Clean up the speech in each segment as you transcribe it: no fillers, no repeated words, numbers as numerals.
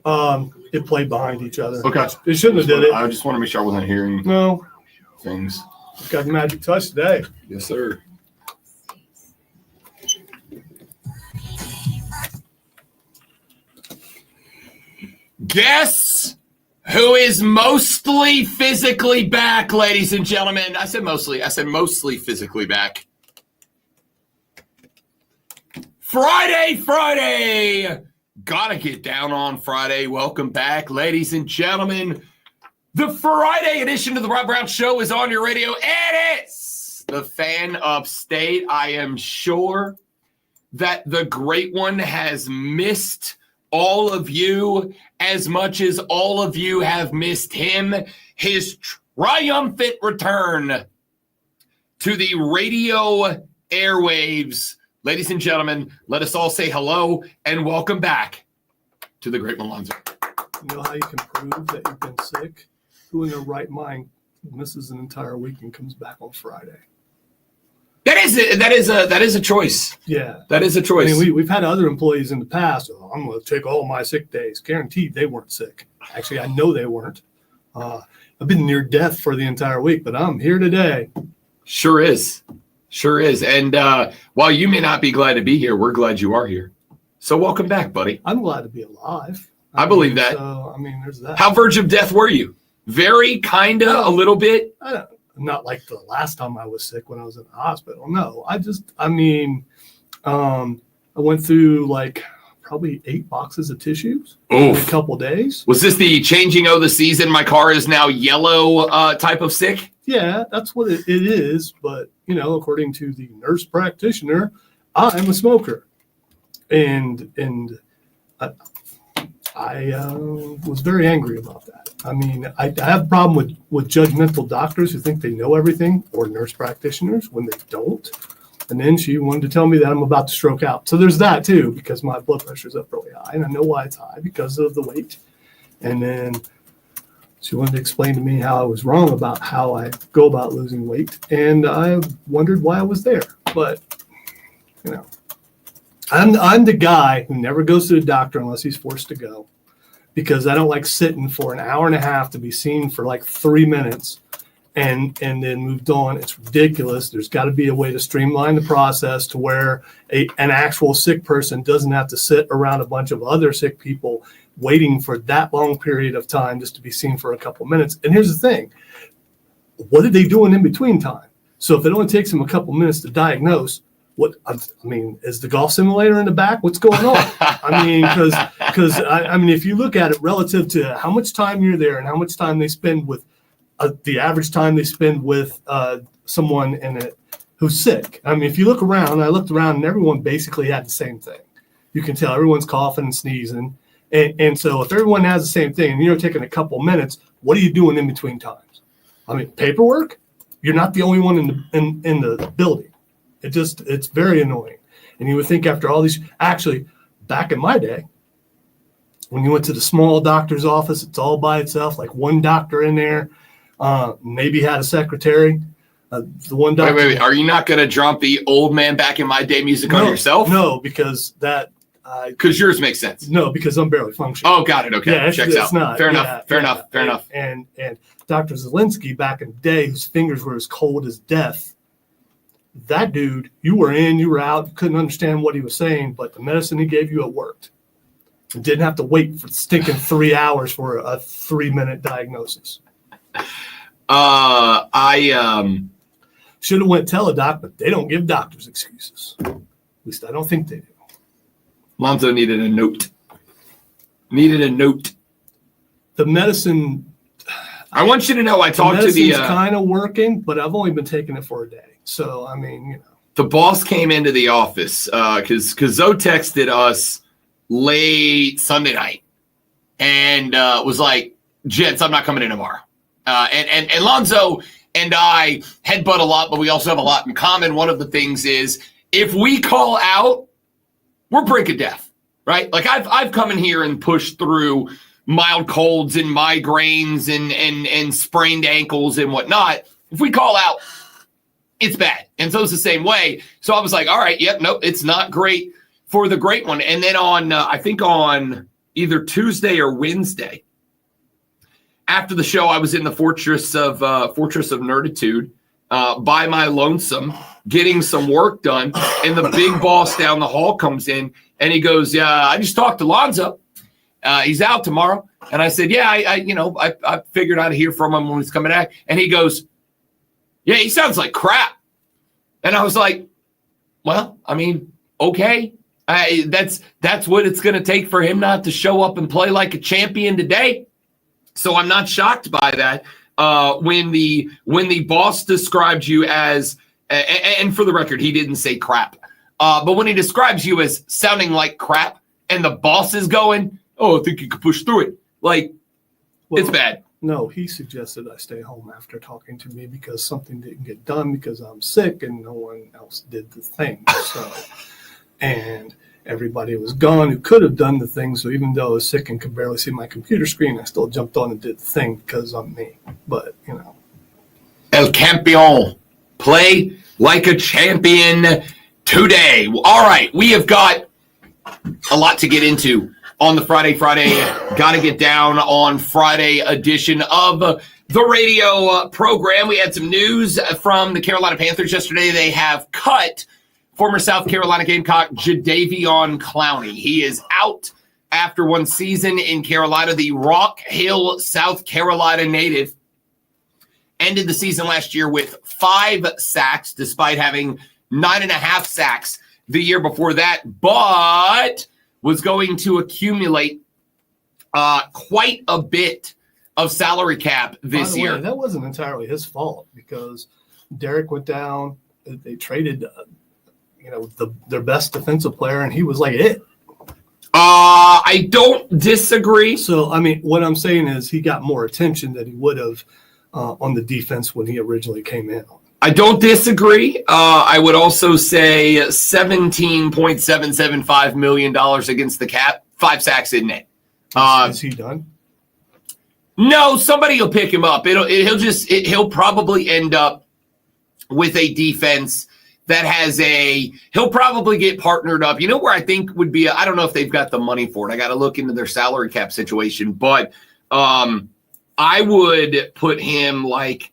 It played behind each other. Okay. It shouldn't have did it. I just want to make sure I wasn't hearing things. Got the magic touch today. Yes, sir. Guess who is mostly physically back, ladies and gentlemen? I said mostly physically back. Friday. Gotta get down on Friday. Welcome back, ladies and gentlemen. The Friday edition of the Rob Brown Show is on your radio. And it's the Fan Upstate. I am sure that the great one has missed all of you as much as all of you have missed him. His triumphant return to the radio airwaves. Ladies and gentlemen, let us all say hello and welcome back to the great Malonzo. You know how you can prove that you've been sick? Who in their right mind misses an entire week and comes back on Friday? That is a choice. Yeah. That is a choice. I mean, we've had other employees in the past. Oh, I'm going to take all my sick days. Guaranteed they weren't sick. Actually, I know they weren't. I've been near death for the entire week, but I'm here today. Sure is. And while you may not be glad to be here, we're glad you are here. So welcome back, buddy. I'm glad to be alive. I believe that. So, there's that. How verge of death were you? Very, kinda, a little bit? Not like the last time I was sick when I was in the hospital. No, I went through like probably 8 boxes of tissues in a couple days. Was this the changing of the season? My car is now yellow type of sick? Yeah, that's what it is. But, according to the nurse practitioner, I'm a smoker. And I was very angry about that. I have a problem with judgmental doctors who think they know everything, or nurse practitioners when they don't. And then she wanted to tell me that I'm about to stroke out. So there's that too, because my blood pressure is up really high, and I know why it's high because of the weight. And then she wanted to explain to me how I was wrong about how I go about losing weight, and I wondered why I was there. But I'm the guy who never goes to the doctor unless he's forced to go, because I don't like sitting for an hour and a half to be seen for like 3 minutes and then moved on. It's ridiculous. There's got to be a way to streamline the process to where an actual sick person doesn't have to sit around a bunch of other sick people waiting for that long period of time just to be seen for a couple minutes. And here's the thing. What are they doing in between time? So if it only takes them a couple minutes to diagnose, is the golf simulator in the back? What's going on? Because if you look at it relative to how much time you're there and how much time they spend with the average time they spend with someone who's sick. If you look around, I looked around and everyone basically had the same thing. You can tell everyone's coughing and sneezing. And so if everyone has the same thing and you're taking a couple minutes, what are you doing in between times? Paperwork? You're not the only one in the building. It's very annoying. And you would think after all these, actually, back in my day, when you went to the small doctor's office, it's all by itself, like one doctor in there, maybe had a secretary. The one doctor. Wait. Are you not going to drop the old man back in my day music on yourself? No, because that. Because yours makes sense. No, because I'm barely functioning. Oh, got it. Okay, yeah, checks out. Not, fair enough. And Dr. Zelensky back in the day, whose fingers were as cold as death. That dude, you were in, you were out, couldn't understand what he was saying, but the medicine he gave you, it worked. You didn't have to wait for stinking 3 hours for a 3-minute diagnosis. I should have went teledoc, but they don't give doctors excuses. At least I don't think they do. Lonzo needed a note. The medicine. I want you to know I talked to the. Medicine's kind of working, but I've only been taking it for a day. So, The boss came into the office because Zoe texted us late Sunday night and was like, gents, I'm not coming in tomorrow. And Lonzo and I headbutt a lot, but we also have a lot in common. One of the things is if we call out, we're brink of death, right? Like I've come in here and pushed through mild colds and migraines and sprained ankles and whatnot. If we call out, it's bad. And so it's the same way. So I was like, all right, yep, nope, it's not great for the great one. And then on either Tuesday or Wednesday. After the show, I was in the Fortress of Nerditude by my lonesome, getting some work done, and the big boss down the hall comes in, and he goes, "Yeah, I just talked to Lonzo. He's out tomorrow." And I said, "Yeah, I figured I'd hear from him when he's coming back." And he goes, "Yeah, he sounds like crap." And I was like, "Well, I mean, okay. That's what it's going to take for him not to show up and play like a champion today." So I'm not shocked by that. When the boss described you as, and for the record, he didn't say crap, but when he describes you as sounding like crap, and the boss is going, "Oh, I think you could push through it," like, it's bad. No, he suggested I stay home after talking to me because something didn't get done because I'm sick and no one else did the thing. So, and everybody was gone who could have done the thing. So even though I was sick and could barely see my computer screen, I still jumped on and did the thing because I'm me. But, El Campeón. Play like a champion today. All right, we have got a lot to get into on the Friday. Got to get down on Friday edition of the radio program. We had some news from the Carolina Panthers yesterday. They have cut former South Carolina Gamecock Jadaveon Clowney. He is out after one season in Carolina. The Rock Hill, South Carolina native ended the season last year with 5 sacks, despite having 9.5 sacks the year before that, but was going to accumulate quite a bit of salary cap this year. That wasn't entirely his fault because Derek went down. They traded their best defensive player, and he was like it. I don't disagree. So, I mean, what I'm saying is he got more attention than he would have on the defense when he originally came in. I don't disagree. I would also say $17.775 million against the cap. 5 sacks in it. Is he done? No, somebody will pick him up. He'll probably end up with a defense that has he'll probably get partnered up. You know where I think would be, I don't know if they've got the money for it. I got to look into their salary cap situation, but I would put him like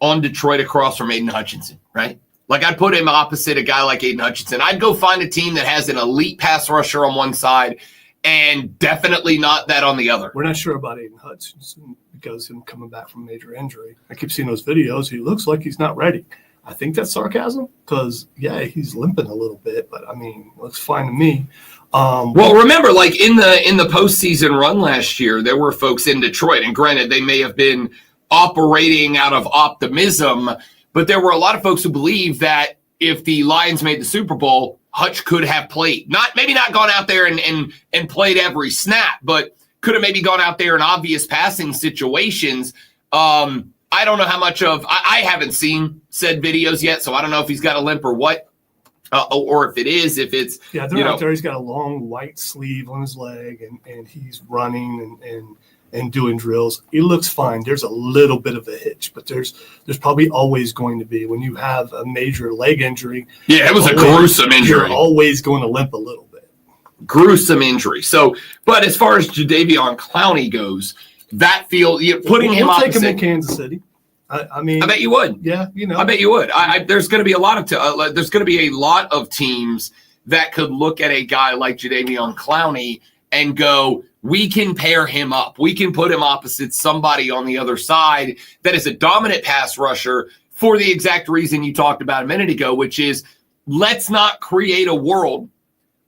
on Detroit across from Aiden Hutchinson, right? Like I'd put him opposite a guy like Aiden Hutchinson. I'd go find a team that has an elite pass rusher on one side and definitely not that on the other. We're not sure about Aiden Hutchinson because him coming back from major injury. I keep seeing those videos. He looks like he's not ready. I think that's sarcasm because, yeah, he's limping a little bit, but I mean, looks fine to me. Well, remember, like in the postseason run last year, there were folks in Detroit, and granted, they may have been operating out of optimism, but there were a lot of folks who believed that if the Lions made the Super Bowl, Hutch could have played. Maybe not gone out there and played every snap, but could have maybe gone out there in obvious passing situations. I don't know how much of I haven't seen said videos yet, so I don't know if he's got a limp or what, or if it's they're out there. He's got a long white sleeve on his leg, and he's running and doing drills. He looks fine. There's a little bit of a hitch, but there's probably always going to be when you have a major leg injury. Yeah, it was a gruesome injury. You're always going to limp a little bit. Gruesome injury. So, but as far as Jadaveon Clowney goes, that putting him opposite. Take him in Kansas City. I mean, I bet you would. Yeah, I bet you would. There's going to be a lot of teams that could look at a guy like Jadaveon Clowney and go, we can pair him up. We can put him opposite somebody on the other side that is a dominant pass rusher for the exact reason you talked about a minute ago, which is let's not create a world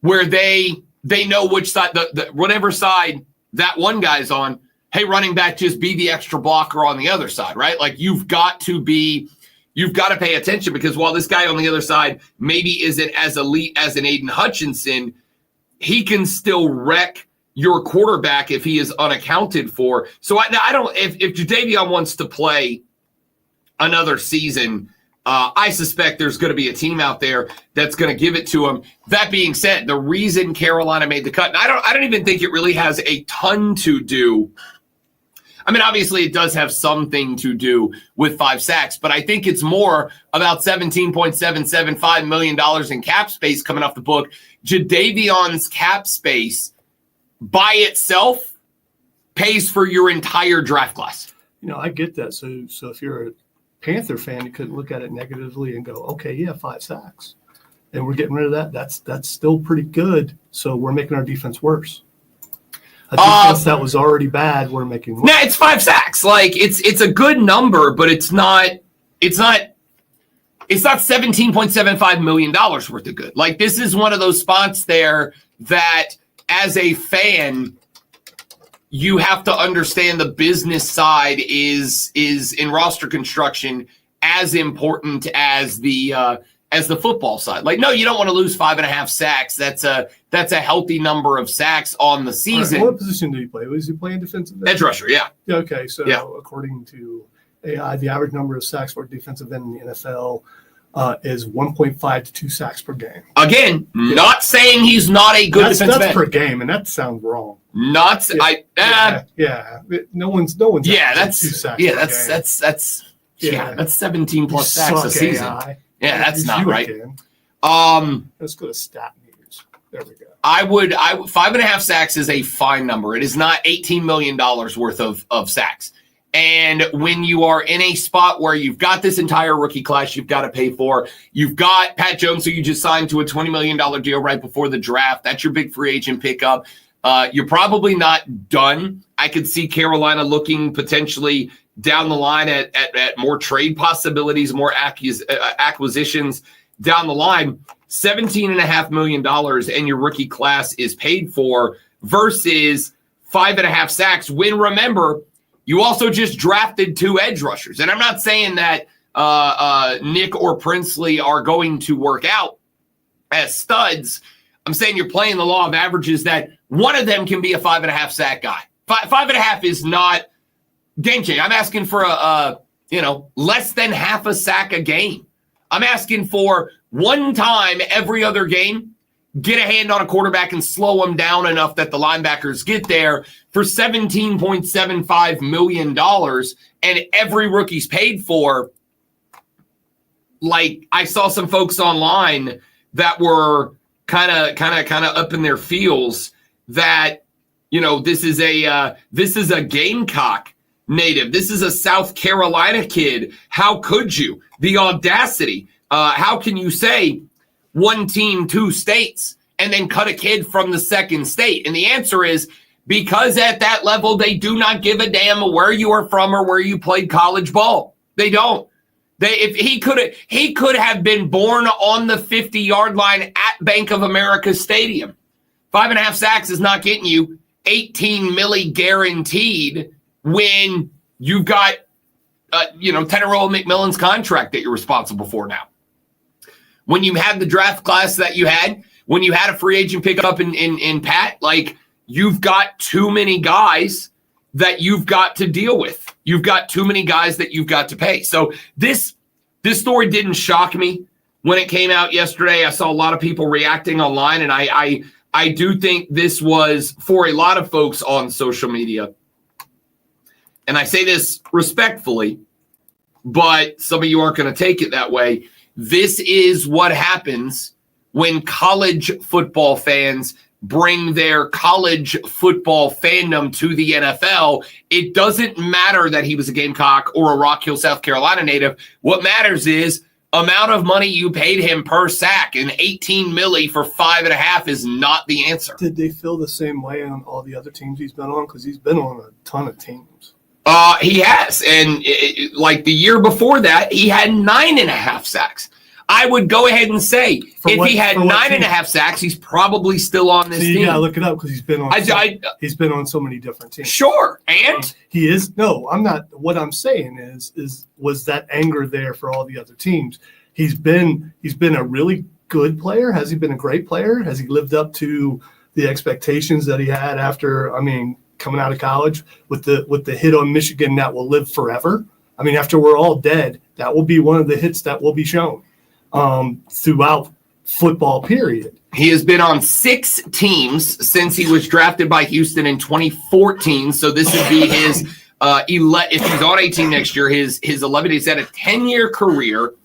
where they know which side, whatever side that one guy's on. Hey, running back, just be the extra blocker on the other side, right? Like you've got to pay attention because while this guy on the other side maybe isn't as elite as an Aiden Hutchinson, he can still wreck your quarterback if he is unaccounted for. So I don't, if Jadaveon wants to play another season, I suspect there's going to be a team out there that's going to give it to him. That being said, the reason Carolina made the cut, and I don't even think it really has a ton to do. I mean, obviously it does have something to do with 5 sacks, but I think it's more about $17.775 million in cap space coming off the book. Jadaveon's cap space by itself pays for your entire draft class. I get that. So if you're a Panther fan, you couldn't look at it negatively and go, okay, yeah, 5 sacks. And we're getting rid of that. That's still pretty good. So we're making our defense worse. A defense that was already bad, we're making worse. No, it's 5 sacks. Like it's a good number, but it's not $17.75 million worth of good. Like, this is one of those spots there that as a fan, you have to understand the business side is in roster construction as important as the football side. Like, no, you don't want to lose 5.5 sacks. That's a healthy number of sacks on the season. Right. What position did he play? Was he playing defensive end? Edge rusher, yeah. Okay, so according to AI, the average number of sacks for a defensive end in the NFL is 1.5 to 2 sacks per game. Again, not saying he's not a good defensive end. That's per game, and that sounds wrong. Not No one's. That's 2 sacks. Yeah, that's 17 plus sacks a season. AI. Yeah, that's not right. Let's go to stat news. There we go. I would 5.5 sacks is a fine number. It is not $18 million worth of sacks. And when you are in a spot where you've got this entire rookie class you've got to pay for, you've got Pat Jones, who you just signed to a $20 million deal right before the draft. That's your big free agent pickup. You're probably not done. I could see Carolina looking potentially down the line at more trade possibilities, more acquisitions down the line. $17.5 million and your rookie class is paid for versus 5.5 sacks. When, remember, you also just drafted 2 edge rushers. And I'm not saying that Nick or Princely are going to work out as studs. I'm saying you're playing the law of averages that one of them can be a 5.5 sack guy. 5.5 is not game changing. I'm asking for less than half a sack a game. I'm asking for one time every other game, get a hand on a quarterback and slow them down enough that the linebackers get there for $17.75 million, and every rookie's paid for. Like, I saw some folks online that were kind of up in their feels that, this is a Gamecock native. This is a South Carolina kid. How could you? The audacity. How can you say one team, 2 states, and then cut a kid from the second state? And the answer is because at that level, they do not give a damn where you are from or where you played college ball. They don't. If he could have been born on the 50-yard line at Bank of America Stadium. 5.5 sacks is not getting you $18 million guaranteed when you've got Teneroa McMillan's contract that you're responsible for now. When you had the draft class that you had, when you had a free agent pickup in Pat, like, you've got too many guys that you've got to deal with. You've got too many guys that you've got to pay. So this story didn't shock me when it came out yesterday. I saw a lot of people reacting online, and I do think this was, for a lot of folks on social media, and I say this respectfully, but some of you aren't going to take it that way. This is what happens when college football fans bring their college football fandom to the NFL. It doesn't matter that he was a Gamecock or a Rock Hill, South Carolina native. What matters is amount of money you paid him per sack, and $18 million for 5.5 is not the answer. Did they feel the same way on all the other teams he's been on? Because he's been on a ton of teams. He has. And like the year before that, he had 9.5 sacks. I would go ahead and say he had 9.5 sacks, he's probably still on this team. Yeah, look it up because he's been on. He's been on so many different teams. Sure, and he is. No, I'm not. What I'm saying was that anger there for all the other teams. He's been a really good player. Has he been a great player? Has he lived up to the expectations that he had after? Coming out of college with the hit on Michigan that will live forever. After we're all dead, that will be one of the hits that will be shown throughout football period. He has been on 6 teams since he was drafted by Houston in 2014. So this would be his 11. If he's on 18 next year, his 11. He's had a 10-year career.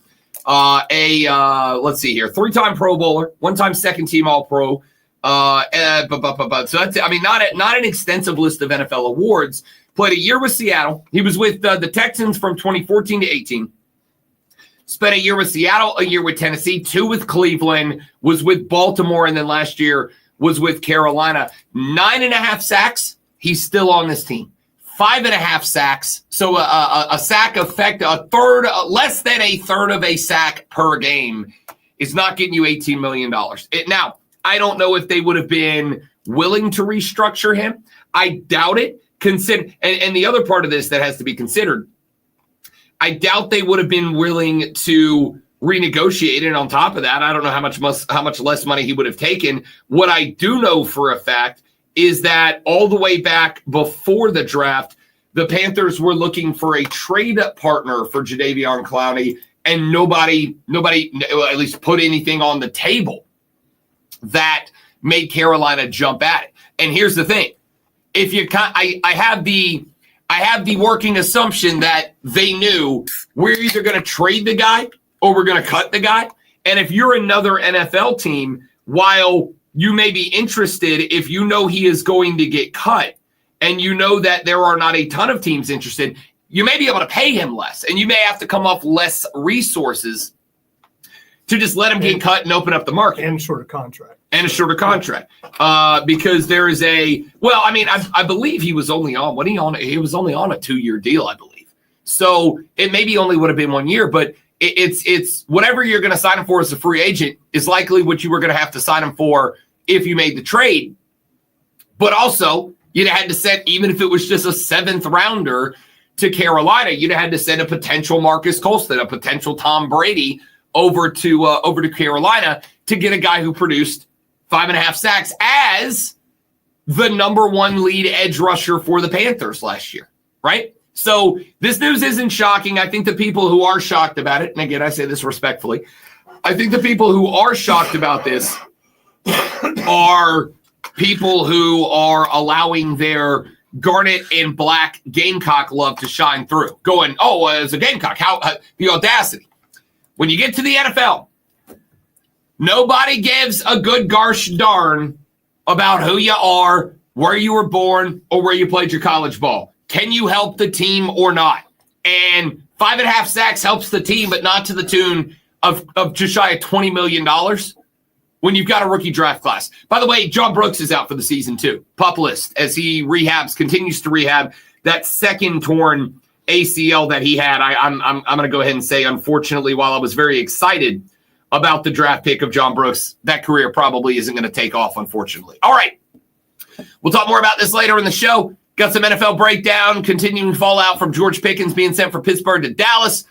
Let's see here, 3-time Pro Bowler, 1-time second team All-Pro, So that's, I mean, not an extensive list of NFL awards. Played a year with Seattle. He was with the Texans from 2014 to 18. Spent a year with Seattle, a year with Tennessee, 2 with Cleveland, was with Baltimore, and then last year was with Carolina. 9.5 sacks. He's still on this team. 5.5 sacks. So a sack effect, less than a third of a sack per game is not getting you $18 million. Now, I don't know if they would have been willing to restructure him. I doubt it. And the other part of this that has to be considered, I doubt they would have been willing to renegotiate. And on top of that, I don't know how much less money he would have taken. What I do know for a fact is that all the way back before the draft, the Panthers were looking for a trade partner for Jadaveon Clowney, and nobody at least put anything on the table that made Carolina jump at it. And here's the thing. If you I have the working assumption that they knew we're either going to trade the guy or we're going to cut the guy. And if you're another NFL team, while you may be interested, if you know he is going to get cut and you know that there are not a ton of teams interested, you may be able to pay him less, and you may have to come off less resources to just let him get cut and open up the market. And shorter contract. Because there is I believe he was only on, he was only on a 2-year deal, I believe. So it maybe only would have been 1 year, but it's whatever you're going to sign him for as a free agent is likely what you were going to have to sign him for if you made the trade. But also, you'd have had to send, even if it was just a 7th rounder to Carolina, you'd have had to send a potential Marcus Colston, a potential Tom Brady over to Carolina to get a guy who produced 5.5 sacks as the number 1 lead edge rusher for the Panthers last year, right? So this news isn't shocking. I think the people who are shocked about it, and again, I say this respectfully, I think the people who are shocked about this are people who are allowing their garnet and black Gamecock love to shine through, going, oh, as a Gamecock, how the audacity. When you get to the NFL, nobody gives a good gosh darn about who you are, where you were born, or where you played your college ball. Can you help the team or not? And 5.5 sacks helps the team, but not to the tune of just shy of $20 million when you've got a rookie draft class. By the way, Jon Brooks is out for the season too. PUP list as he continues to rehab that second torn ACL that he had. I'm going to go ahead and say, unfortunately, while I was very excited about the draft pick of Jon Brooks, that career probably isn't going to take off, unfortunately. All right. We'll talk more about this later in the show. Got some NFL breakdown, continuing fallout from George Pickens being sent from Pittsburgh to Dallas.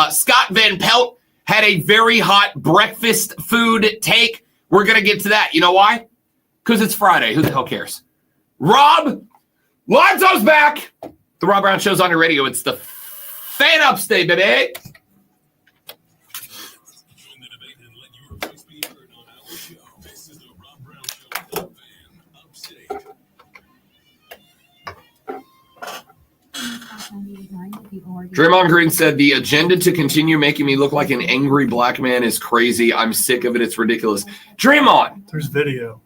Scott Van Pelt had a very hot breakfast food take. We're going to get to that. You know why? Because it's Friday. Who the hell cares? Rob Lonzo's back. The Rob Brown Show's on your radio. It's the Fan Upstate, baby. Draymond Green said, the agenda to continue making me look like an angry black man is crazy. I'm sick of it. It's ridiculous. Draymond. There's video.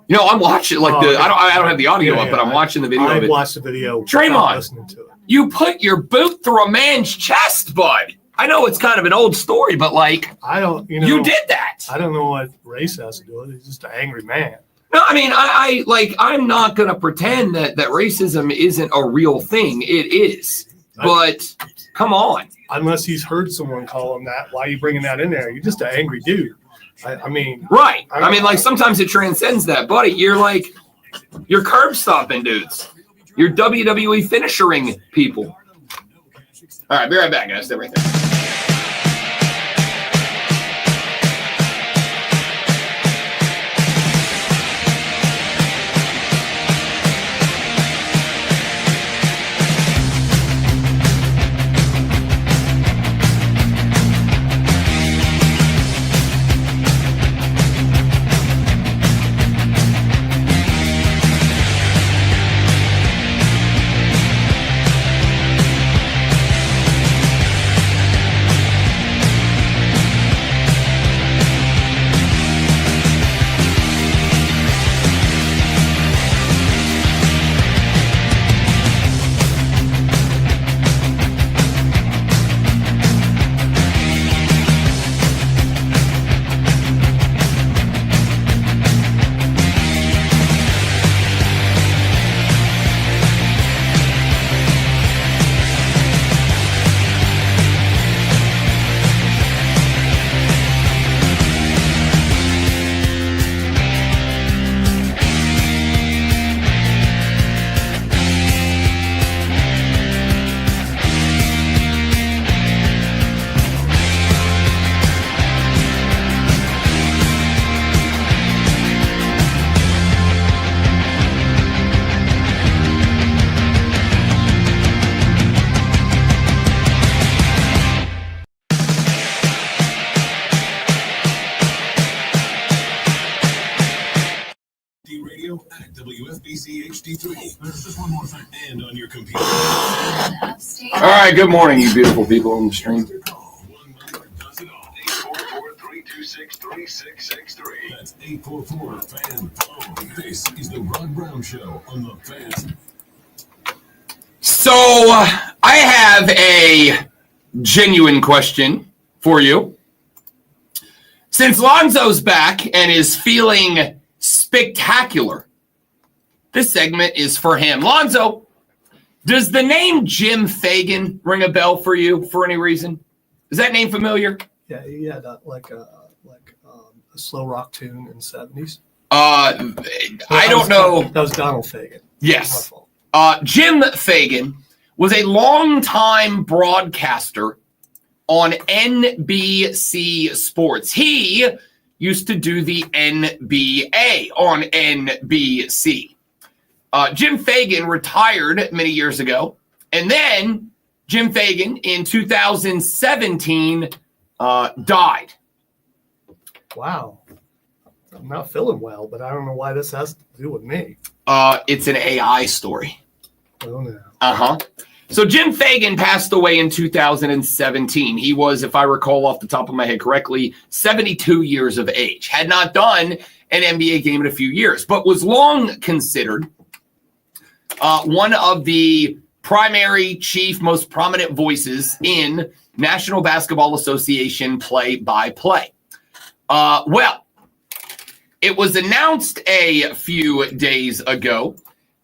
You know, I'm watching I don't have the audio up, but I'm watching the video. I watched the video. Draymond, listening to it. You put your boot through a man's chest, bud. I know it's kind of an old story, but you did that. I don't know what race has to do with it. He's just an angry man. No, I mean, I'm not going to pretend that racism isn't a real thing. It is. But come on. Unless he's heard someone call him that, why are you bringing that in there? You're just an angry dude. I mean. Right. Sometimes it transcends that, buddy. You're curb stomping dudes. You're WWE finishering people. All right, be right back, guys. Stay right there. UFBC HD3. There's just one more thing. And on your computer. All right, good morning, you beautiful people on the stream. One number does it all. 844-326-3663. That's 844-FAN-PHONE. This is the Rod Brown Show on the Fan. So I have a genuine question for you. Since Lonzo's back and is feeling spectacular, this segment is for him. Lonzo, does the name Jim Fagan ring a bell for you for any reason? Is that name familiar? Yeah, he had like a slow rock tune in the 70s. I don't know. That was Donald Fagan. Yes. Jim Fagan was a longtime broadcaster on NBC Sports. He used to do the NBA on NBC. Jim Fagan retired many years ago, and then Jim Fagan in 2017 died. Wow. I'm not feeling well, but I don't know why this has to do with me. It's an AI story. Oh, no. Uh-huh. So Jim Fagan passed away in 2017. He was, if I recall off the top of my head correctly, 72 years of age. Had not done an NBA game in a few years, but was long considered one of the primary, chief, most prominent voices in National Basketball Association play-by-play. Well, it was announced a few days ago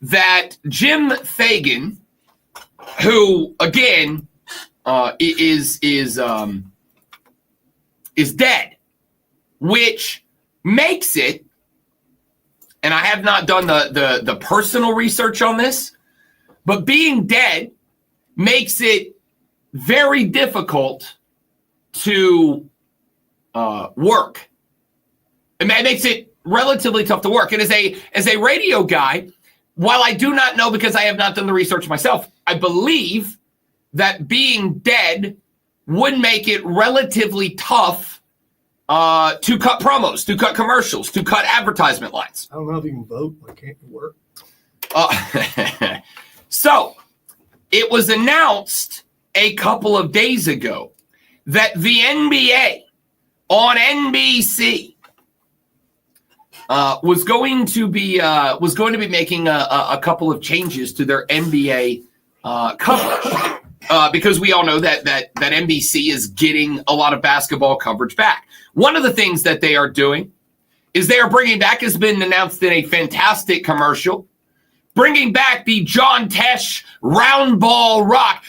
that Jim Fagan, who again is dead, which makes it, and I have not done the personal research on this, but being dead makes it very difficult to work. It makes it relatively tough to work. And as a radio guy, while I do not know because I have not done the research myself, I believe that being dead would make it relatively tough to cut promos, to cut commercials, to cut advertisement lines. I don't know if you can vote. Why can't you work? So it was announced a couple of days ago that the NBA on NBC was going to be making a couple of changes to their NBA coverage because we all know that NBC is getting a lot of basketball coverage back. One of the things that they are doing is they are bringing back, has been announced in a fantastic commercial, bringing back the John Tesh round ball rock,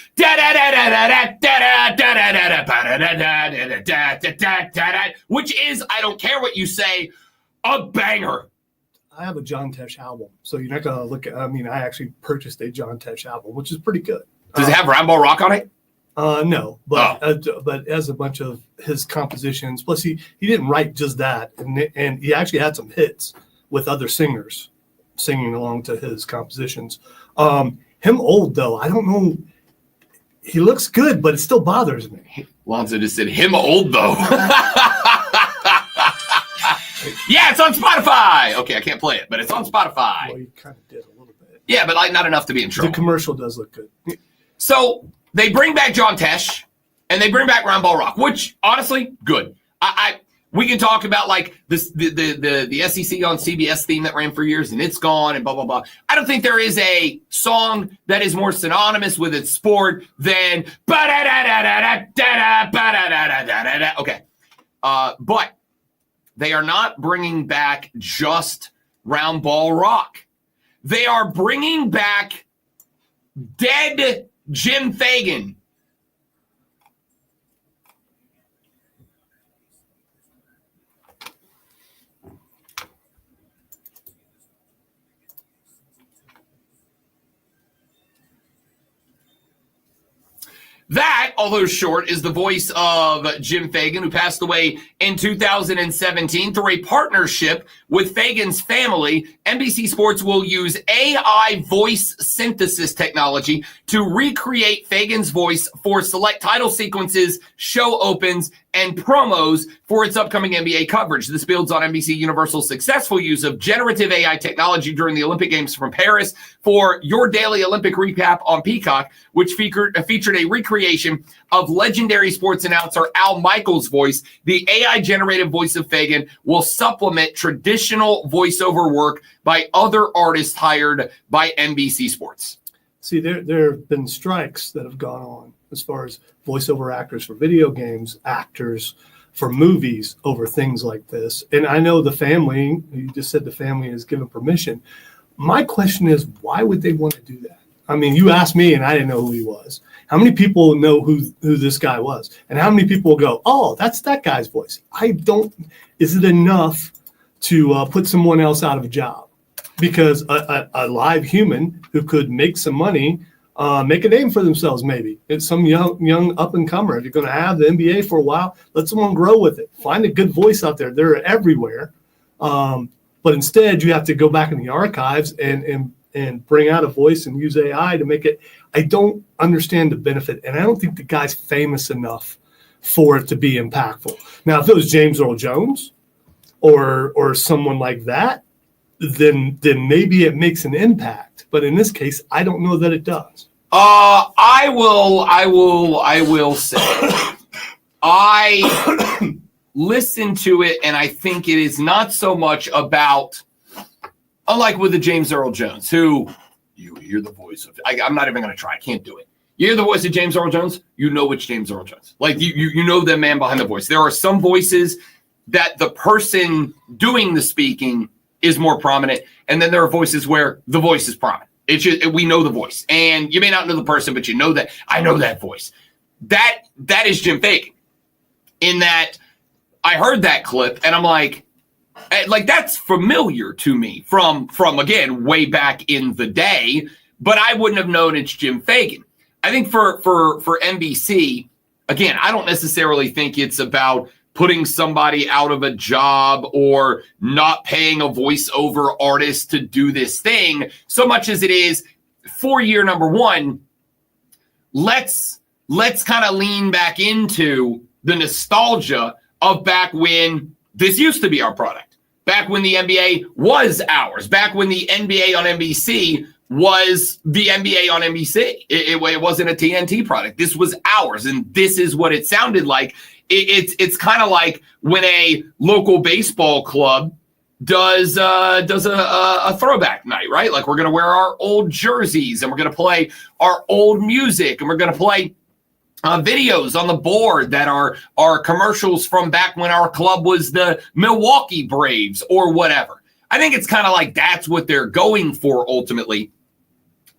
which is, I don't care what you say, a banger. I have a John Tesh album, so you're not going to look at, I mean, I actually purchased a John Tesh album, which is pretty good. Does it have round ball rock on it? No, but it has a bunch of his compositions. Plus, he didn't write just that, and he actually had some hits with other singers singing along to his compositions. Him old, though, I don't know. He looks good, but it still bothers me. Lonzo just said, him old, though. Yeah, it's on Spotify. Okay, I can't play it, but it's on Spotify. Well, you kind of did a little bit. Yeah, but like not enough to be in trouble. The commercial does look good. So they bring back John Tesh, and they bring back Round Ball Rock, which honestly, good. We can talk about like this the SEC on CBS theme that ran for years, and it's gone, and blah blah blah. I don't think there is a song that is more synonymous with its sport than okay, but they are not bringing back just Round Ball Rock. They are bringing back dead Jim Fagan. That, although short, is the voice of Jim Fagan, who passed away in 2017. Through a partnership with Fagan's family, NBC Sports will use AI voice synthesis technology to recreate Fagan's voice for select title sequences, show opens, and promos for its upcoming NBA coverage. This builds on NBC Universal's successful use of generative AI technology during the Olympic Games from Paris for Your Daily Olympic Recap on Peacock, which featured a recreation of legendary sports announcer Al Michaels' voice. The AI-generated voice of Fagan will supplement traditional voiceover work by other artists hired by NBC Sports. See, there have been strikes that have gone on as far as voiceover actors for video games, actors for movies over things like this. And I know the family, you just said the family has given permission. My question is, why would they want to do that? I mean, you asked me and I didn't know who he was. How many people know who this guy was? And how many people go, oh, that's that guy's voice? Is it enough to put someone else out of a job? Because a live human who could make some money, make a name for themselves, maybe. It's some young up-and-comer. If you're going to have the NBA for a while, let someone grow with it. Find a good voice out there. They're everywhere. But instead, you have to go back in the archives and bring out a voice and use AI to make it. I don't understand the benefit, and I don't think the guy's famous enough for it to be impactful. Now, if it was James Earl Jones or someone like that, then maybe it makes an impact. But in this case, I don't know that it does. I will say I listen to it, and I think it is not so much about, unlike with the James Earl Jones, who you hear the voice of. I'm not even going to try. I can't do it. You hear the voice of James Earl Jones, you know it's James Earl Jones. Like you know the man behind the voice. There are some voices that the person doing the speaking is more prominent, and then there are voices where the voice is prominent. It's just, we know the voice, and you may not know the person, but you know that I know that voice. That is Jim Fagan. In that, I heard that clip, and I'm like that's familiar to me from again way back in the day, but I wouldn't have known it's Jim Fagan. I think for NBC, again, I don't necessarily think it's about putting somebody out of a job or not paying a voiceover artist to do this thing so much as it is for year number one. Let's kind of lean back into the nostalgia of back when this used to be our product, back when the NBA was ours, back when the NBA on NBC was the NBA on NBC. It wasn't a TNT product. This was ours, and this is what it sounded like. It's kind of like when a local baseball club does a throwback night, right? Like we're going to wear our old jerseys and we're going to play our old music and we're going to play videos on the board that are commercials from back when our club was the Milwaukee Braves or whatever. I think it's kind of like that's what they're going for ultimately.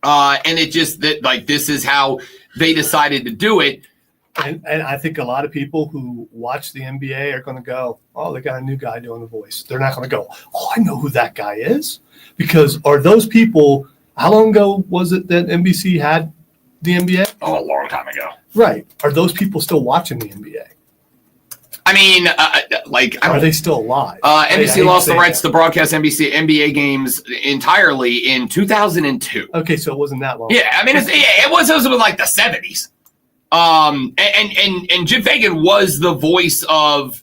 And it just that like this is how they decided to do it. And I think a lot of people who watch the NBA are going to go, oh, they got a new guy doing the voice. They're not going to go, oh, I know who that guy is. Because are those people, how long ago was it that NBC had the NBA? Oh, a long time ago. Right. Are those people still watching the NBA? I mean, are they still alive? NBC lost the rights to broadcast NBA games entirely in 2002. Okay, so it wasn't that long. Yeah, I mean, it was like the 70s. And Jim Fagan was the voice of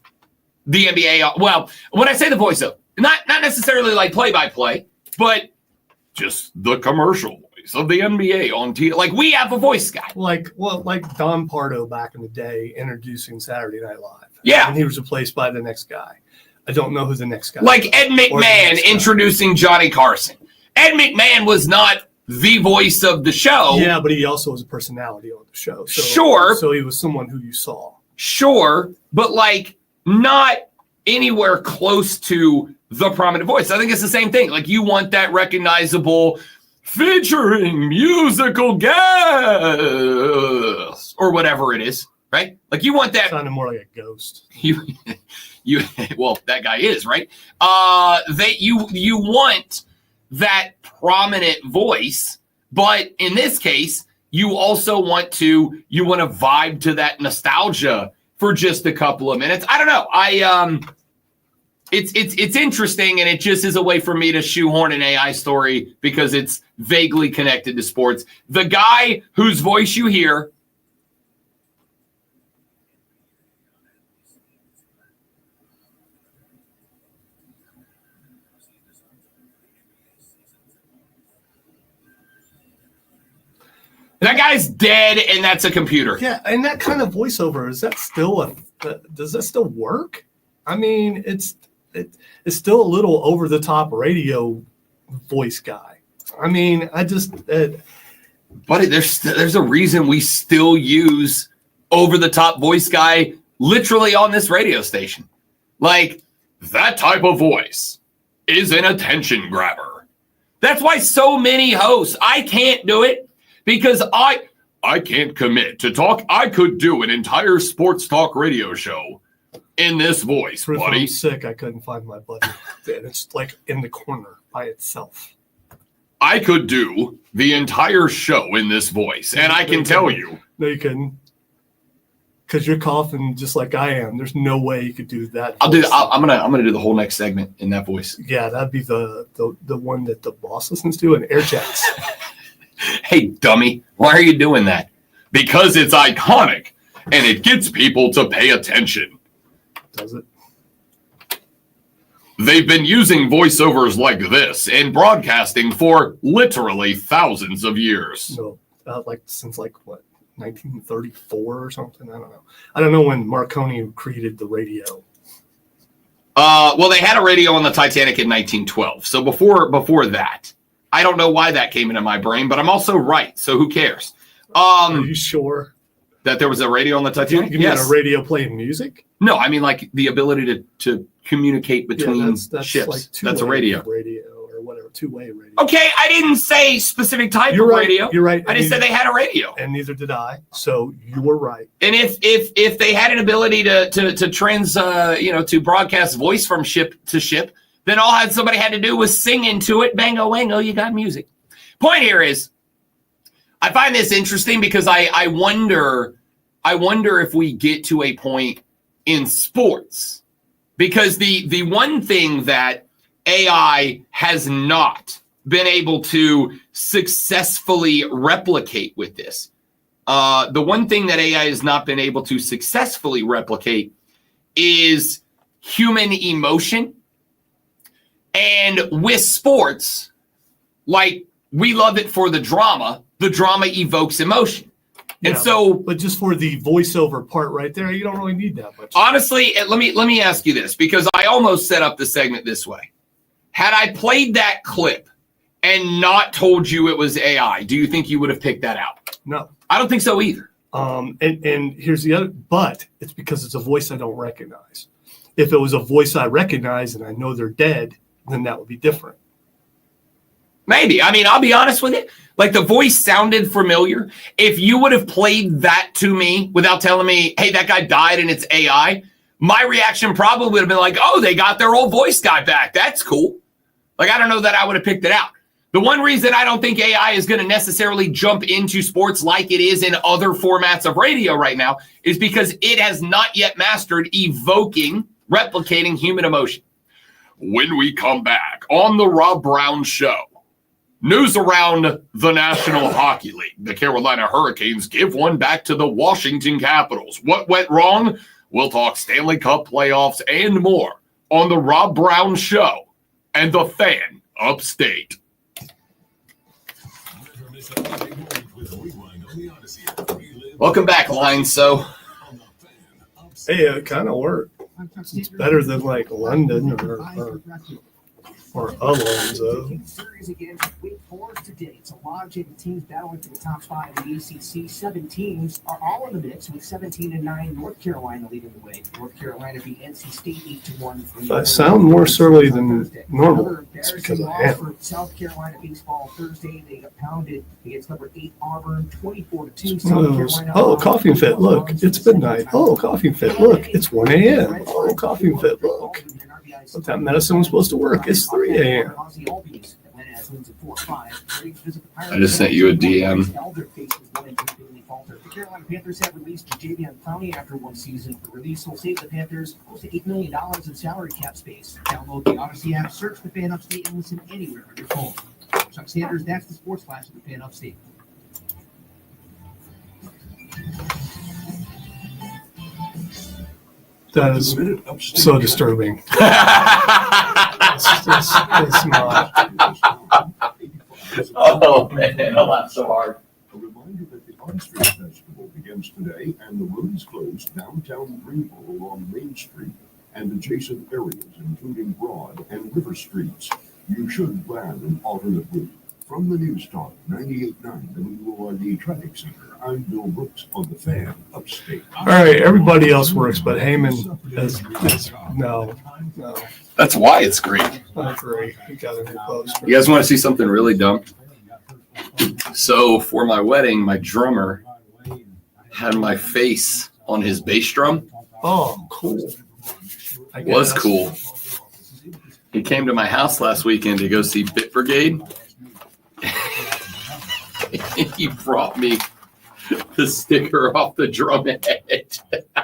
the NBA. Well, when I say the voice of, not necessarily like play-by-play, but just the commercial voice of the NBA on TV. Like we have a voice guy. Like Don Pardo back in the day introducing Saturday Night Live. Yeah. And he was replaced by the next guy. I don't know who the next guy Like is. Ed McMahon introducing Johnny Carson. Ed McMahon was not the voice of the show. Yeah, but he also was a personality on the show. So, sure. So he was someone who you saw. Sure, but like not anywhere close to the prominent voice. I think it's the same thing. Like you want that recognizable featuring musical guests or whatever it is, right? Like you want that. Sounded more like a ghost. You well, that guy is, right? You want that prominent voice, but in this case, you also want to vibe to that nostalgia for just a couple of minutes. I don't know. It's interesting, and it just is a way for me to shoehorn an AI story because it's vaguely connected to sports. The guy whose voice you hear That guy's dead, and that's a computer. Yeah, and that kind of voiceover, does that still work? I mean, it's still a little over the top radio voice guy. I mean, But there's a reason we still use over the top voice guy literally on this radio station. Like, that type of voice is an attention grabber. That's why so many hosts, I can't do it because I can't commit to talk. I could do an entire sports talk radio show in this voice, buddy. I'm sick. I couldn't find my button. And it's like in the corner by itself. I could do the entire show in this voice, and I can tell you. No, you couldn't. Because you're coughing just like I am. There's no way you could do that. I'm gonna do the whole next segment in that voice. Yeah, that'd be the one that the boss listens to in air checks. Hey, dummy, why are you doing that? Because it's iconic, and it gets people to pay attention. Does it? They've been using voiceovers like this in broadcasting for literally thousands of years. No, since what, 1934 or something? I don't know. I don't know when Marconi created the radio. Well, they had a radio on the Titanic in 1912. So before that, I don't know why that came into my brain, but I'm also right. So who cares? Are you sure that there was a radio on the Titanic? You mean a radio playing music? No, I mean like the ability to communicate between that's ships. Like that's a radio. Radio or whatever, two-way radio. Okay, I didn't say specific type of radio. You're right. I just said they had a radio. And neither did I. So you were right. And if they had an ability to broadcast voice from ship to ship, then all somebody had to do was sing into it. Bango wango, you got music. Point here is, I find this interesting because I wonder if we get to a point in sports, because the one thing that AI has not been able to successfully replicate with this, the one thing that AI has not been able to successfully replicate is human emotion. And with sports, like, we love it for the drama. The drama evokes emotion. And but just for the voiceover part right there, you don't really need that much. Honestly, let me ask you this, because I almost set up the segment this way. Had I played that clip and not told you it was AI, do you think you would have picked that out? No. I don't think so either. And here's the other, but it's because it's a voice I don't recognize. If it was a voice I recognize and I know they're dead, then that would be different. Maybe. I mean, I'll be honest with you. Like, the voice sounded familiar. If you would have played that to me without telling me, hey, that guy died and it's AI, my reaction probably would have been like, oh, they got their old voice guy back. That's cool. Like, I don't know that I would have picked it out. The one reason I don't think AI is going to necessarily jump into sports like it is in other formats of radio right now is because it has not yet mastered replicating human emotion. When we come back on the Rob Brown Show, news around the National Hockey League. The Carolina Hurricanes give one back to the Washington Capitals. What went wrong? We'll talk Stanley Cup playoffs and more on the Rob Brown Show and the Fan Upstate. Welcome back, Line. So, hey, it kind of worked. It's better than like London or Alonzo. Series against Wake Forest today. It's a large eight teams battling for the top five in the ACC. 7 teams are all in the mix, with 17-9. North Carolina leading the way. North Carolina beat NC State 8-1. I sound more surly than normal. It's because I am. For South Carolina baseball Thursday, they got pounded against number 8 Auburn 24-2. Oh, coughing fit. Look, it's midnight. Oh, coughing fit. Look, it's 1 a.m. Oh, coughing fit. Look. What that medicine was supposed to work. It's 3 a.m. I just sent you a DM. The Carolina Panthers have released Jadaveon Clowney after one season. The release will save the Panthers close to $8 million in salary cap space. Download the Odyssey app, search the Fan Upstate, and listen anywhere on your phone. Chuck Sanders, that's the Sports Flash of the Fan Upstate. That is so disturbing. It's not. Oh, man, I laughed so hard. A reminder that Harvest Festival begins today, and the road is closed downtown Greenville along Main Street and adjacent areas, including Broad and River Streets. You should plan an alternate route. From the News Talk 98.9 WORD Traffic Center, I'm Bill Brooks on the Fan Upstate. All right, everybody else works, but Heyman is no. That's why it's great. Not great. He got a new poster. You guys want to see something really dumb? So for my wedding, my drummer had my face on his bass drum. Oh, cool. I Was guess. cool. He came to my house last weekend to go see Bit Brigade. He brought me the sticker off the drum head.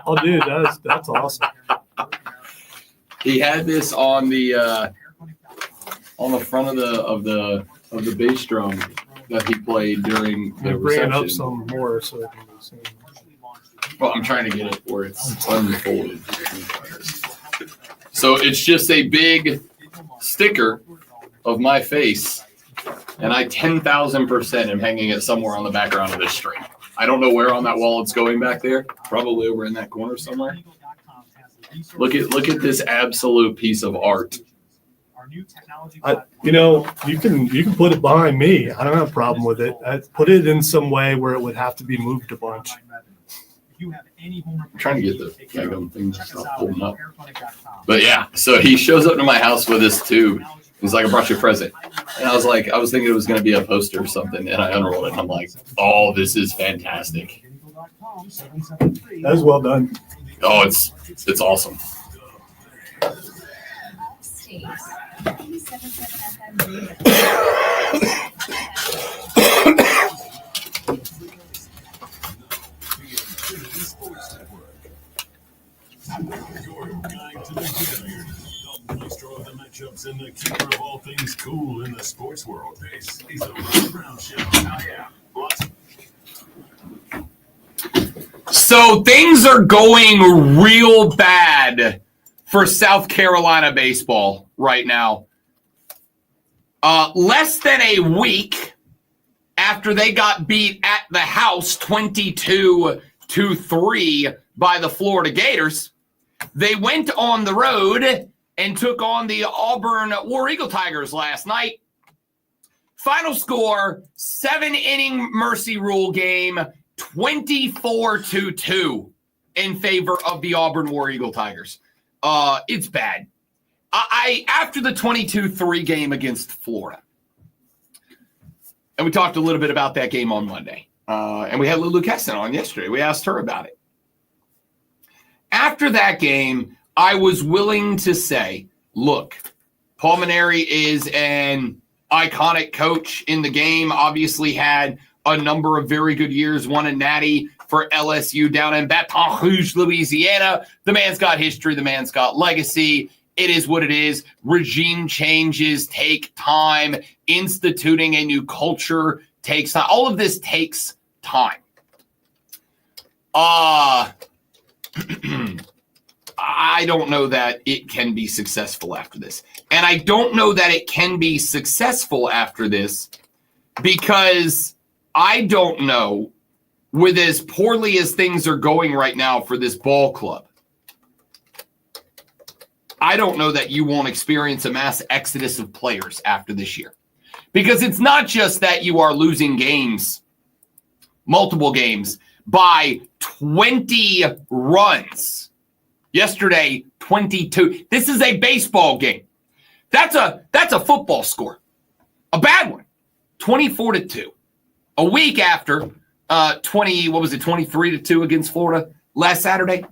Oh, dude, that's awesome. He had this on the front of the bass drum that he played during the Bring it up reception. some more so it can be seen. Well, I'm trying to get it where it's unfolded. So it's just a big sticker of my face, and I 10,000% am hanging it somewhere on the background of this string. I don't know where on that wall it's going back there. Probably over in that corner somewhere. Look at this absolute piece of art. You can put it behind me. I don't have a problem with it. I put it in some way where it would have to be moved a bunch. I'm trying to get the daggum thing to stop pulling up. But yeah, so he shows up to my house with this too. He's like, I brought you a present. And I was thinking it was going to be a poster or something. And I unrolled it and I'm like, oh, this is fantastic. That was well done. Oh, it's awesome. Your guide to the Jadaveon, the maestro of the matchups and the keeper of all things cool in the sports world. This is the Ron Brown Show. Oh, yeah. What? So things are going real bad for South Carolina baseball right now. Less than a week after they got beat at the house 22-3 by the Florida Gators, they went on the road and took on the Auburn War Eagle Tigers last night. Final score, 7-inning mercy rule game, 24-2 in favor of the Auburn War Eagle Tigers. It's bad. After the 22-3 game against Florida, and we talked a little bit about that game on Monday, and we had Lulu Keston on yesterday. We asked her about it. After that game, I was willing to say, look, Paul Mainieri is an iconic coach in the game, obviously had a number of very good years, won a natty for LSU down in Baton Rouge, Louisiana. The man's got history. The man's got legacy. It is what it is. Regime changes take time. Instituting a new culture takes time. All of this takes time. I don't know that it can be successful after this. And I don't know that it can be successful after this because I don't know, with as poorly as things are going right now for this ball club, I don't know that you won't experience a mass exodus of players after this year. Because it's not just that you are losing games, multiple games, by 20 runs. Yesterday, 22. This is a baseball game. That's a football score. A bad one. 24-2. A week after 23-2 against Florida last Saturday?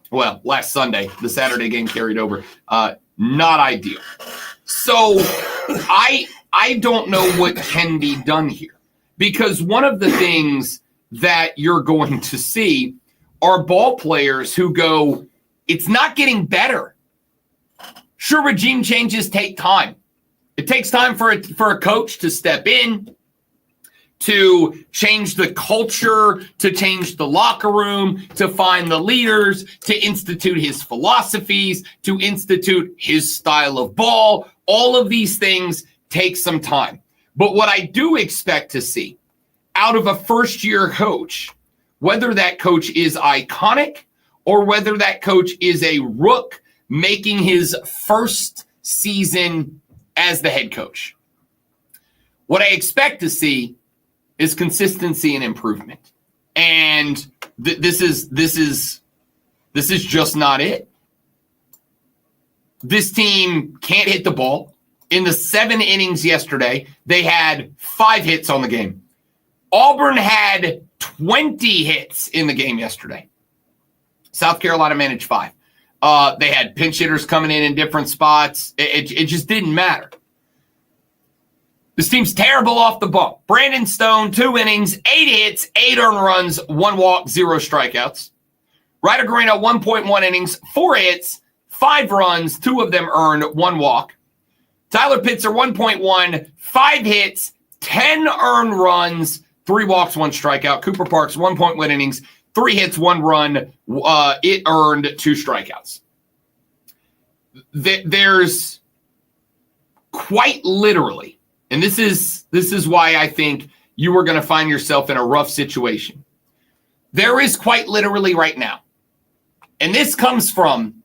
Well, last Sunday. The Saturday game carried over. Not ideal. So I don't know what can be done here. Because one of the things that you're going to see are ball players who go, it's not getting better. Sure, regime changes take time. It takes time for a coach to step in, to change the culture, to change the locker room, to find the leaders, to institute his philosophies, to institute his style of ball. All of these things take some time. But what I do expect to see out of a first-year coach, whether that coach is iconic or whether that coach is a rook making his first season as the head coach. What I expect to see is consistency and improvement. And this is just not it. This team can't hit the ball. In the 7 innings yesterday, they had 5 hits on the game. Auburn had 20 hits in the game yesterday. South Carolina managed 5. They had pinch hitters coming in different spots. It just didn't matter. This team's terrible off the bump. Brandon Stone, 2 innings, 8 hits, 8 earned runs, 1 walk, 0 strikeouts. Ryder Guerrero, 1.1 innings, 4 hits, 5 runs, 2 of them earned, 1 walk. Tyler Pitzer, 1.1, 5 hits, 10 earned runs, 3 walks, 1 strikeout. Cooper Parks, 1.1 innings, 3 hits, 1 run. It earned 2 strikeouts. There's quite literally, and this is why I think you are going to find yourself in a rough situation. There is quite literally right now, and this comes from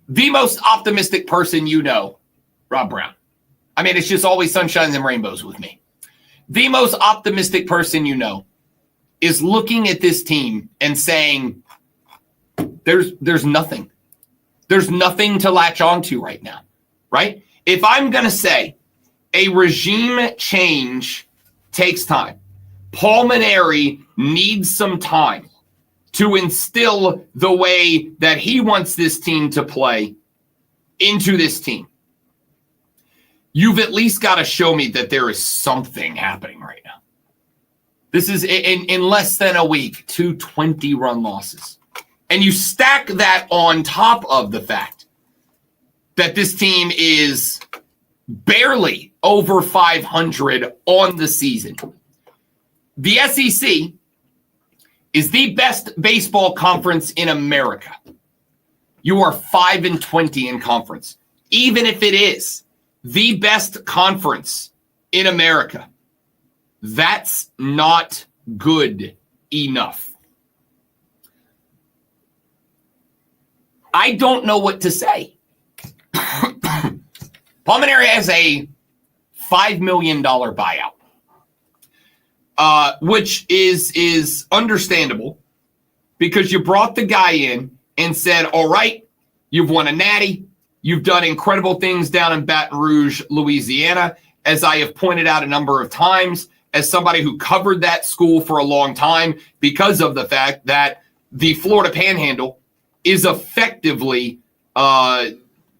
the most optimistic person you know, Rob Brown. I mean, it's just always sunshine and rainbows with me. The most optimistic person you know is looking at this team and saying, there's nothing. There's nothing to latch on to right now, right? If I'm going to say a regime change takes time, Paul Mainieri needs some time to instill the way that he wants this team to play into this team. You've at least got to show me that there is something happening right now. This is in less than a week, 2 20-run losses. And you stack that on top of the fact that this team is barely over 500 on the season. The SEC is the best baseball conference in America. You are 5-20 in conference. Even if it is the best conference in America, that's not good enough. I don't know what to say. Paul Mainieri has a $5 million buyout, which is understandable because you brought the guy in and said, all right, you've won a natty. You've done incredible things down in Baton Rouge, Louisiana, as I have pointed out a number of times, as somebody who covered that school for a long time because of the fact that the Florida Panhandle is effectively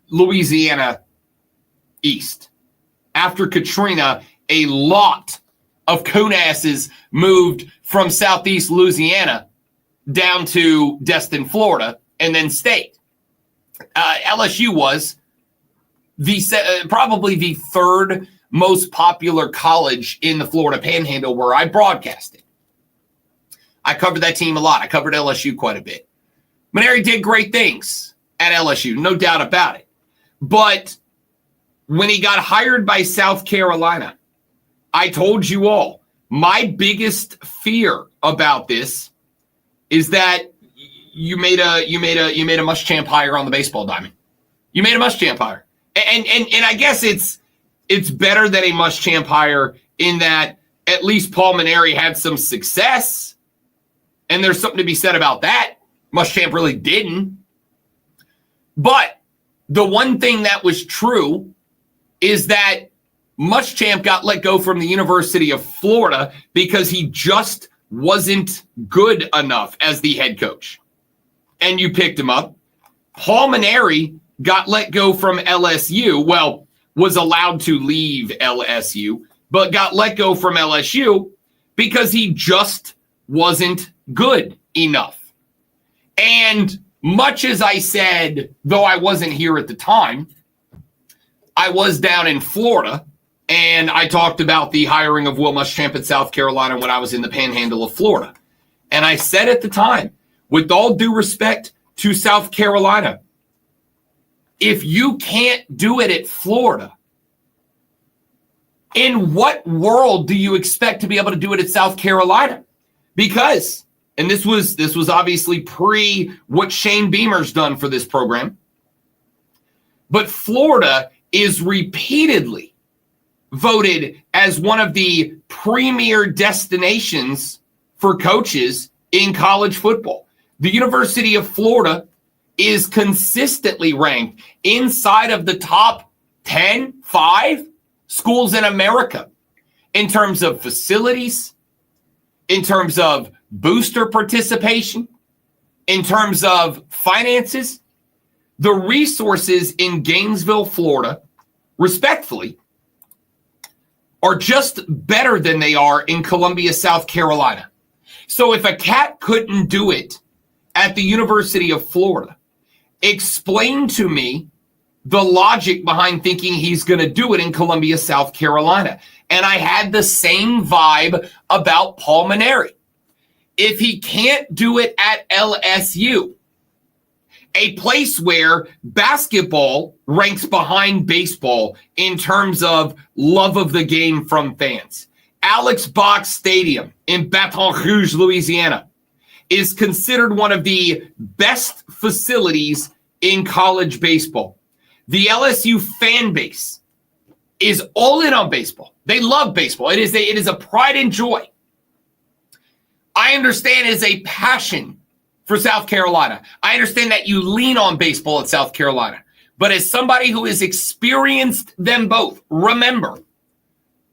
Louisiana East. After Katrina, a lot of coon-asses moved from Southeast Louisiana down to Destin, Florida, and then stayed. LSU was probably the 3rd most popular college in the Florida Panhandle where I broadcasted. I covered that team a lot. I covered LSU quite a bit. Mainieri did great things at LSU, no doubt about it. But when he got hired by South Carolina, I told you all, my biggest fear about this is that you made a Muschamp hire on the baseball diamond. You made a Muschamp hire. And I guess it's better than a Muschamp hire in that at least Paul Mainieri had some success. And there's something to be said about that. Muschamp really didn't. But the one thing that was true is that Muschamp got let go from the University of Florida because he just wasn't good enough as the head coach. And you picked him up. Paul Mainieri got let go from LSU. Well, was allowed to leave LSU, but got let go from LSU because he just wasn't good enough. And much as I said, though I wasn't here at the time, I was down in Florida, and I talked about the hiring of Will Muschamp at South Carolina when I was in the Panhandle of Florida. And I said at the time, with all due respect to South Carolina, if you can't do it at Florida, In what world do you expect to be able to do it at South Carolina? Because, and this was obviously pre what Shane Beamer's done for this program, but Florida is repeatedly voted as one of the premier destinations for coaches in college football. The University of Florida is consistently ranked inside of the top 5 schools in America in terms of facilities, in terms of booster participation, in terms of finances. The resources in Gainesville, Florida, respectfully, are just better than they are in Columbia, South Carolina. So if a cat couldn't do it at the University of Florida, explain to me the logic behind thinking he's going to do it in Columbia, South Carolina. And I had the same vibe about Paul Mainieri. If he can't do it at LSU, a place where basketball ranks behind baseball in terms of love of the game from fans, Alex Box Stadium in Baton Rouge, Louisiana, is considered one of the best facilities in college baseball. The LSU fan base is all in on baseball. They love baseball. It is a pride and joy. I understand it is a passion for South Carolina. I understand that you lean on baseball at South Carolina. But as somebody who has experienced them both, remember,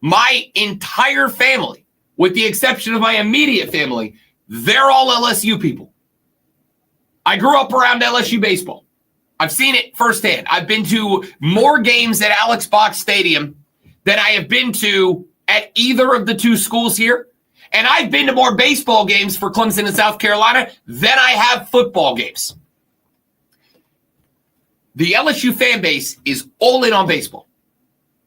my entire family, with the exception of my immediate family, they're all LSU people. I grew up around LSU baseball. I've seen it firsthand. I've been to more games at Alex Box Stadium than I have been to at either of the two schools here. And I've been to more baseball games for Clemson and South Carolina than I have football games. The LSU fan base is all in on baseball.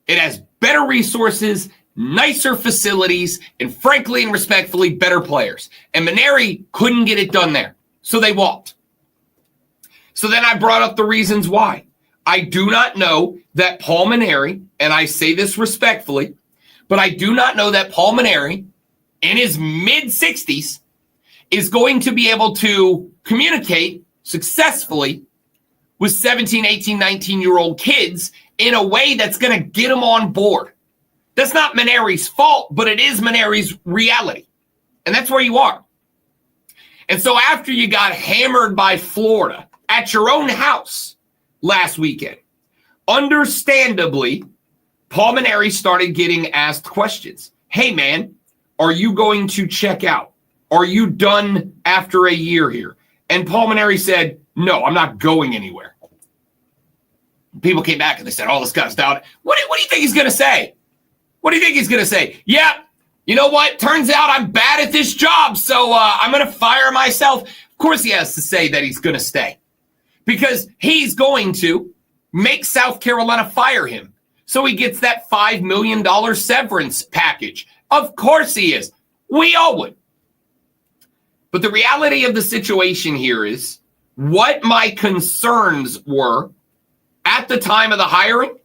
It has better resources, nicer facilities, and frankly and respectfully, better players. And Mainieri couldn't get it done there, so they walked. So then I brought up the reasons why. I do not know that Paul Mainieri, and I say this respectfully, but I do not know that Paul Mainieri, in his mid-60s, is going to be able to communicate successfully with 17, 18, 19-year-old kids in a way that's going to get them on board. That's not Mainieri's fault, but it is Mainieri's reality. And that's where you are. And so after you got hammered by Florida at your own house last weekend, understandably, Paul Mainieri started getting asked questions. Hey, man, are you going to check out? Are you done after a year here? And Paul Mainieri said, no, I'm not going anywhere. People came back and they said, oh, this guy's down. What do you think he's going to say? What do you think he's going to say? Yeah, you know what? Turns out I'm bad at this job, so I'm going to fire myself. Of course he has to say that he's going to stay because he's going to make South Carolina fire him. So he gets that $5 million severance package. Of course he is. We all would. But the reality of the situation here is what my concerns were at the time of the hiring.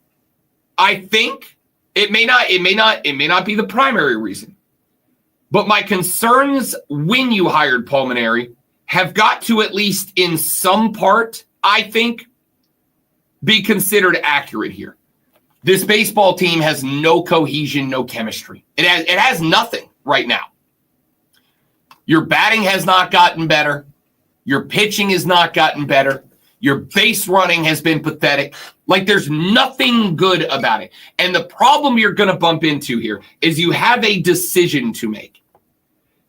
I think it may not be the primary reason. But my concerns when you hired Paul Mainieri have got to, at least in some part, I think, be considered accurate here. This baseball team has no cohesion, no chemistry. It has nothing right now. Your batting has not gotten better. Your pitching has not gotten better. Your base running has been pathetic. Like, there's nothing good about it. And the problem you're going to bump into here is you have a decision to make.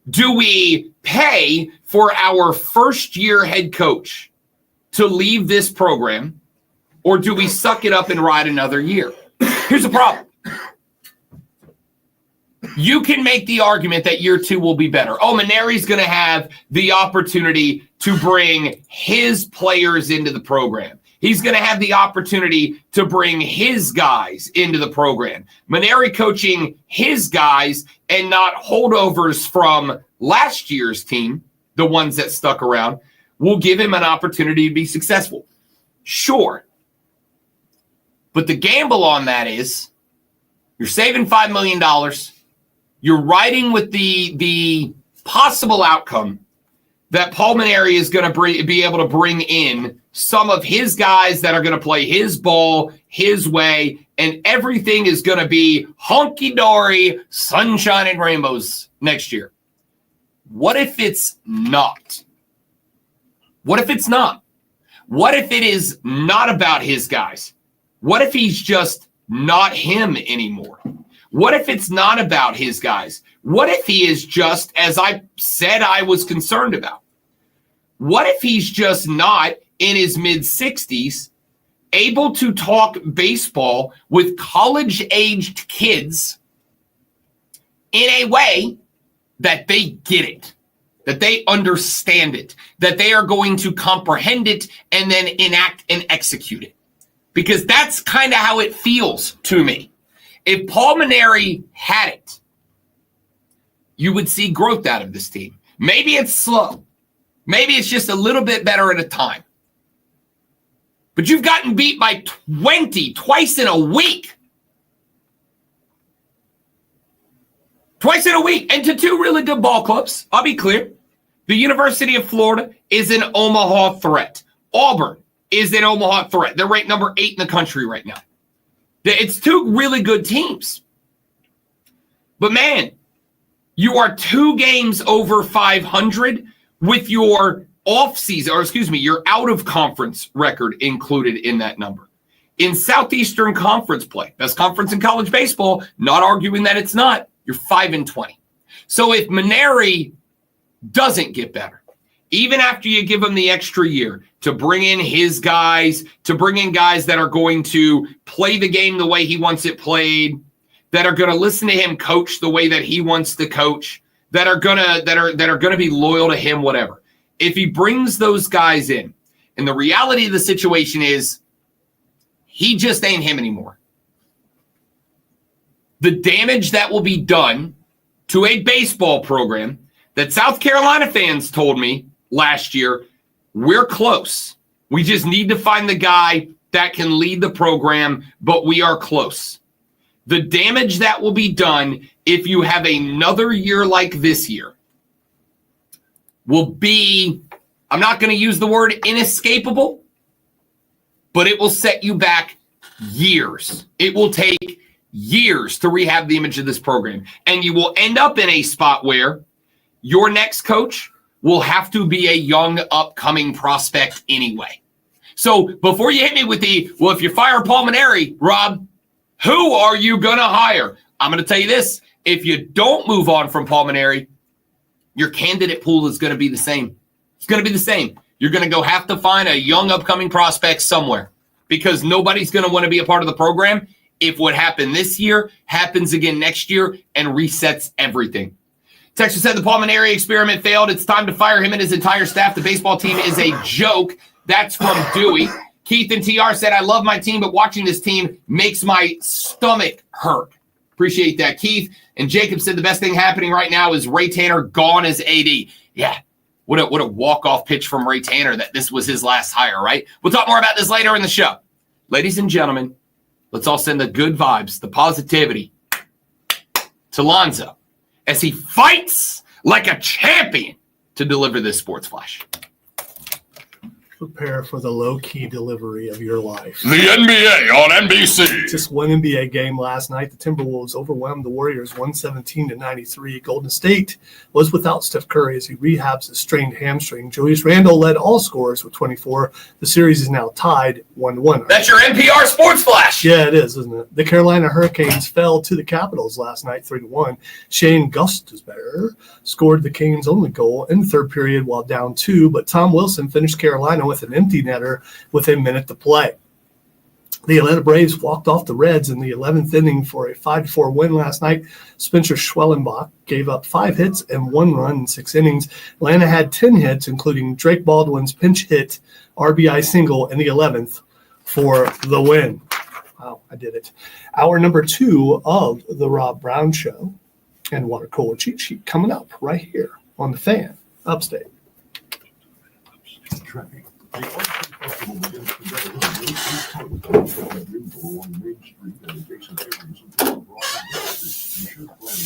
Do we pay for our first-year head coach to leave this program, or do we suck it up and ride another year? Here's the problem. You can make the argument that year two will be better. Oh, Mainieri's going to have the opportunity to bring his players into the program. He's going to have the opportunity to bring his guys into the program. Mainieri coaching his guys and not holdovers from last year's team, the ones that stuck around, will give him an opportunity to be successful. Sure. But the gamble on that is You're saving $5 million. You're riding with the possible outcome that Paul Mainieri is going to be able to bring in some of his guys that are going to play his ball his way, and everything is going to be honky-dory, sunshine and rainbows next year. What if it's not? What if it's not? What if it is not about his guys? What if he's just not him anymore? What if it's not about his guys? What if he is just, as I said I was concerned about? What if he's just not in his mid-60s able to talk baseball with college-aged kids in a way that they get it, that they understand it, that they are going to comprehend it and then enact and execute it? Because that's kind of how it feels to me. If Paul Mainieri had it, you would see growth out of this team. Maybe it's slow. Maybe it's just a little bit better at a time. But you've gotten beat by 20 twice in a week. Twice in a week. And to two really good ball clubs. I'll be clear. The University of Florida is an Omaha threat. Auburn is an Omaha threat. They're ranked number 8 in the country right now. It's two really good teams. But man, you are 2 games over 500 with your your out of conference record included in that number. In Southeastern Conference play, best conference in college baseball, not arguing that it's not, you're 5-20. So if Mainieri doesn't get better, even after you give him the extra year to bring in his guys, to bring in guys that are going to play the game the way he wants it played, that are going to listen to him coach the way that he wants to coach, that are going to be loyal to him, whatever. If he brings those guys in, and the reality of the situation is he just ain't him anymore. The damage that will be done to a baseball program that South Carolina fans told me last year, we're close. We just need to find the guy that can lead the program, but we are close. The damage that will be done if you have another year like this year will be, I'm not going to use the word inescapable, but it will set you back years. It will take years to rehab the image of this program. And you will end up in a spot where your next coach will have to be a young, upcoming prospect anyway. So before you hit me with if you fire Paul Mainieri, Rob, who are you going to hire? I'm going to tell you this. If you don't move on from Paul Mainieri, your candidate pool is going to be the same. It's going to be the same. You're going to have to find a young upcoming prospect somewhere because nobody's going to want to be a part of the program if what happened this year happens again next year and resets everything. Texas said the Paul Mainieri experiment failed. It's time to fire him and his entire staff. The baseball team is a joke. That's from Dewey. Keith and TR said, I love my team, but watching this team makes my stomach hurt. Appreciate that, Keith. And Jacob said the best thing happening right now is Ray Tanner gone as AD. Yeah, what a walk-off pitch from Ray Tanner that this was his last hire, right? We'll talk more about this later in the show. Ladies and gentlemen, let's all send the good vibes, the positivity to Lonzo as he fights like a champion to deliver this sports flash. Prepare for the low-key delivery of your life. The NBA on NBC. Just one NBA game last night. The Timberwolves overwhelmed the Warriors 117-93. Golden State was without Steph Curry as he rehabs a strained hamstring. Julius Randle led all scorers with 24. The series is now tied 1-1. That's your NPR Sports Flash. Yeah, it is, isn't it? The Carolina Hurricanes fell to the Capitals last night 3-1. Shane Gostisbehere scored the Canes' only goal in the third period while down 2, but Tom Wilson finished Carolina with an empty netter with a minute to play. The Atlanta Braves walked off the Reds in the 11th inning for a 5-4 win last night. Spencer Schwellenbach gave up 5 hits and 1 run in 6 innings. Atlanta had 10 hits, including Drake Baldwin's pinch hit RBI single in the 11th for the win. Wow, I did it. Hour number 2 of the Rob Brown Show and Water Cooler Cheat Sheet coming up right here on the Fan Upstate. Tracking The Archery Festival begins today with a great coast along Main Street and adjacent areas of Broad and Main Street. You should plan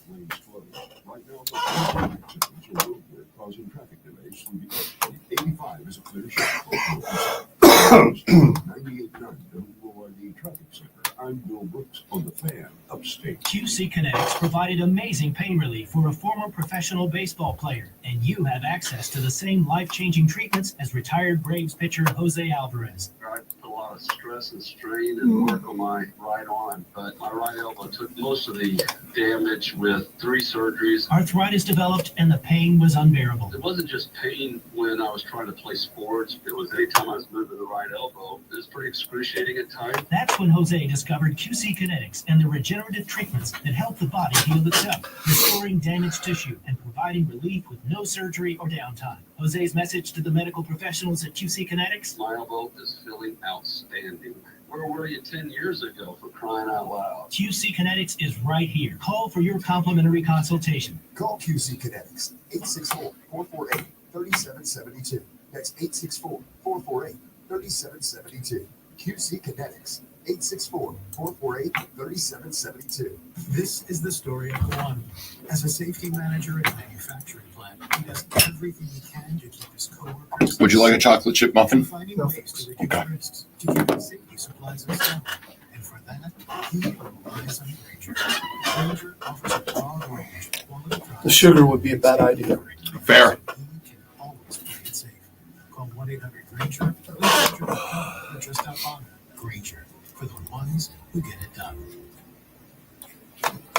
lanes closed. Right now, the accidents are road work causing traffic delays through the Archery. 85 is a clear shot. 98.9 WORD Traffic Center. I'm Jon Brooks on the Fan, Upstate. QC Kinetics provided amazing pain relief for a former professional baseball player, and you have access to the same life-changing treatments as retired Braves pitcher Jose Alvarez. I put a lot of stress and strain and work on my right arm, but my right elbow took most of the damage with 3 surgeries. Arthritis developed, and the pain was unbearable. It wasn't just pain when I was trying to play sports. It was anytime I was moving the right elbow. It was pretty excruciating at times. That's when Jose discovered QC Kinetics and the regenerative treatments that help the body heal itself, restoring damaged tissue and providing relief with no surgery or downtime. Jose's message to the medical professionals at QC Kinetics: My elbow is feeling outstanding. Where were you 10 years ago, for crying out loud? QC Kinetics is right here. Call for your complimentary consultation. Call QC Kinetics, 864-448-3772. That's 864-448-3772. QC Kinetics, 864-448-3772. This is the story of Clowney. As a safety manager at a manufacturing plant, he does everything he can to keep his coworkers. Would you like a chocolate chip muffin? Finding ways to reduce risks, to keep his safety supplies in stock. And for that, he relies on Granger. Granger offers a broad range of quality products. The sugar would be a bad idea. Fair. He can always play it safe. Call 1-800-GRANGER or just stop on Granger for the ones who get it done.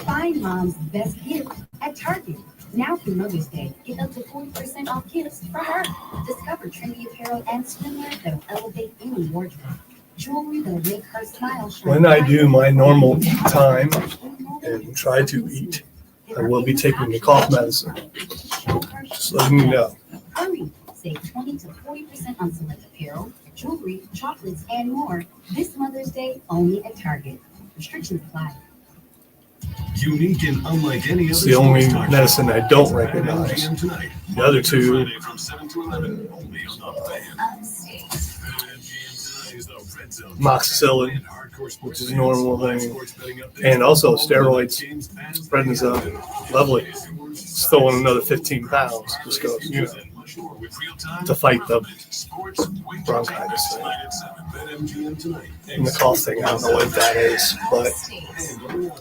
Find mom's best gift at Target. Now through Mother's Day, get up to 40% off gifts from her. Discover trendy apparel and swimwear that'll elevate any wardrobe. Jewelry that'll make her smile shine. When I do my normal eat time and try to eat, I will be taking the cough medicine. Just letting you know. Hurry! Save 20 to 40% on select apparel, jewelry, chocolates, and more this Mother's Day only at Target. Restrictions apply. Unique and unlike any other. It's the only medicine I don't recognize. The other two, amoxicillin, which is a normal thing, and also steroids, prednisone, lovely. It's throwing another 15 pounds, just goes, to fight the bronchitis thing. And the cough thing, I don't know what that is, but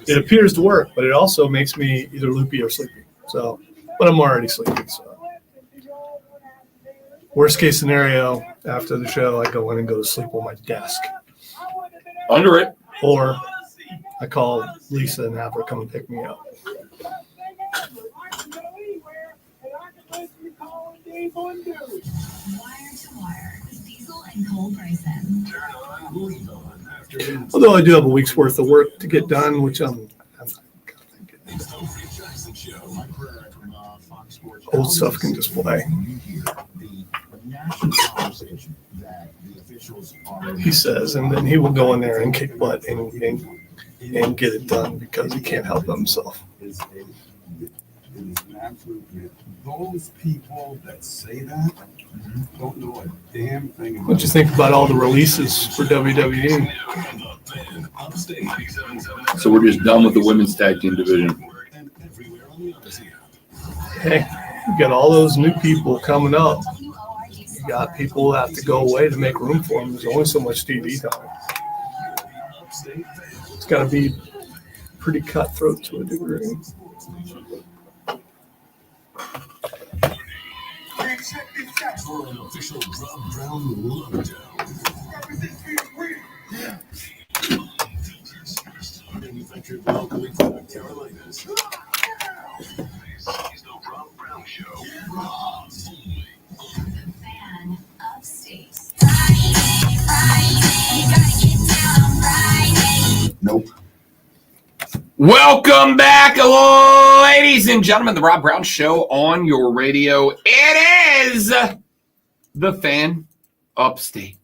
it appears to work, but it also makes me either loopy or sleepy. So, but I'm already sleepy, so. Worst case scenario, after the show, I go in and go to sleep on my desk. Under it. Or I call Lisa and have her come and pick me up. Wire to wire, Diesel and Cole Bryson. Although I do have a week's worth of work to get done, which I'm old stuff can just play. He says, and then he will go in there and kick butt and get it done because he can't help himself. Those people that say that don't know a damn thing about. What do you think about all the releases for WWE? So we're just done with the women's tag team division. Hey, you got all those new people coming up. You got people who have to go away to make room for them. There's only so much TV time. It's got to be pretty cutthroat to a degree. For an official Rob Brown lockdown. Manufactured locally from the Carolinas. He's the Rob Brown Show. Rob only. The Fan Upstate. Friday, gotta get down on Friday. Nope. Welcome back, ladies and gentlemen. The Rob Brown Show on your radio. It is the Fan Upstate.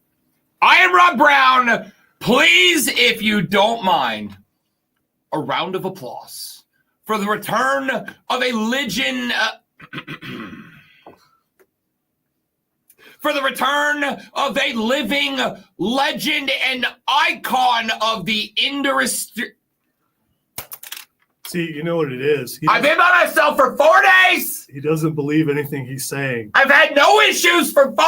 I am Rob Brown. Please, if you don't mind, a round of applause for the return of a legend. for the return of a living legend and icon of the industry. See, you know what it is. I've been by myself for 4 days. He doesn't believe anything he's saying. I've had no issues for 4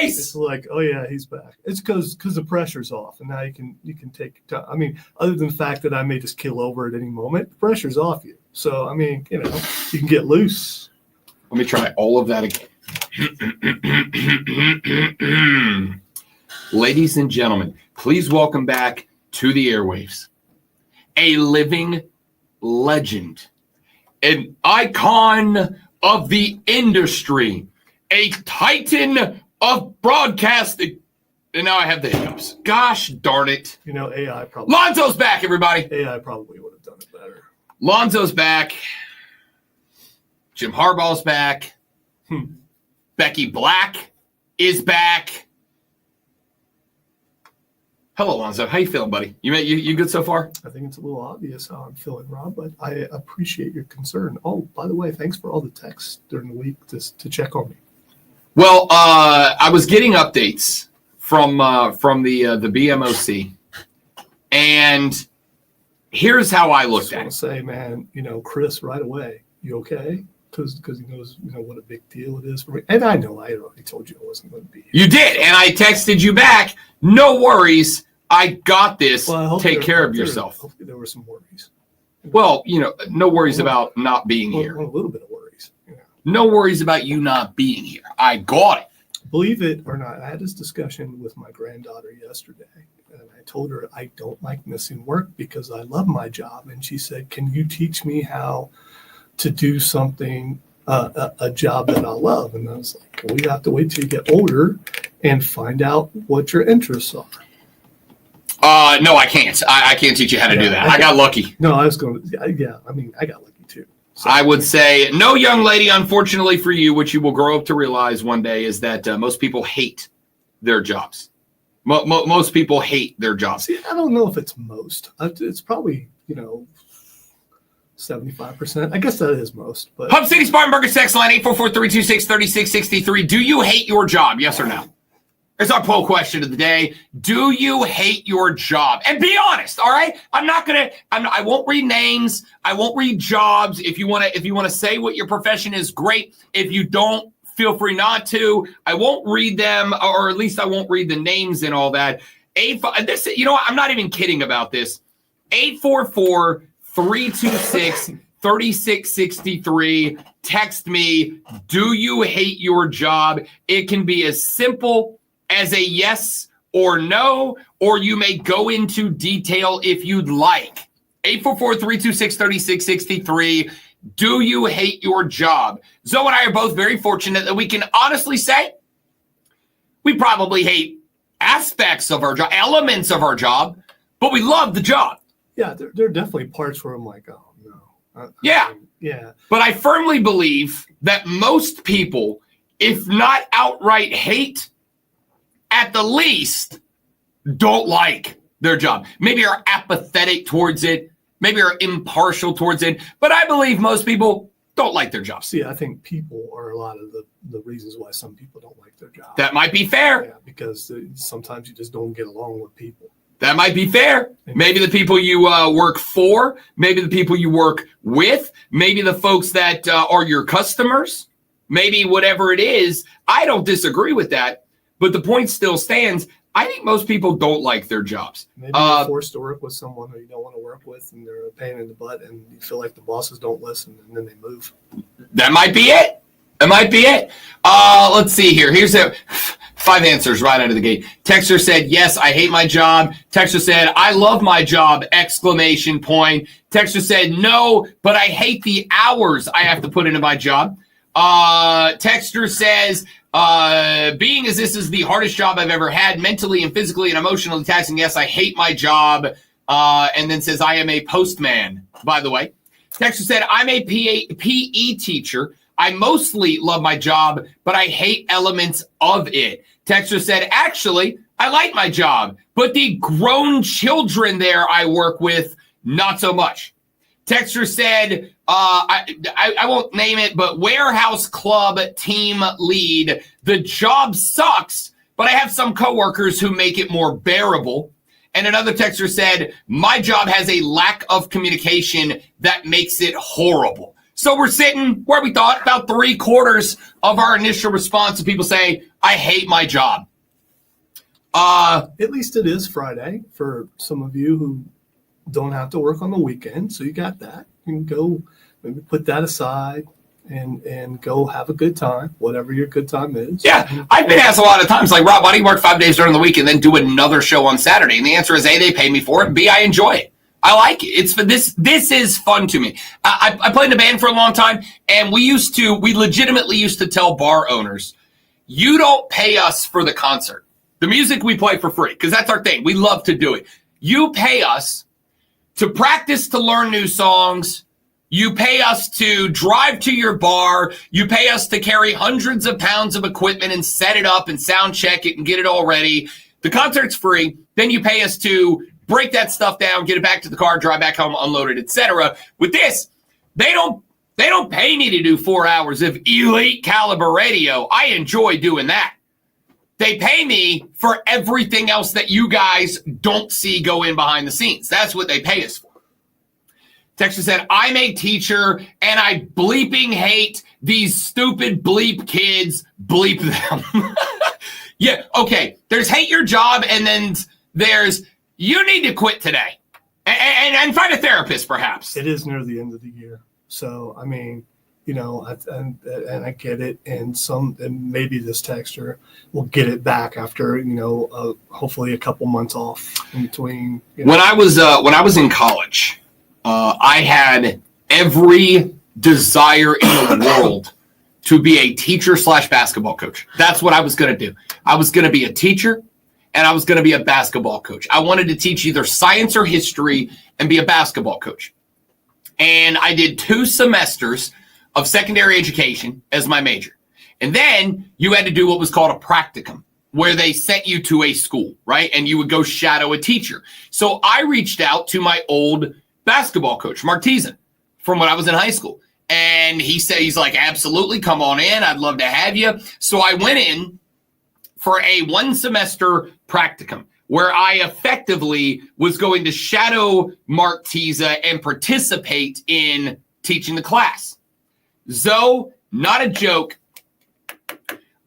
days. It's like, oh yeah, he's back. It's because the pressure's off, and now you can take time. I mean, other than the fact that I may just kill over at any moment, the pressure's off you. So I mean, you can get loose. Let me try all of that again. Ladies and gentlemen, please welcome back to the airwaves a living legend, an icon of the industry, a titan of broadcasting. And now I have the hiccups. Gosh darn it. AI probably. Lonzo's back, everybody. AI probably would have done it better. Lonzo's back. Jim Harbaugh's back. Becky Black is back. Hello, Lonzo. How you feeling, buddy? You good so far? I think it's a little obvious how I'm feeling, Rob, but I appreciate your concern. Oh, by the way, thanks for all the texts during the week to check on me. Well, I was getting updates from the BMOC, and here's how I looked at it. Say, man, Chris, right away, you okay? Because he knows what a big deal it is for me, and I know I already told you I wasn't going to be here. You did, and I texted you back. No worries. I got this. Well, take care of yourself. Hopefully there were some worries. Well, no worries about not being here. A little bit of worries. No worries about you not being here. I got it. Believe it or not, I had this discussion with my granddaughter yesterday, and I told her I don't like missing work because I love my job. And she said, "Can you teach me how to do something, a job that I love?" And I was like, well, we have to wait till you get older and find out what your interests are. No, I can't. I can't teach you how to do that. I got lucky. No, I was going to, yeah, I mean, I got lucky too. So, I would say, no, young lady, unfortunately for you, what you will grow up to realize one day is that most people hate their jobs. Most people hate their jobs. See, I don't know if it's most. It's probably, 75%. I guess that is most. But Hub City Spartanburger sex line 844-326-3663. Do you hate your job? Yes or no? It's our poll question of the day. Do you hate your job? And be honest, all right? I won't read names. I won't read jobs. If you want to say what your profession is, great. If you don't, feel free not to. I won't read them, or at least I won't read the names and all that. I'm not even kidding about this. 844-326-3663. Text me, do you hate your job? It can be as simple as a yes or no, or you may go into detail if you'd like. 844-326-3663. Do you hate your job? Zoe and I are both very fortunate that we can honestly say we probably hate aspects of our job, elements of our job, but we love the job. Yeah, there are definitely parts where I'm like, oh, no. Yeah. Yeah. But I firmly believe that most people, if not outright hate, at the least, don't like their job. Maybe are apathetic towards it. Maybe are impartial towards it. But I believe most people don't like their jobs. See, I think people are a lot of the reasons why some people don't like their job. That might be fair. Yeah, because sometimes you just don't get along with people. That might be fair. Maybe the people you work for, maybe the people you work with, maybe the folks that are your customers, maybe whatever it is. I don't disagree with that. But the point still stands. I think most people don't like their jobs. Maybe you're forced to work with someone who you don't want to work with, and they're a pain in the butt, and you feel like the bosses don't listen, and then they move. That might be it. That might be it. Let's see here. Here's 5 answers right out of the gate. Texter said, yes, I hate my job. Texter said, I love my job, ! Texter said, no, but I hate the hours I have to put into my job. Texter says, being as this is the hardest job I've ever had, mentally and physically and emotionally taxing, yes, I hate my job. And then says, I am a postman, by the way. Texter said, I'm a PE teacher. I mostly love my job, but I hate elements of it. Texter said, actually, I like my job, but the grown children there I work with, not so much. Texter said, I won't name it, but warehouse club team lead. The job sucks, but I have some coworkers who make it more bearable. And another texter said, my job has a lack of communication that makes it horrible. So we're sitting where we thought about 3/4 of our initial response to people say, I hate my job. At least it is Friday for some of you who don't have to work on the weekend. So you got that. You can go maybe put that aside and go have a good time, whatever your good time is. Yeah, I've been asked a lot of times, like, Rob, why do you work 5 days during the week and then do another show on Saturday? And the answer is A, they pay me for it, and B, I enjoy it. I like it. It's for this. This is fun to me. I played in a band for a long time, and we legitimately used to tell bar owners, you don't pay us for the concert. The music we play for free, because that's our thing. We love to do it. You pay us to practice to learn new songs. You pay us to drive to your bar. You pay us to carry hundreds of pounds of equipment and set it up and sound check it and get it all ready. The concert's free. Then you pay us to break that stuff down, get it back to the car, drive back home, unload it, etc. With this, they don't pay me to do 4 hours of elite caliber radio. I enjoy doing that. They pay me for everything else that you guys don't see go in behind the scenes. That's what they pay us for. Texter said, I'm a teacher, and I bleeping hate these stupid bleep kids. Bleep them. Yeah, okay. There's hate your job, and then there's you need to quit today and find a therapist, perhaps. It is near the end of the year. So, I mean, you know, and I get it. And maybe this texter will get it back after, you know, hopefully a couple months off in between. You know. When I was in college, I had every desire in the world to be a teacher / basketball coach. That's what I was going to do. I was going to be a teacher, and I was going to be a basketball coach. I wanted to teach either science or history and be a basketball coach. And I did 2 semesters of secondary education as my major. And then you had to do what was called a practicum, where they sent you to a school, right? And you would go shadow a teacher. So I reached out to my old basketball coach, Mark Teason, from when I was in high school. And he said, he's like, absolutely, come on in. I'd love to have you. So I went in for a 1-semester practicum where I effectively was going to shadow Mark Teza and participate in teaching the class. Zoe, not a joke.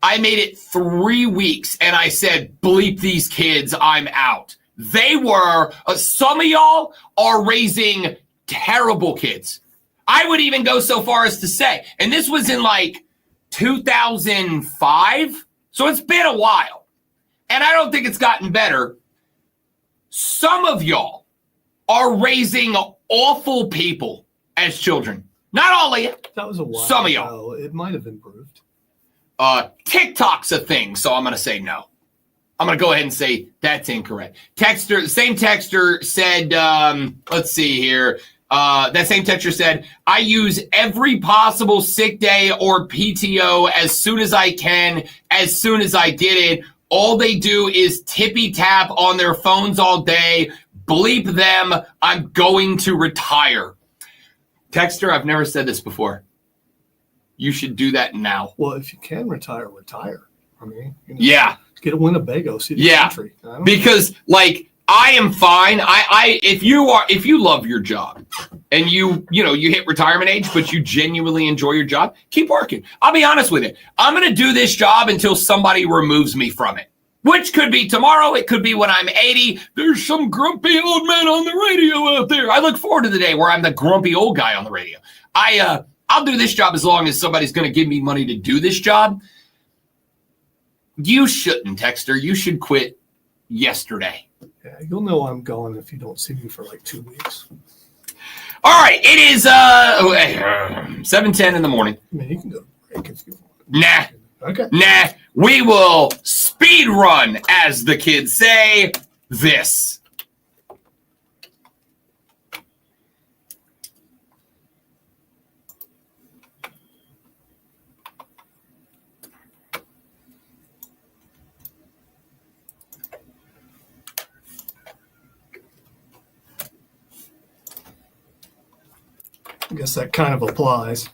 I made it 3 weeks and I said, bleep these kids, I'm out. They were, some of y'all are raising terrible kids. I would even go so far as to say, and this was in like 2005. So it's been a while, and I don't think it's gotten better. Some of y'all are raising awful people as children. Not all of you. That was a while. Some of y'all. It might have improved. TikTok's a thing, so I'm going to say no. I'm going to go ahead and say that's incorrect. Same texter said, let's see here. That same texter said, I use every possible sick day or PTO as soon as I can, as soon as I get it. All they do is tippy tap on their phones all day. Bleep them. I'm going to retire. Texter, I've never said this before. You should do that now. Well, if you can retire. I mean, you know, yeah. Get a Winnebago, see the country. Because like, I am fine. If you love your job and you hit retirement age, but you genuinely enjoy your job, keep working. I'll be honest with you. I'm going to do this job until somebody removes me from it, which could be tomorrow. It could be when I'm 80. There's some grumpy old man on the radio out there. I look forward to the day where I'm the grumpy old guy on the radio. I'll do this job as long as somebody's going to give me money to do this job. You shouldn't, Texter. You should quit yesterday. Yeah, you'll know I'm gone if you don't see me for like 2 weeks. All right, it is 7:10 in the morning. I mean, you can go to break if you want. Nah. Okay. Nah. We will speed run, as the kids say, this. I guess that kind of applies.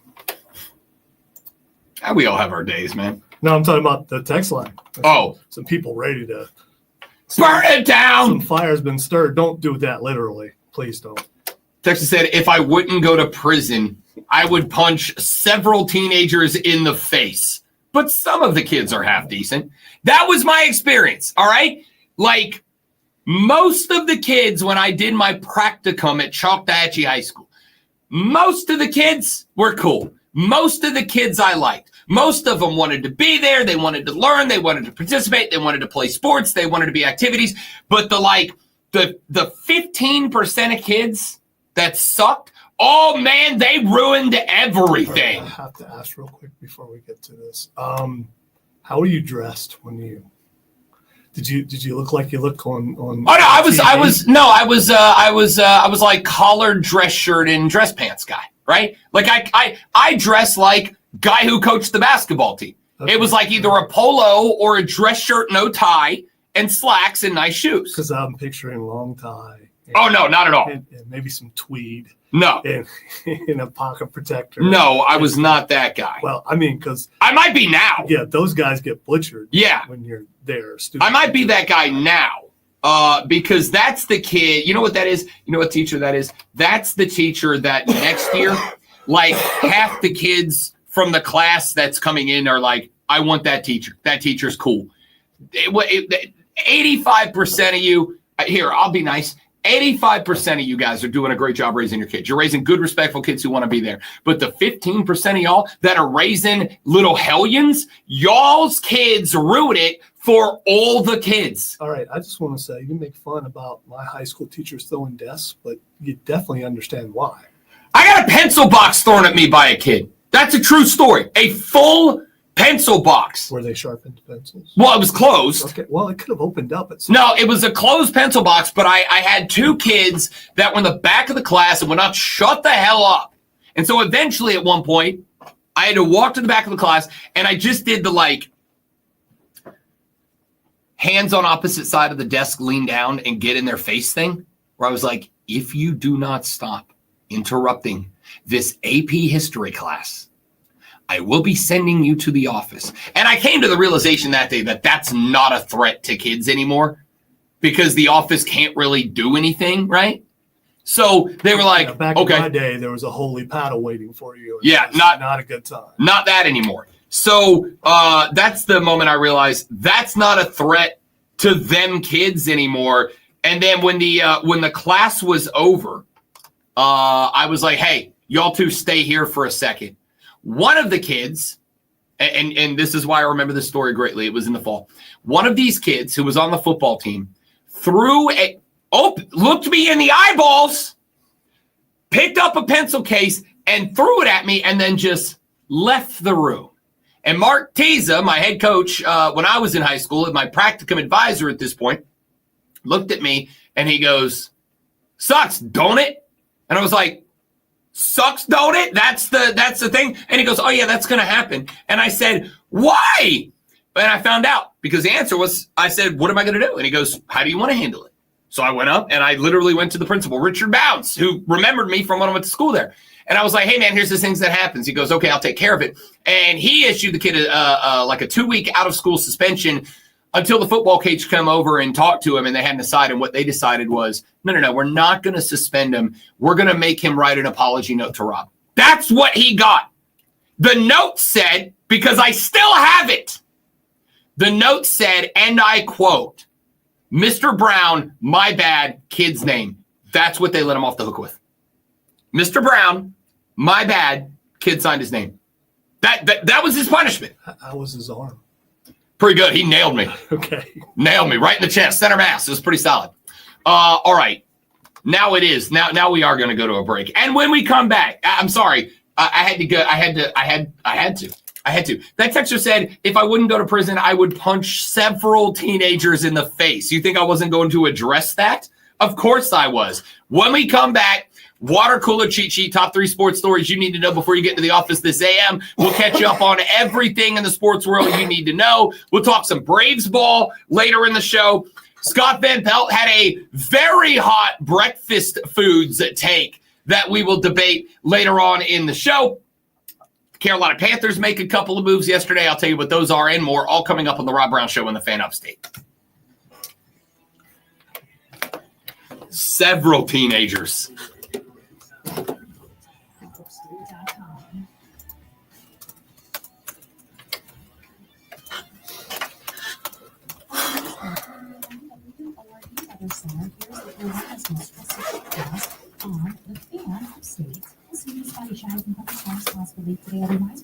We all have our days, man. No, I'm talking about the text line. Oh. Some people ready to Burn it down! Some fire's been stirred. Don't do that literally. Please don't. Texas said, if I wouldn't go to prison, I would punch several teenagers in the face. But some of the kids are half decent. That was my experience, all right? Like, most of the kids, when I did my practicum at Choctawhatchee High School, most of the kids were cool. Most of the kids I liked. Most of them wanted to be there. They wanted to learn. They wanted to participate. They wanted to play sports. They wanted to be activities. But the 15% of kids that sucked, oh man, they ruined everything. I have to ask real quick before we get to this. How were you dressed when you? Did you look like you look on? Oh no, I was like collared dress shirt and dress pants guy, right? Like I dress like guy who coached the basketball team. Okay. It was like either a polo or a dress shirt, no tie, and slacks and nice shoes. Because I'm picturing long tie. Oh no, not at all. And maybe some tweed. No. And a pocket protector. No, I was not that guy. Well, I mean, because I might be now. Yeah, those guys get butchered. Yeah. When you're there. I might be that guy now. Because that's the kid. You know what that is? You know what teacher that is? That's the teacher that next year, like half the kids from the class that's coming in are like, I want that teacher. That teacher's cool. 85% of you, here, I'll be nice. 85% of you guys are doing a great job raising your kids. You're raising good, respectful kids who want to be there. But the 15% of y'all that are raising little hellions, y'all's kids ruin it for all the kids. All right, I just want to say, you make fun about my high school teachers throwing desks, but you definitely understand why. I got a pencil box thrown at me by a kid. That's a true story. A full pencil box. Were they sharpened pencils? Well, it was closed. Okay. Well, it could have opened up at No, it was a closed pencil box, but I had two kids that were in the back of the class and would not shut the hell up. And so eventually at one point, I had to walk to the back of the class and I just did the hands on opposite side of the desk, lean down and get in their face thing, where I was like, if you do not stop interrupting this AP history class, I will be sending you to the office. And I came to the realization that day that that's not a threat to kids anymore because the office can't really do anything, right? So they were like, back okay. in my day, there was a holy paddle waiting for you. Yeah, not a good time. Not that anymore. So that's the moment I realized that's not a threat to them kids anymore. And then when the class was over, I was like, hey, y'all two stay here for a second. One of the kids, and this is why I remember this story greatly. It was in the fall. One of these kids who was on the football team looked me in the eyeballs, picked up a pencil case and threw it at me and then just left the room. And Mark Teza, my head coach, when I was in high school, my practicum advisor at this point, looked at me and he goes, sucks, don't it? And I was like, sucks, don't it? That's the thing. And he goes, oh yeah, that's going to happen. And I said, why? And I found out because the answer was, I said, what am I going to do? And he goes, how do you want to handle it? So I went up and I literally went to the principal, Richard Bounds, who remembered me from when I went to school there. And I was like, hey man, here's the things that happens. He goes, okay, I'll take care of it. And he issued the kid like a 2-week out of school suspension until the football coach come over and talk to him, and they hadn't decided. And what they decided was, no, we're not going to suspend him. We're going to make him write an apology note to Rob. That's what he got. The note said, because I still have it, the note said, and I quote, Mr. Brown, my bad, kid's name. That's what they let him off the hook with. Mr. Brown, my bad, kid signed his name. That was his punishment. How was his arm? Pretty good. He nailed me. Okay. Nailed me right in the chest, center mass. It was pretty solid. All right. Now it is. Now we are going to go to a break. And when we come back, I'm sorry. I had to go. I had to. That texter said, if I wouldn't go to prison, I would punch several teenagers in the face. You think I wasn't going to address that? Of course I was. When we come back, water cooler cheat sheet, top 3 sports stories you need to know before you get to the office this AM. We'll catch you up on everything in the sports world you need to know. We'll talk some Braves ball later in the show. Scott Van Pelt had a very hot breakfast foods take that we will debate later on in the show. Carolina Panthers make a couple of moves yesterday. I'll tell you what those are and more, all coming up on the Rob Brown Show in the Fan Upstate. Several teenagers.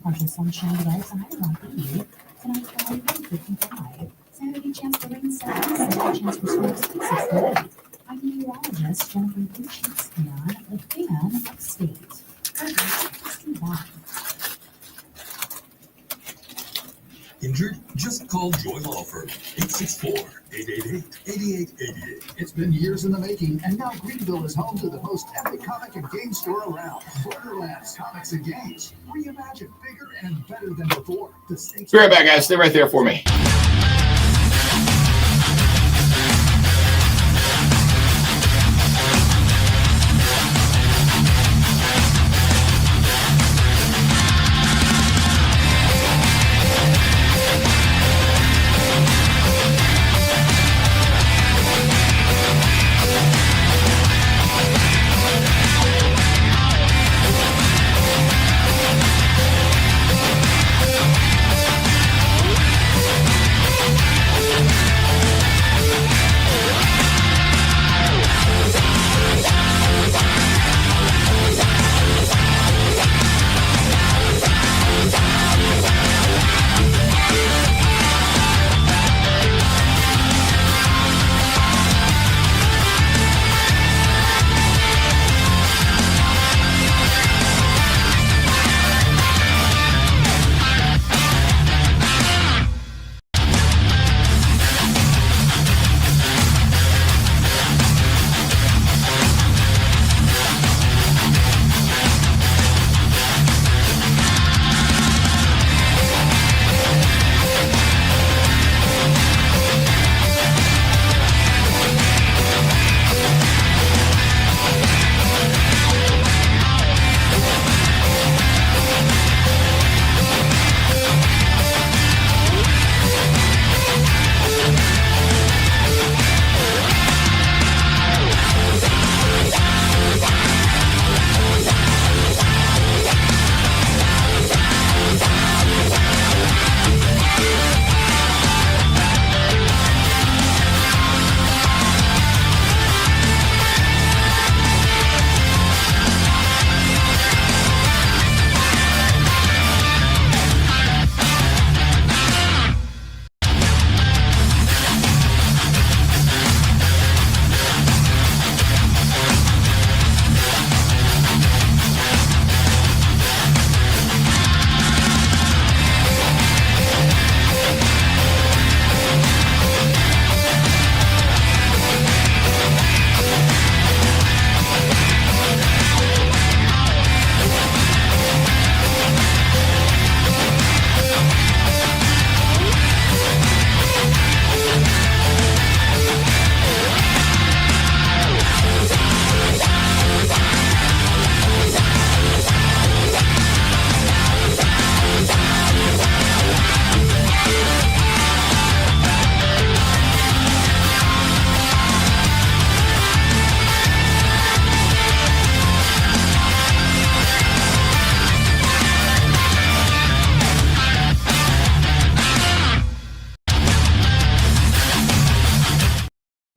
Partial sunshine today, so I like you. Tonight, Friday, 55. Saturday, chance for rain, 7. Sunday, chance for storms, 68. I'm meteorologist Jennifer Lucas on the Fan Upstate. Injured? Just call Joy Law Firm, 864-888-8888. It's been years in the making, and now Greenville is home to the most epic comic and game store around. Borderlands Comics and Games. Reimagined bigger and better than before. The state's Be right back, guys. Stay right there for me.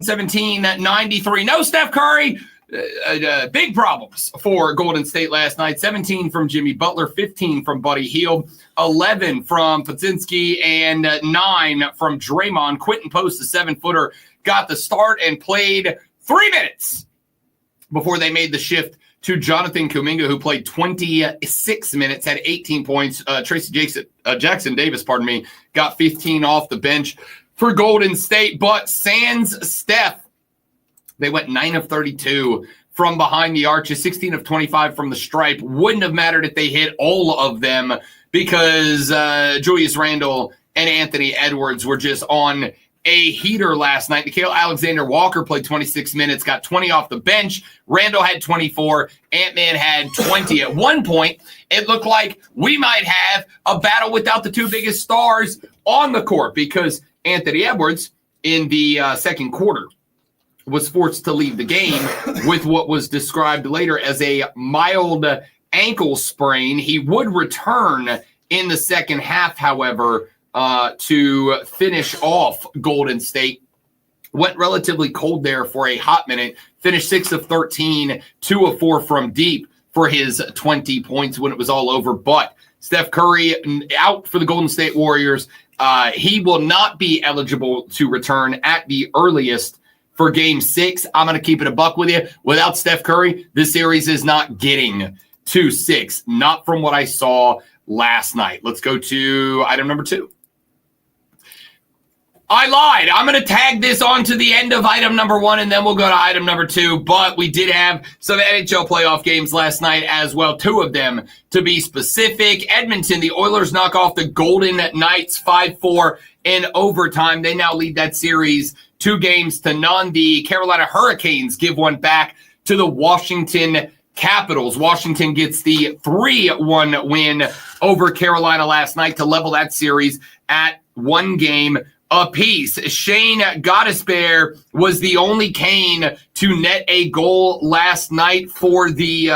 $17.93. No Steph Curry. Big problems for Golden State last night. 17 from Jimmy Butler, 15 from Buddy Hield, 11 from Podzinski, and 9 from Draymond. Quentin Post, the 7-footer, got the start and played 3 minutes before they made the shift to Jonathan Kuminga, who played 26 minutes, had 18 points. Jackson Davis, got 15 off the bench for Golden State. But sans Steph, they went 9 of 32 from behind the arches, 16 of 25 from the stripe. Wouldn't have mattered if they hit all of them because Julius Randle and Anthony Edwards were just on a heater last night. Nickeil Alexander-Walker played 26 minutes, got 20 off the bench. Randall had 24. Ant-Man had 20. At one point, it looked like we might have a battle without the two biggest stars on the court because Anthony Edwards in the second quarter was forced to leave the game with what was described later as a mild ankle sprain. He would return in the second half, however, to finish off Golden State. Went relatively cold there for a hot minute. Finished 6 of 13, 2 of 4 from deep for his 20 points when it was all over. But Steph Curry out for the Golden State Warriors. He will not be eligible to return at the earliest for Game 6. I'm going to keep it a buck with you. Without Steph Curry, this series is not getting to 6. Not from what I saw last night. Let's go to item number 2. I lied. I'm going to tag this on to the end of item number 1, and then we'll go to item number 2. But we did have some NHL playoff games last night as well, 2 of them to be specific. Edmonton, the Oilers knock off the Golden Knights 5-4 in overtime. They now lead that series 2-0. The Carolina Hurricanes give one back to the Washington Capitals. Washington gets the 3-1 win over Carolina last night to level that series at 1 game apiece. Shane Gostisbehere was the only Cane to net a goal last night for the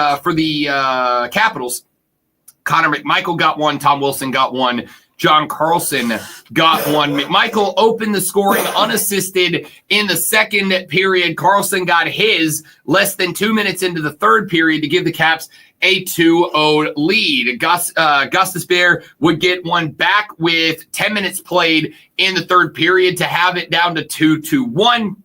Capitals. Connor McMichael got one. Tom Wilson got one. John Carlson got one. McMichael opened the scoring unassisted in the second period. Carlson got his less than 2 minutes into the third period to give the Caps a 2-0 lead. Gostisbehere would get one back with 10 minutes played in the third period to have it down to 2-1.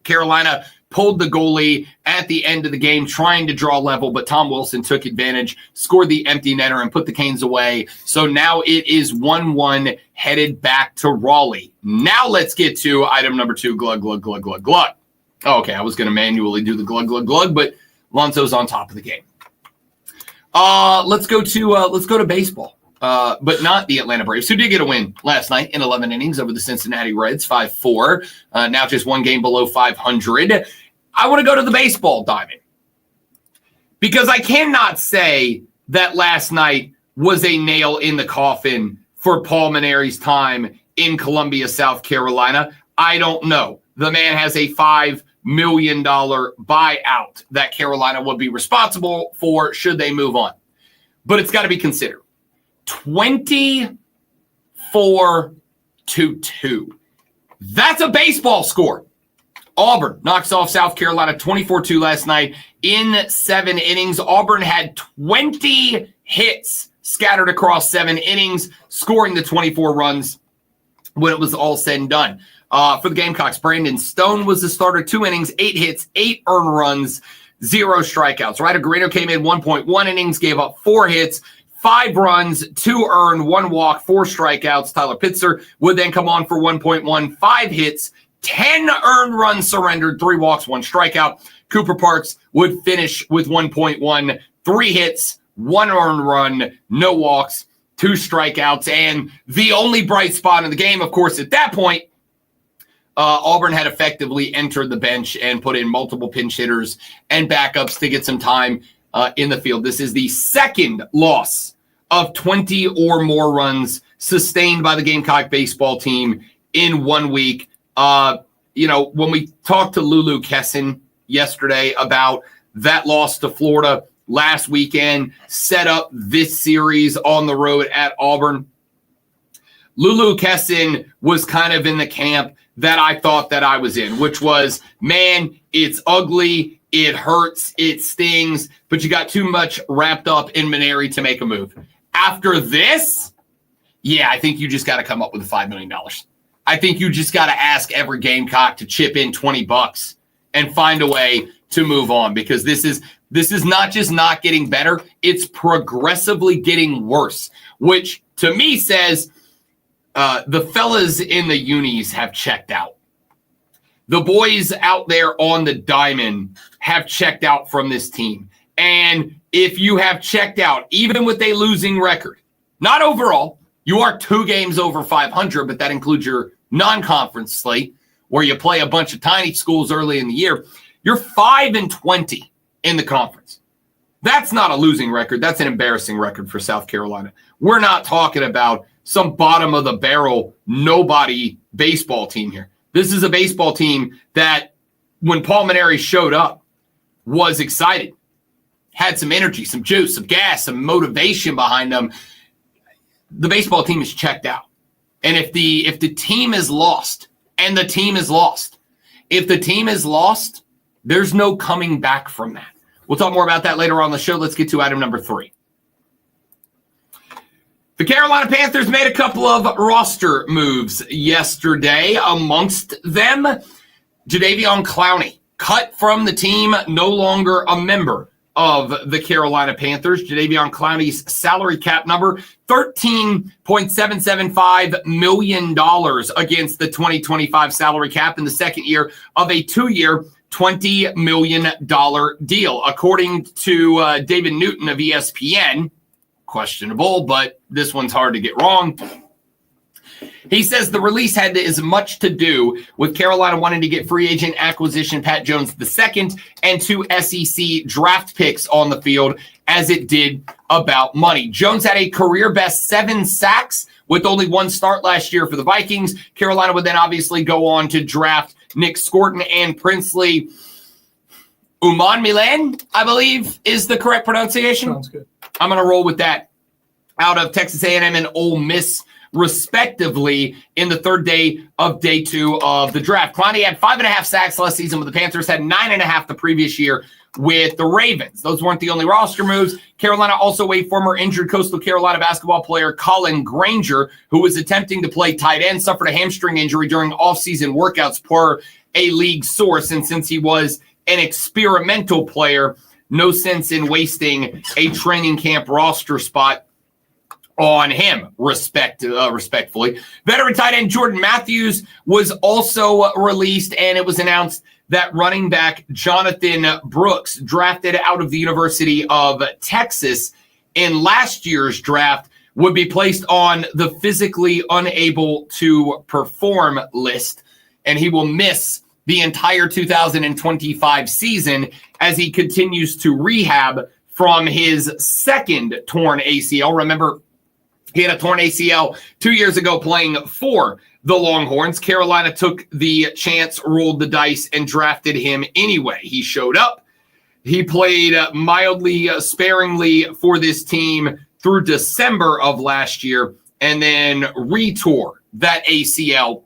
Carolina pulled the goalie at the end of the game, trying to draw level, but Tom Wilson took advantage, scored the empty netter, and put the Canes away. So now it is 1-1, headed back to Raleigh. Now let's get to item number 2, glug, glug, glug, glug, glug. Okay, I was going to manually do the glug, glug, glug, but Lonzo's on top of the game. Let's go to baseball. But not the Atlanta Braves, who did get a win last night in 11 innings over the Cincinnati Reds, 5-4. Now just 1 game below 500. I want to go to the baseball diamond because I cannot say that last night was a nail in the coffin for Paul Maneri's time in Columbia, South Carolina. I don't know. The man has a $5 million buyout that Carolina would be responsible for should they move on. But it's got to be considered. 24-2. That's a baseball score. Auburn knocks off South Carolina 24-2 last night in 7 innings. Auburn had 20 hits scattered across 7 innings, scoring the 24 runs when it was all said and done. For the Gamecocks, Brandon Stone was the starter, 2 innings, 8 hits, 8 earned runs, 0 strikeouts. Ryder Guerrero came in 1.1 innings, gave up 4 hits, 5 runs, 2 earned, 1 walk, 4 strikeouts. Tyler Pitzer would then come on for 1.1, 5 hits, 10 earned runs surrendered, 3 walks, 1 strikeout. Cooper Parks would finish with 1.1, 3 hits, 1 earned run, no walks, 2 strikeouts. And the only bright spot in the game, of course, at that point, Auburn had effectively entered the bench and put in multiple pinch hitters and backups to get some time in the field. This is the second loss of 20 or more runs sustained by the Gamecock baseball team in 1 week. When we talked to Lulu Kesson yesterday about that loss to Florida last weekend, set up this series on the road at Auburn, Lulu Kesson was kind of in the camp that I thought that I was in, which was, man, it's ugly, it hurts, it stings, but you got too much wrapped up in Maneri to make a move. After this, I think you just got to come up with $5 million. I think you just got to ask every Gamecock to chip in $20 and find a way to move on, because this is not just not getting better, it's progressively getting worse, which to me says the fellas in the unis have checked out. The boys out there on the diamond have checked out from this team. And if you have checked out, even with a losing record, not overall, you are 2 games over 500, but that includes your non-conference slate where you play a bunch of tiny schools early in the year, you're 5-20 in the conference. That's not a losing record. That's an embarrassing record for South Carolina. We're not talking about some bottom of the barrel, nobody baseball team here. This is a baseball team that when Paul Mainieri showed up was excited, had some energy, some juice, some gas, some motivation behind them. The baseball team is checked out. And if the team is lost, and the team is lost, if the team is lost, there's no coming back from that. We'll talk more about that later on the show. Let's get to item number 3. The Carolina Panthers made a couple of roster moves yesterday. Amongst them, Jadaveon Clowney, cut from the team, no longer a member of the Carolina Panthers. Jadaveon Clowney's salary cap number, $13.775 million against the 2025 salary cap in the second year of a 2-year, $20 million deal. According to David Newton of ESPN, questionable, but this one's hard to get wrong. He says the release had as much to do with Carolina wanting to get free agent acquisition Pat Jones II and 2 SEC draft picks on the field as it did about money. Jones had a career best 7 sacks with only 1 start last year for the Vikings. Carolina would then obviously go on to draft Nick Scorton and Princely Umanmielen, I believe is the correct pronunciation. Sounds good. I'm going to roll with that. Out of Texas A&M and Ole Miss, respectively, in the third day of day 2 of the draft. Clowney had 5.5 sacks last season with the Panthers, had 9.5 the previous year with the Ravens. Those weren't the only roster moves. Carolina also waived former injured Coastal Carolina basketball player Colin Granger, who was attempting to play tight end, suffered a hamstring injury during offseason workouts per a league source. And since he was an experimental player, no sense in wasting a training camp roster spot on him, respectfully. Veteran tight end Jordan Matthews was also released, and it was announced that running back Jonathan Brooks, drafted out of the University of Texas in last year's draft, would be placed on the physically unable to perform list, and he will miss the entire 2025 season as he continues to rehab from his second torn ACL. Remember, he had a torn ACL 2 years ago playing for the Longhorns. Carolina took the chance, rolled the dice, and drafted him anyway. He showed up. He played mildly, sparingly for this team through December of last year and then retore that ACL.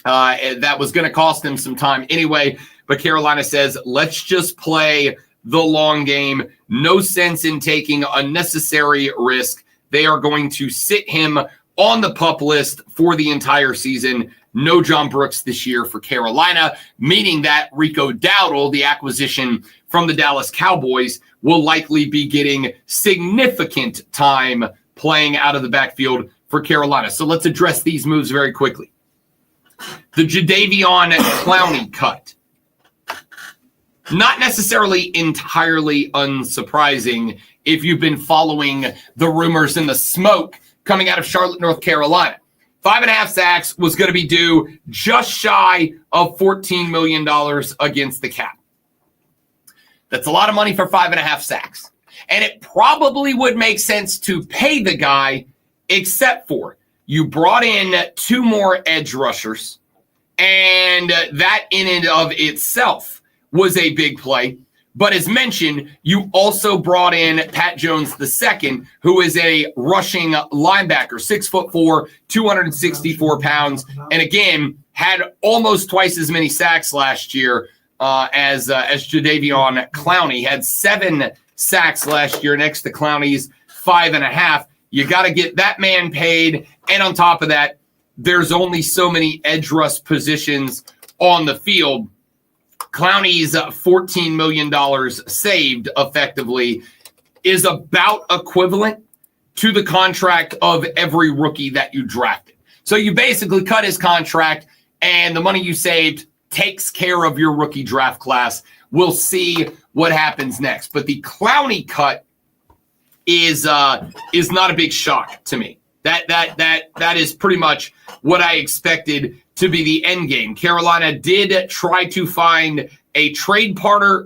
That was going to cost him some time anyway, but Carolina says, let's just play the long game. No sense in taking unnecessary risk. They are going to sit him on the PUP list for the entire season. No Jon Brooks this year for Carolina, meaning that Rico Dowdle, the acquisition from the Dallas Cowboys, will likely be getting significant time playing out of the backfield for Carolina. So let's address these moves very quickly. The Jadaveon Clowney cut. Not necessarily entirely unsurprising if you've been following the rumors and the smoke coming out of Charlotte, North Carolina. 5.5 sacks was going to be due just shy of $14 million against the cap. That's a lot of money for 5.5 sacks. And it probably would make sense to pay the guy, except for you brought in 2 more edge rushers, and that in and of itself was a big play. But as mentioned, you also brought in Pat Jones II, who is a rushing linebacker, 6'4", 264 pounds, and again, had almost twice as many sacks last year as Jadaveon Clowney. Had 7 sacks last year next to Clowney's 5.5. You got to get that man paid. And on top of that, there's only so many edge rush positions on the field. Clowney's $14 million saved effectively is about equivalent to the contract of every rookie that you drafted. So you basically cut his contract, and the money you saved takes care of your rookie draft class. We'll see what happens next. But the Clowney cut is not a big shock to me. That is pretty much what I expected to be the end game. Carolina did try to find a trade partner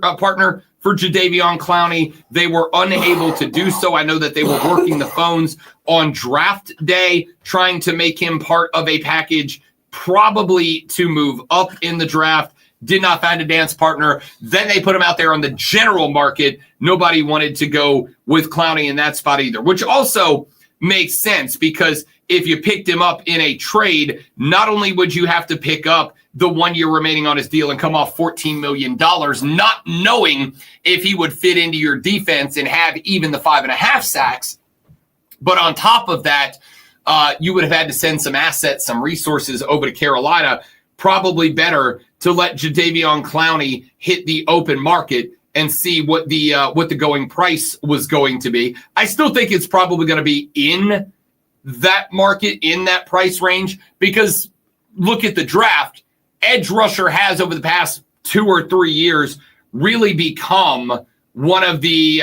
for Jadaveon Clowney. They were unable to do so. I know that they were working the phones on draft day, trying to make him part of a package, probably to move up in the draft. Did not find a dance partner. Then they put him out there on the general market. Nobody wanted to go with Clowney in that spot either, which also makes sense because if you picked him up in a trade, not only would you have to pick up the 1 year remaining on his deal and come off $14 million, not knowing if he would fit into your defense and have even the 5.5 sacks, but on top of that, you would have had to send some assets, some resources over to Carolina. Probably better to let Jadaveon Clowney hit the open market and see what the going price was going to be. I still think it's probably going to be in that market, in that price range, because look at the draft. Edge rusher has over the past 2 or 3 years really become one of the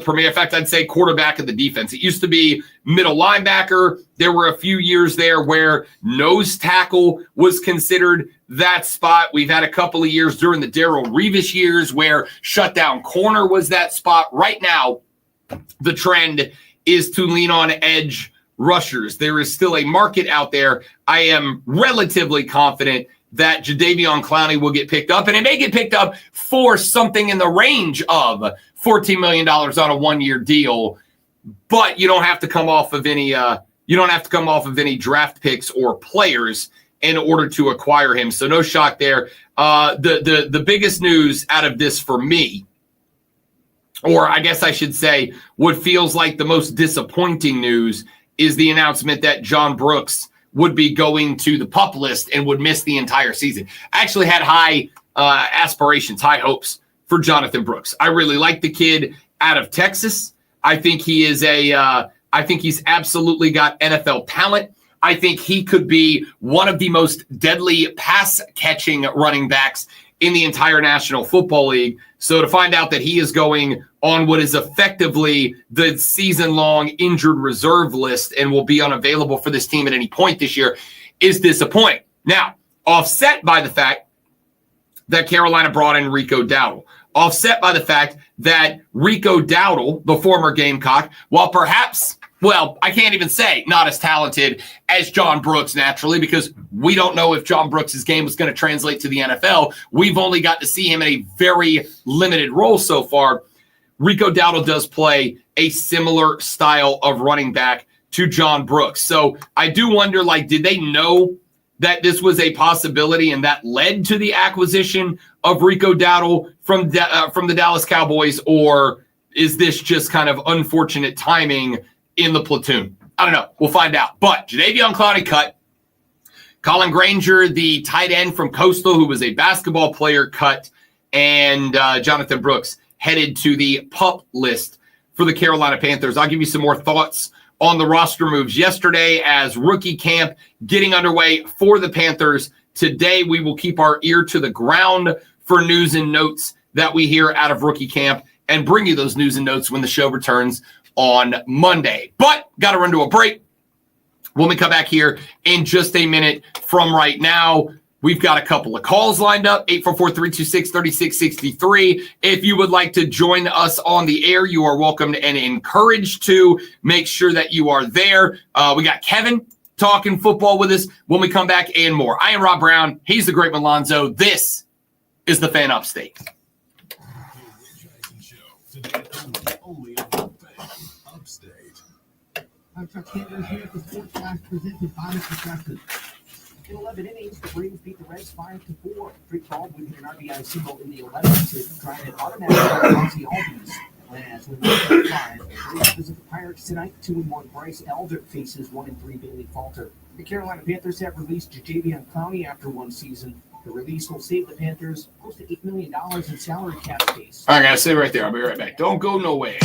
premier, in fact, I'd say quarterback of the defense. It used to be middle linebacker. There were a few years there where nose tackle was considered that spot. We've had a couple of years during the Darrelle Revis years where shutdown corner was that spot. Right now, the trend is to lean on edge rushers. There is still a market out there. I am relatively confident that Jadaveon Clowney will get picked up, and it may get picked up for something in the range of $14 million on a 1 year deal. But you don't have to come off of any draft picks or players in order to acquire him. So no shock there. The biggest news out of this for me, or I guess I should say, what feels like the most disappointing news, is the announcement that Jon Brooks would be going to the PUP list and would miss the entire season. I actually had high aspirations, high hopes for Jonathan Brooks. I really like the kid out of Texas. I think he is I think he's absolutely got NFL talent. I think he could be one of the most deadly pass-catching running backs in the entire National Football League. So to find out that he is going on what is effectively the season-long injured reserve list and will be unavailable for this team at any point this year is disappointing. Now, offset by the fact that Carolina brought in Rico Dowdle, offset by the fact that Rico Dowdle, the former Gamecock, while perhaps, well, I can't even say not as talented as Jon Brooks naturally, because we don't know if Jon Brooks' game was going to translate to the NFL. We've only got to see him in a very limited role so far. Rico Dowdle does play a similar style of running back to Jon Brooks. So I do wonder, did they know that this was a possibility and that led to the acquisition of Rico Dowdle from the Dallas Cowboys, or is this just kind of unfortunate timing in the platoon? I don't know. We'll find out. But Jadaveon Clowney cut. Colin Granger, the tight end from Coastal, who was a basketball player, cut. And Jonathan Brooks headed to the PUP list for the Carolina Panthers. I'll give you some more thoughts on the roster moves yesterday as rookie camp getting underway for the Panthers. Today, we will keep our ear to the ground for news and notes that we hear out of rookie camp and bring you those news and notes when the show returns on Monday. But got to run to a break. When we come back here in just a minute from right now, we've got a couple of calls lined up, 844-326-3663. If you would like to join us on the air, you are welcome and encouraged to. Make sure that you are there. We got Kevin talking football with us when we come back and more. I am Rob Brown. He's the great Malonzo. This is the Fan Upstate. Only on the Fan Upstate. Our Chuck Sanders here at the Sports Flash presented by the Professors. In 11 innings, the Braves beat the Reds 5-4. Drake Baldwin hit an RBI single in the 11th to drive an automatic across the Albies. As we move to 5, the Braves visit the Pirates tonight. 2-1 Bryce Elder faces 1-3 Bailey Falter. The Carolina Panthers have released Jadaveon Clowney after one season. The release will save the Panthers close to $8 million in salary cap space. I gotta say right there, I'll be right back. Don't go nowhere.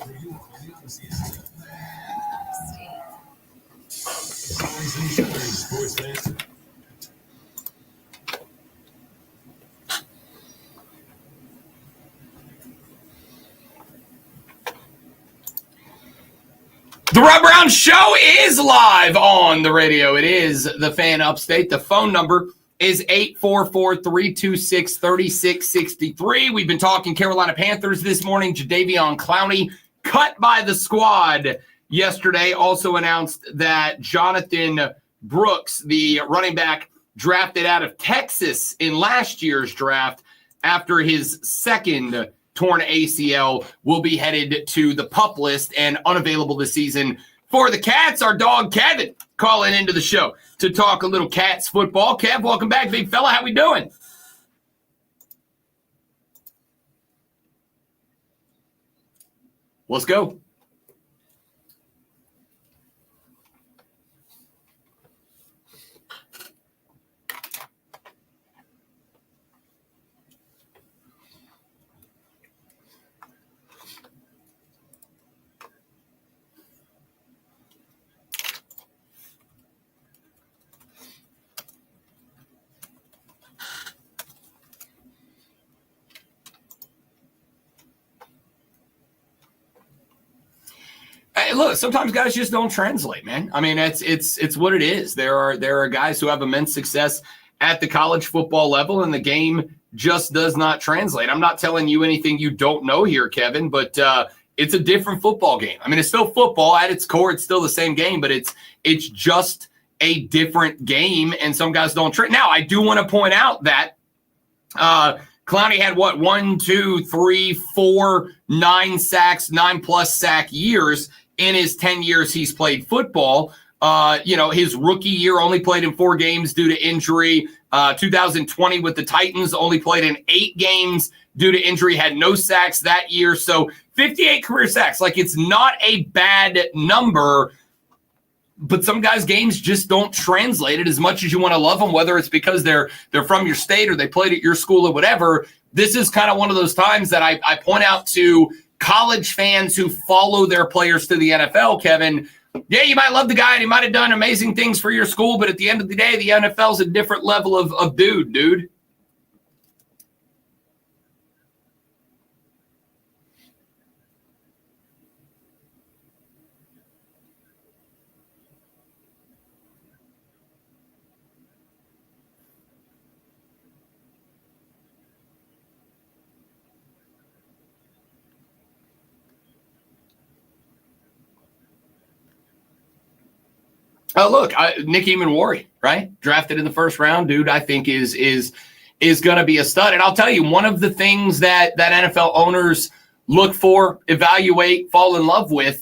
for you on the Odyssey app. It's always inspiring, sports fans. The Rob Brown Show is live on the radio. It is the Fan Upstate. The phone number is 844-326-3663. We've been talking Carolina Panthers this morning. Jadaveon Clowney cut by the squad yesterday. Also announced that Jonathan Brooks, the running back drafted out of Texas in last year's draft after his second torn ACL, will be headed to the PUP list and unavailable this season for the Cats. Our dog Kevin calling into the show to talk a little Cats football. Kev, welcome back, big fella. How we doing? Let's go. Hey, look, sometimes guys just don't translate, man. I mean, it's what it is. There are guys who have immense success at the college football level, and the game just does not translate. I'm not telling you anything you don't know here, Kevin, but it's a different football game. I mean, it's still football at its core. It's still the same game, but it's just a different game, and some guys don't train. Now, I do want to point out that Clowney had 1, 2, 3, 4, 9 sacks, 9+ sack years in his 10 years he's played football. His rookie year only played in 4 games due to injury. 2020 with the Titans only played in 8 games due to injury, had no sacks that year. So 58 career sacks. Like, it's not a bad number, but some guys' games just don't translate it as much as you want to love them, whether it's because they're from your state or they played at your school or whatever. This is kind of one of those times that I point out to college fans who follow their players to the NFL, Kevin. Yeah, you might love the guy and he might have done amazing things for your school, but at the end of the day, the NFL is a different level of dude. Look, Nick Eamon-Warry, right? Drafted in the first round, dude, I think is going to be a stud. And I'll tell you, one of the things that NFL owners look for, evaluate, fall in love with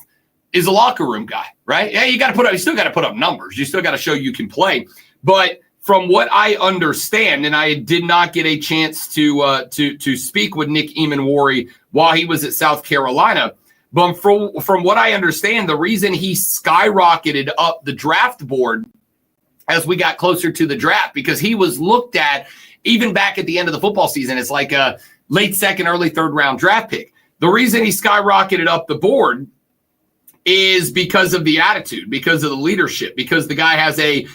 is a locker room guy, right? Yeah, you still got to put up numbers. You still got to show you can play. But from what I understand, and I did not get a chance to speak with Nick Eamon-Warry while he was at South Carolina, but from what I understand, the reason he skyrocketed up the draft board as we got closer to the draft, because he was looked at even back at the end of the football season as like a late second, early third round draft pick. The reason he skyrocketed up the board is because of the attitude, because of the leadership, because the guy has a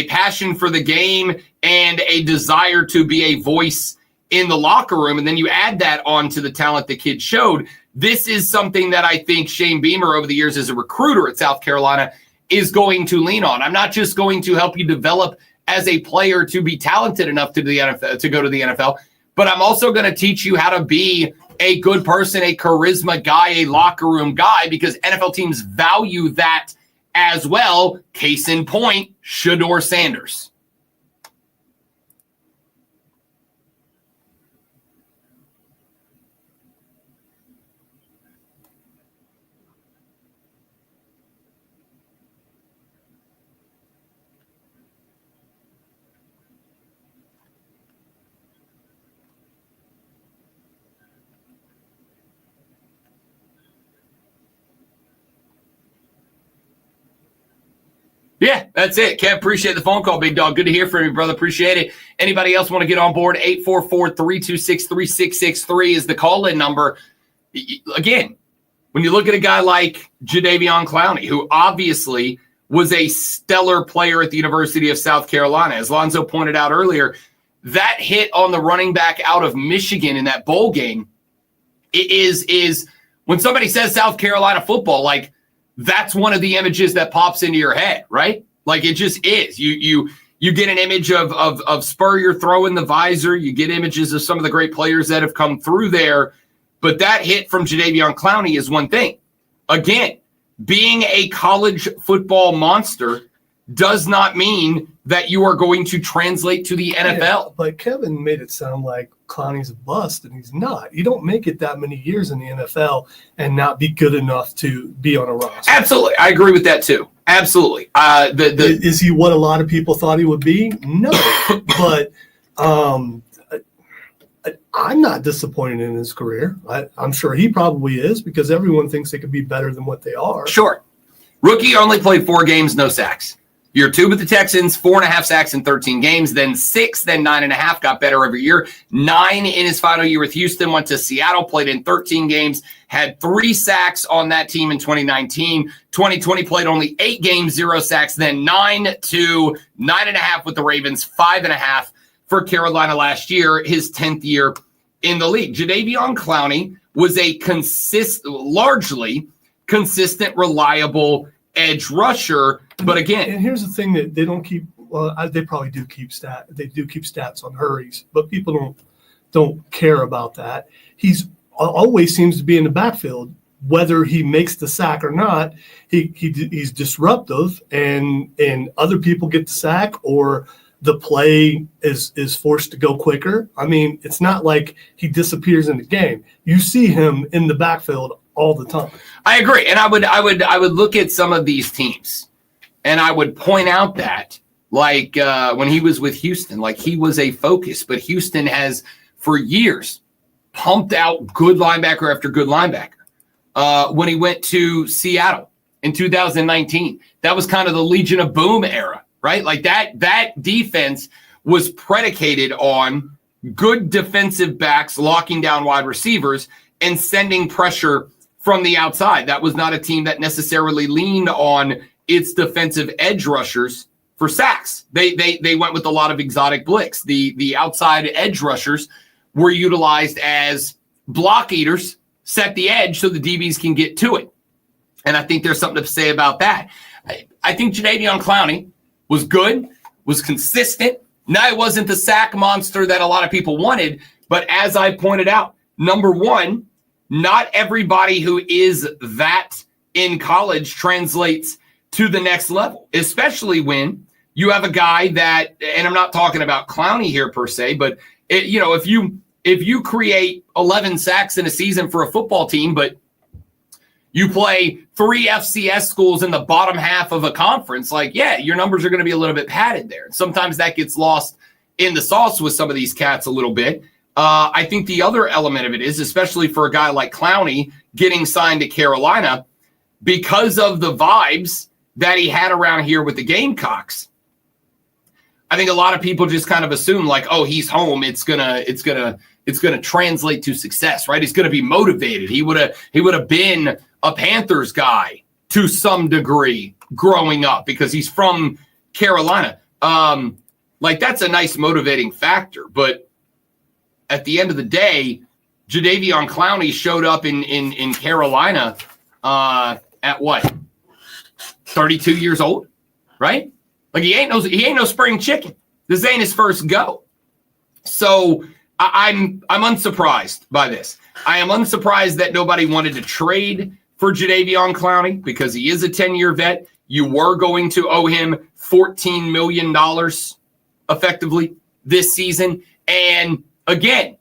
passion for the game and a desire to be a voice in the locker room. And then you add that on to the talent the kid showed. This is something that I think Shane Beamer over the years as a recruiter at South Carolina is going to lean on. I'm not just going to help you develop as a player to be talented enough to the NFL, to go to the NFL, but I'm also going to teach you how to be a good person, a charisma guy, a locker room guy, because NFL teams value that as well. Case in point, Shedeur Sanders. Yeah, that's it. Kev, appreciate the phone call, big dog. Good to hear from you, brother. Appreciate it. Anybody else want to get on board? 844-326-3663 is the call-in number. Again, when you look at a guy like Jadaveon Clowney, who obviously was a stellar player at the University of South Carolina, as Lonzo pointed out earlier, that hit on the running back out of Michigan in that bowl game is when somebody says South Carolina football, like that's one of the images that pops into your head, right? Like it just is. You get an image of Spurrier throwing the visor. You get images of some of the great players that have come through there. But that hit from Jadaveon Clowney is one thing. Again, being a college football monster does not mean that you are going to translate to the NFL. Yeah, but Kevin made it sound like Clowney's a bust, and he's not. You don't make it that many years in the NFL and not be good enough to be on a roster. Absolutely. I agree with that too. Absolutely. Is he what a lot of people thought he would be? No. But I'm not disappointed in his career. I'm sure he probably is because everyone thinks they could be better than what they are. Sure. Rookie only played 4 games, no sacks. Year 2 with the Texans, 4.5 sacks in 13 games, then 6, then 9.5, got better every year. 9 in his final year with Houston, went to Seattle, played in 13 games, had 3 sacks on that team in 2019. 2020 played only 8 games, 0 sacks, then 9 to 9.5 with the Ravens, 5.5 for Carolina last year, his 10th year in the league. Jadaveon Clowney was a largely consistent, reliable edge rusher. But again, and here's the thing that they don't keep. Well, they probably do keep They do keep stats on hurries, but people don't care about that. He's always seems to be in the backfield, whether he makes the sack or not. He's disruptive, and other people get the sack or the play is forced to go quicker. I mean, it's not like he disappears in the game. You see him in the backfield all the time. I agree, and I would look at some of these teams. And I would point out that, like when he was with Houston, like he was a focus. But Houston has, for years, pumped out good linebacker after good linebacker. When he went to Seattle in 2019, that was kind of the Legion of Boom era, right? Like that defense was predicated on good defensive backs locking down wide receivers and sending pressure from the outside. That was not a team that necessarily leaned on its defensive edge rushers for sacks. They went with a lot of exotic blitz. The outside edge rushers were utilized as block eaters, set the edge so the DBs can get to it. And I think there's something to say about that. I think Jadaveon Clowney was good, was consistent. Now, it wasn't the sack monster that a lot of people wanted, but as I pointed out, number one, not everybody who is that in college translates to the next level, especially when you have a guy that, and I'm not talking about Clowney here per se, but if you create 11 sacks in a season for a football team, but you play 3 FCS schools in the bottom half of a conference, like, yeah, your numbers are going to be a little bit padded there. Sometimes that gets lost in the sauce with some of these cats a little bit. I think the other element of it is, especially for a guy like Clowney getting signed to Carolina, because of the vibes that he had around here with the Gamecocks, I think a lot of people just kind of assume like, oh, he's home. It's gonna translate to success, right? He's gonna be motivated. He would have been a Panthers guy to some degree growing up because he's from Carolina. Like that's a nice motivating factor. But at the end of the day, Jadaveon Clowney showed up in Carolina at what? 32 years old, right? Like he ain't no spring chicken. This ain't his first go. So I'm unsurprised by this. I am unsurprised that nobody wanted to trade for Jadaveon Clowney because he is a 10-year vet. You were going to owe him $14 million effectively this season. And again,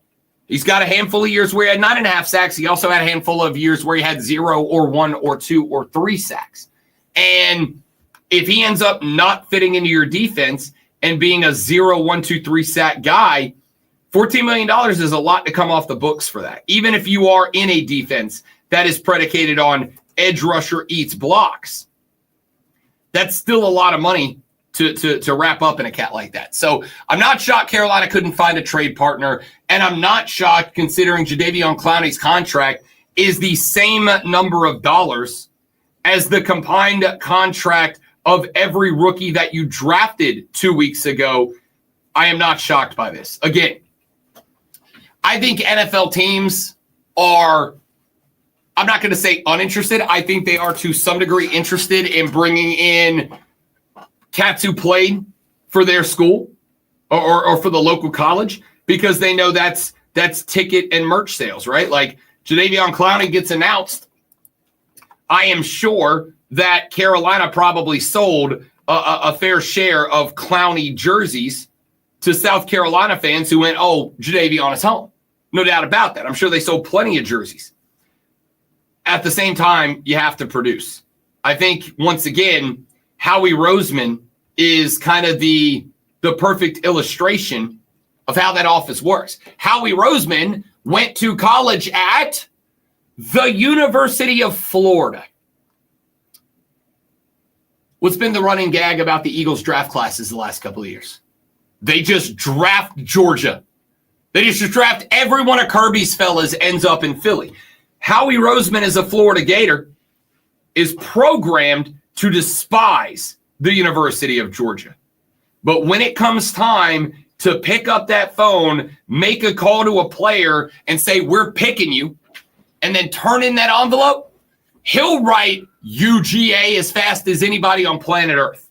he's got a handful of years where he had 9.5 sacks. He also had a handful of years where he had 0 or 1 or 2 or 3 sacks. And if he ends up not fitting into your defense and being a 0, 1, 2, 3 sack guy, $14 million is a lot to come off the books for that. Even if you are in a defense that is predicated on edge rusher eats blocks, that's still a lot of money to wrap up in a cat like that. So I'm not shocked Carolina couldn't find a trade partner, and I'm not shocked considering Jadaveon Clowney's contract is the same number of dollars as the combined contract of every rookie that you drafted 2 weeks ago, I am not shocked by this. Again, I think NFL teams are, I'm not going to say uninterested. I think they are to some degree interested in bringing in cats who played for their school or for the local college, because they know that's ticket and merch sales, right? Like Jadaveon Clowney gets announced. I am sure that Carolina probably sold a fair share of Clowney jerseys to South Carolina fans who went, oh, Jadaveon is home. No doubt about that. I'm sure they sold plenty of jerseys. At the same time, you have to produce. I think, once again, Howie Roseman is kind of the perfect illustration of how that office works. Howie Roseman went to college at the University of Florida. What's been the running gag about the Eagles draft classes the last couple of years? They just draft Georgia. They just draft every one of Kirby's fellas ends up in Philly. Howie Roseman, as a Florida Gator, is programmed to despise the University of Georgia. But when it comes time to pick up that phone, make a call to a player and say, we're picking you, and then turn in that envelope, he'll write UGA as fast as anybody on planet Earth.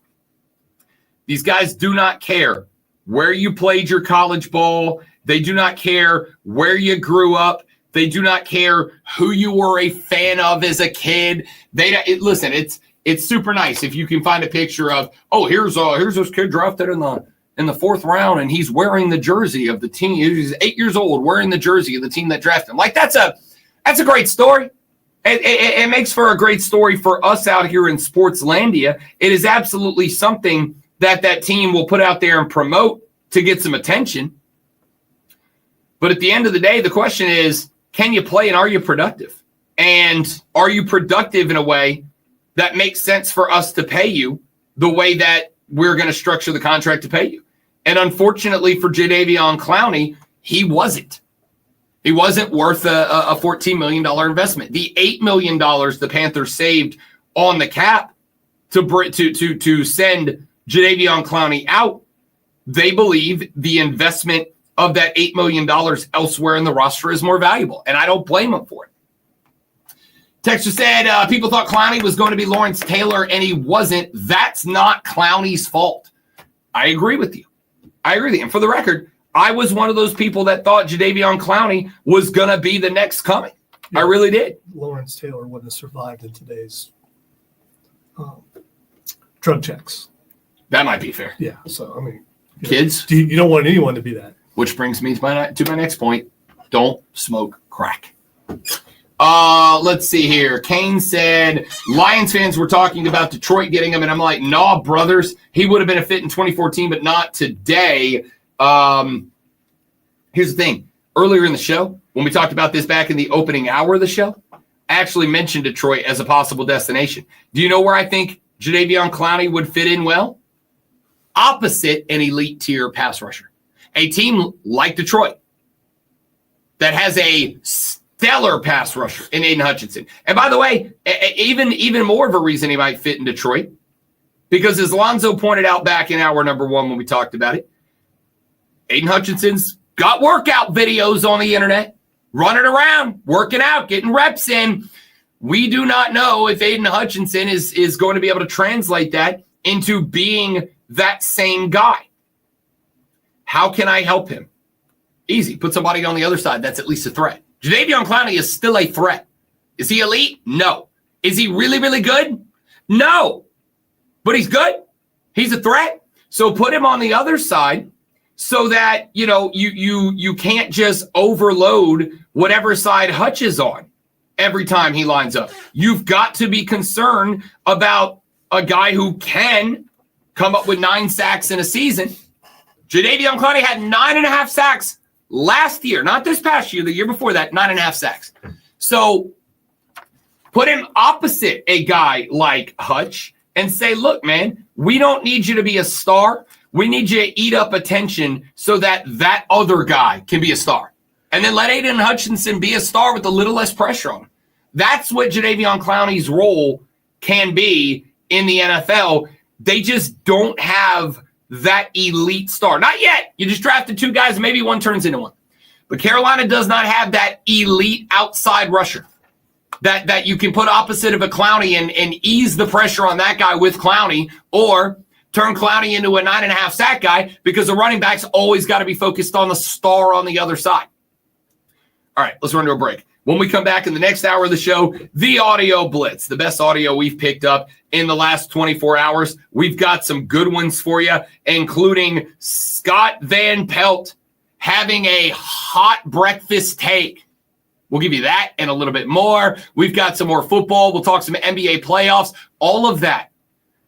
These guys do not care where you played your college ball. They do not care where you grew up. They do not care who you were a fan of as a kid. Listen, it's super nice if you can find a picture of, oh, here's this kid drafted in the fourth round, and he's wearing the jersey of the team. He's 8 years old wearing the jersey of the team that drafted him. Like, that's a great story. It makes for a great story for us out here in Sportslandia. It is absolutely something that team will put out there and promote to get some attention. But at the end of the day, the question is, can you play and are you productive? And are you productive in a way that makes sense for us to pay you the way that we're going to structure the contract to pay you? And unfortunately for Jadaveon Clowney, he wasn't. He wasn't worth a $14 million investment. The $8 million the Panthers saved on the cap to send Jadaveon Clowney out, they believe the investment of that $8 million elsewhere in the roster is more valuable. And I don't blame them for it. Texter said, people thought Clowney was going to be Lawrence Taylor, and he wasn't. That's not Clowney's fault. I agree with you. And for the record, I was one of those people that thought Jadaveon Clowney was going to be the next coming. Yeah. I really did. Lawrence Taylor wouldn't have survived in today's drug checks. That might be fair. Yeah. So, I mean, kids, you don't want anyone to be that. Which brings me to my next point. Don't smoke crack. Let's see here. Kane said, Lions fans were talking about Detroit getting him, and I'm like, nah, brothers. He would have been a fit in 2014, but not today. Here's the thing. Earlier in the show, when we talked about this back in the opening hour of the show, I actually mentioned Detroit as a possible destination. Do you know where I think Jadaveon Clowney would fit in well? Opposite an elite tier pass rusher. A team like Detroit that has a stellar pass rusher in Aiden Hutchinson. And by the way, even more of a reason he might fit in Detroit, because as Lonzo pointed out back in hour number 1 when we talked about it, Aiden Hutchinson's got workout videos on the internet, running around, working out, getting reps in. We do not know if Aiden Hutchinson is going to be able to translate that into being that same guy. How can I help him? Easy. Put somebody on the other side that's at least a threat. Jadaveon Clowney is still a threat. Is he elite? No. Is he really, really good? No. But he's good. He's a threat. So put him on the other side so that, you can't just overload whatever side Hutch is on every time he lines up. You've got to be concerned about a guy who can come up with 9 sacks in a season. Jadaveon Clowney had 9.5 sacks last year, not this past year, the year before that, 9.5 sacks. So put him opposite a guy like Hutch and say, look, man, we don't need you to be a star. We need you to eat up attention so that other guy can be a star. And then let Aiden Hutchinson be a star with a little less pressure on him. That's what Jadaveon Clowney's role can be in the NFL. They just don't have that elite star. Not yet. You just drafted 2 guys, maybe one turns into one. But Carolina does not have that elite outside rusher that you can put opposite of a Clowney and ease the pressure on that guy with Clowney, or turn Clowney into a 9.5 sack guy, because the running back's always got to be focused on the star on the other side. All right, let's run to a break. When we come back in the next hour of the show, the audio blitz, the best audio we've picked up in the last 24 hours. We've got some good ones for you, including Scott Van Pelt having a hot breakfast take. We'll give you that and a little bit more. We've got some more football. We'll talk some NBA playoffs. All of that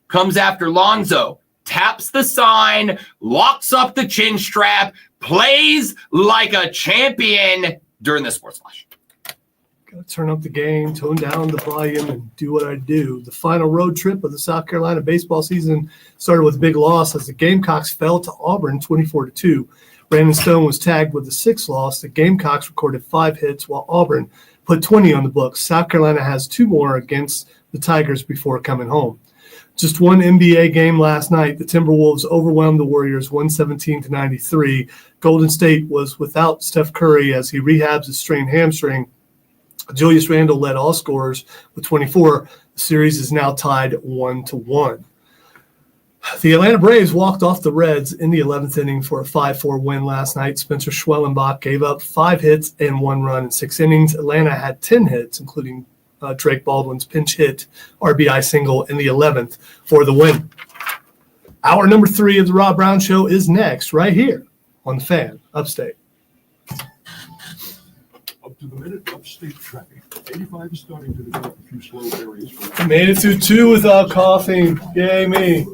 comes after Lonzo taps the sign, locks up the chin strap, plays like a champion during the Sports Flash. Got to turn up the game, tone down the volume, and do what I do. The final road trip of the South Carolina baseball season started with a big loss as the Gamecocks fell to Auburn 24-2. Brandon Stone was tagged with the 6th loss. The Gamecocks recorded 5 hits, while Auburn put 20 on the books. South Carolina has 2 more against the Tigers before coming home. Just one NBA game last night. The Timberwolves overwhelmed the Warriors 117-93. Golden State was without Steph Curry as he rehabs his strained hamstring. Julius Randle led all scorers with 24. The series is now tied 1-1. The Atlanta Braves walked off the Reds in the 11th inning for a 5-4 win last night. Spencer Schwellenbach gave up 5 hits and 1 run in 6 innings. Atlanta had 10 hits, including Drake Baldwin's pinch hit RBI single in the 11th for the win. Hour number 3 of the Rob Brown Show is next, right here on the Fan Upstate. Up to the minute, upstate traffic. 85 is starting to develop a few slow areas. I made it through 2 without coughing. Yay, me.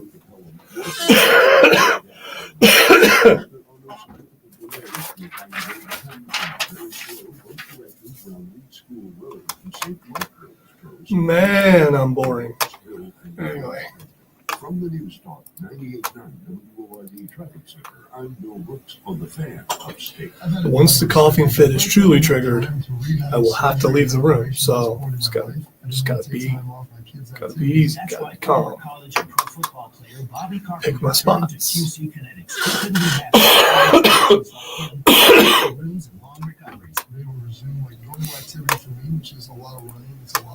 Man, I'm boring. Anyway. From the News Talk 98.9 WORD Traffic Center, I'm Jon Brooks on the Fan Upstate. Once the coughing fit is truly triggered, I will have to leave the room. So just gotta be easy, gotta be calm. Pick my spots.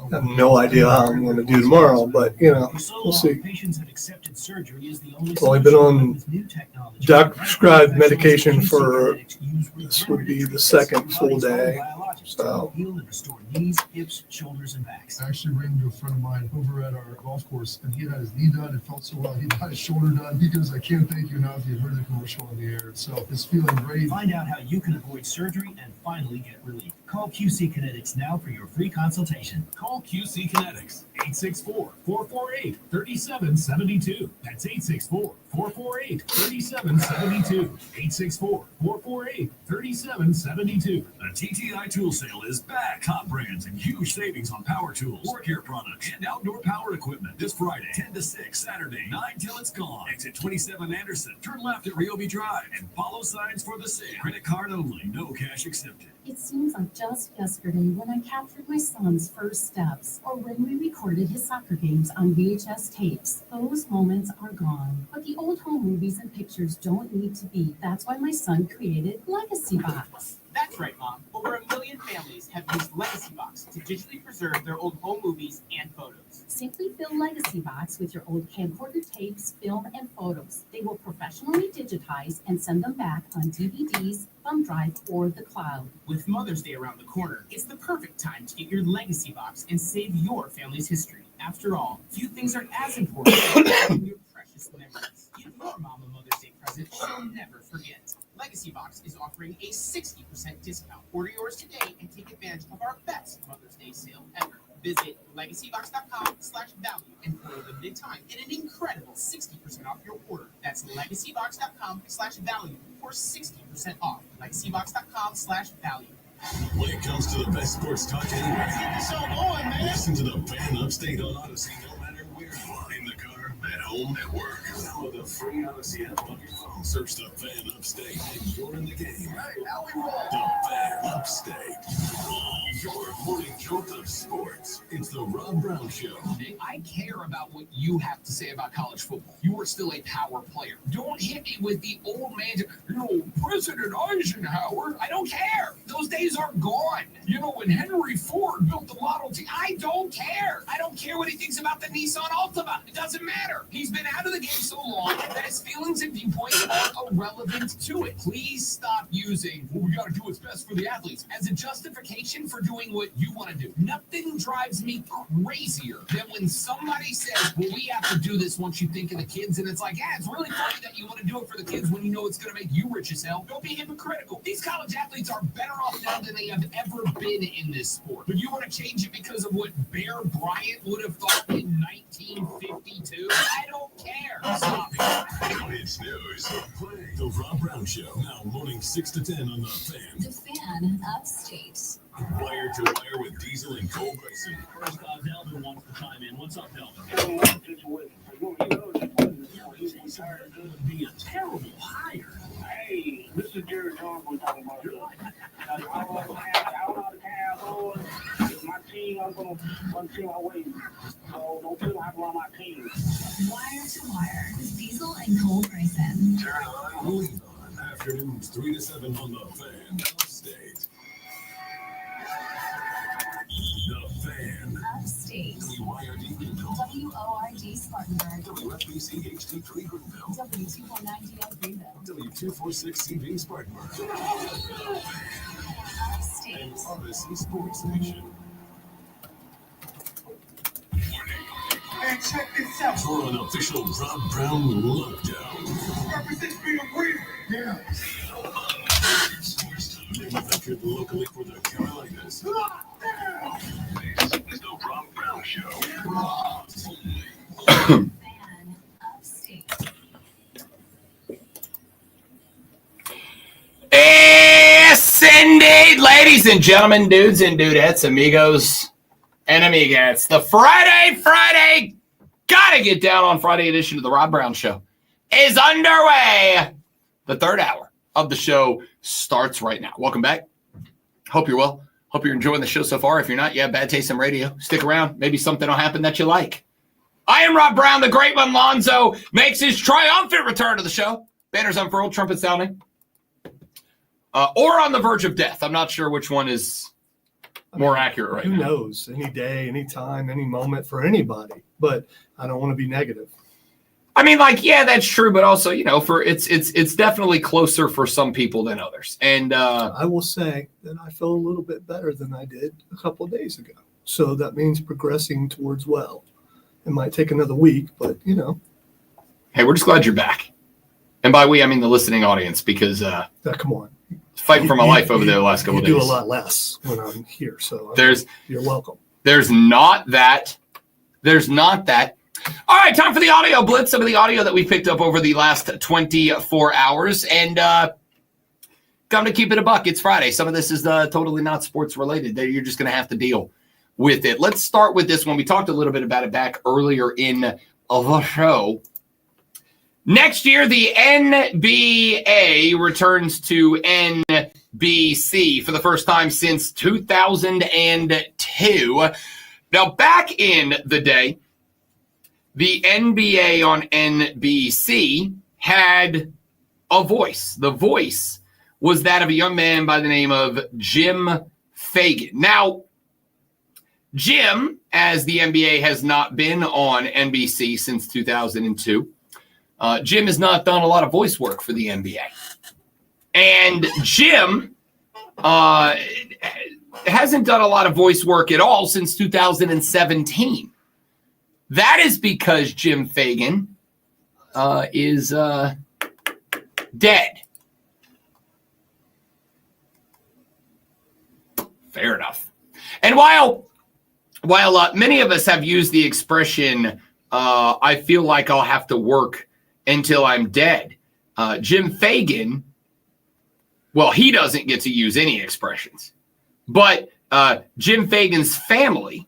I have no idea how I'm going to do tomorrow, but, we'll see. I've only been on doctor-prescribed medication for, this would be the 2nd full day. So. I actually ran into a friend of mine over at our golf course, and he had his knee done. It felt so well. He got his shoulder done. He goes, I can't thank you enough. You've heard the commercial on the air. So it's feeling great. Find out how you can avoid surgery and finally get relief. Call QC Kinetics now for your free consultation. Call QC Kinetics, 864-448-3772. That's 864-448-3772. 864-448-3772. The TTI Tool Sale is back. Top brands and huge savings on power tools, work gear products, and outdoor power equipment. This Friday, 10 to 6, Saturday, 9 till it's gone. Exit 27 Anderson. Turn left at Ryobi Drive and follow signs for the sale. Credit card only, no cash accepted. It seems like just yesterday when I captured my son's first steps, or when we recorded his soccer games on VHS tapes. Those moments are gone. But the old home movies and pictures don't need to be. That's why my son created Legacy Box. That's right, Mom. Over 1 million families have used Legacy Box to digitally preserve their old home movies and photos. Simply fill Legacy Box with your old camcorder tapes, film, and photos. They will professionally digitize and send them back on DVDs, thumb drive, or the cloud. With Mother's Day around the corner, it's the perfect time to get your Legacy Box and save your family's history. After all, few things are as important as your precious memories. Give your mom a Mother's Day present she'll never forget. Legacy Box is offering a 60% discount. Order yours today and take advantage of our best Mother's Day sale ever. Visit legacybox.com/value and for a limited time get an incredible 60% off your order. That's legacybox.com/value for 60% off. legacybox.com/value. When it comes to the best sports talk anywhere, Let's get the show going, man. Listen to the Fan Upstate on Odyssey, no matter where you are, in the car, At home, at work, download the free Odyssey app on your phone. Search The Fan Upstate, and you're in the game. Hey, now we roll. The Fan Upstate. Your morning jolt of sports. It's the Rob Brown Show. I care about what you have to say about college football. You are still a power player. Don't hit me with the old man. President Eisenhower. I don't care. Those days are gone. When Henry Ford built the Model T, I don't care. I don't care what he thinks about the Nissan Altima. It doesn't matter. He's been out of the game so long that his feelings and viewpoints are irrelevant to it. Please stop using, we got to do what's best for the athletes, as a justification for doing what you want to do. Nothing drives me crazier than when somebody says, well, we have to do this once you think of the kids. And it's like, yeah, it's really funny that you want to do it for the kids when you know it's going to make you rich as hell. Don't be hypocritical. These college athletes are better off now than they have ever been in this sport. But you want to change it because of what Bear Bryant would have thought in 1952? I don't care. Stop it. It's news. Play the Rob Brown Show. Now morning 6 to 10 on The Fan. The Fan Upstate. Wire to wire with Diesel and Cole Bryson. First, Delvin wants to chime in. What's up, Delvin? It would be a terrible hire. Hey, this is Jerry Jones we're talking about. I don't know how to have my team. I'm going to run to my way. So don't feel like I'm on my team. Wire to wire with Diesel and Cole Bryson. Turn on, leave on. Afternoons 3 to 7 on The Fan Upstate. The Fan. Upstate. WYRD Greenville. WORD Spartanburg. WFBC HD3 Greenville. W249DL Greenville. W246CV Spartanburg. Upstate. And Odyssey Sports Nation. Man, check this out. For an official Rob Brown lockdown. Represents being a real. Yeah. Manufactured locally for the Carolinas. This is the Rob Brown Show. Fan Upstate. Yes, indeed, ladies and gentlemen, dudes and dudettes, amigos and amigas. The Friday, gotta get down on Friday edition of the Rob Brown Show is underway. The third hour of the show starts right now. Welcome back. Hope you're well. Hope you're enjoying the show so far. If you're not, bad taste in radio. Stick around. Maybe something will happen that you like. I am Rob Brown. The great one, Lonzo, makes his triumphant return to the show. Banners unfurled, trumpet sounding. Or on the verge of death. I'm not sure which one is more accurate right now. Who knows? Any day, any time, any moment for anybody. But I don't want to be negative. I mean, that's true, but also, for it's definitely closer for some people than others. And I will say that I feel a little bit better than I did a couple of days ago. So that means progressing towards well. It might take another week, but Hey, we're just glad you're back. And by we, I mean the listening audience, because come on. Fighting for my life over there the last couple of days. You do a lot less when I'm here, so you're welcome. There's not that. All right, time for the audio blitz. Some of the audio that we picked up over the last 24 hours. And come to keep it a buck. It's Friday. Some of this is totally not sports related. You're just going to have to deal with it. Let's start with this one. We talked a little bit about it back earlier in the show. Next year, the NBA returns to NBC for the first time since 2002. Now, back in the day, the NBA on NBC had a voice. The voice was that of a young man by the name of Jim Fagan. Now, Jim, as the NBA has not been on NBC since 2002, Jim has not done a lot of voice work for the NBA. And Jim hasn't done a lot of voice work at all since 2017. That is because Jim Fagan is dead. Fair enough. And while many of us have used the expression, I feel like I'll have to work until I'm dead, Jim Fagan, well, he doesn't get to use any expressions. But Jim Fagan's family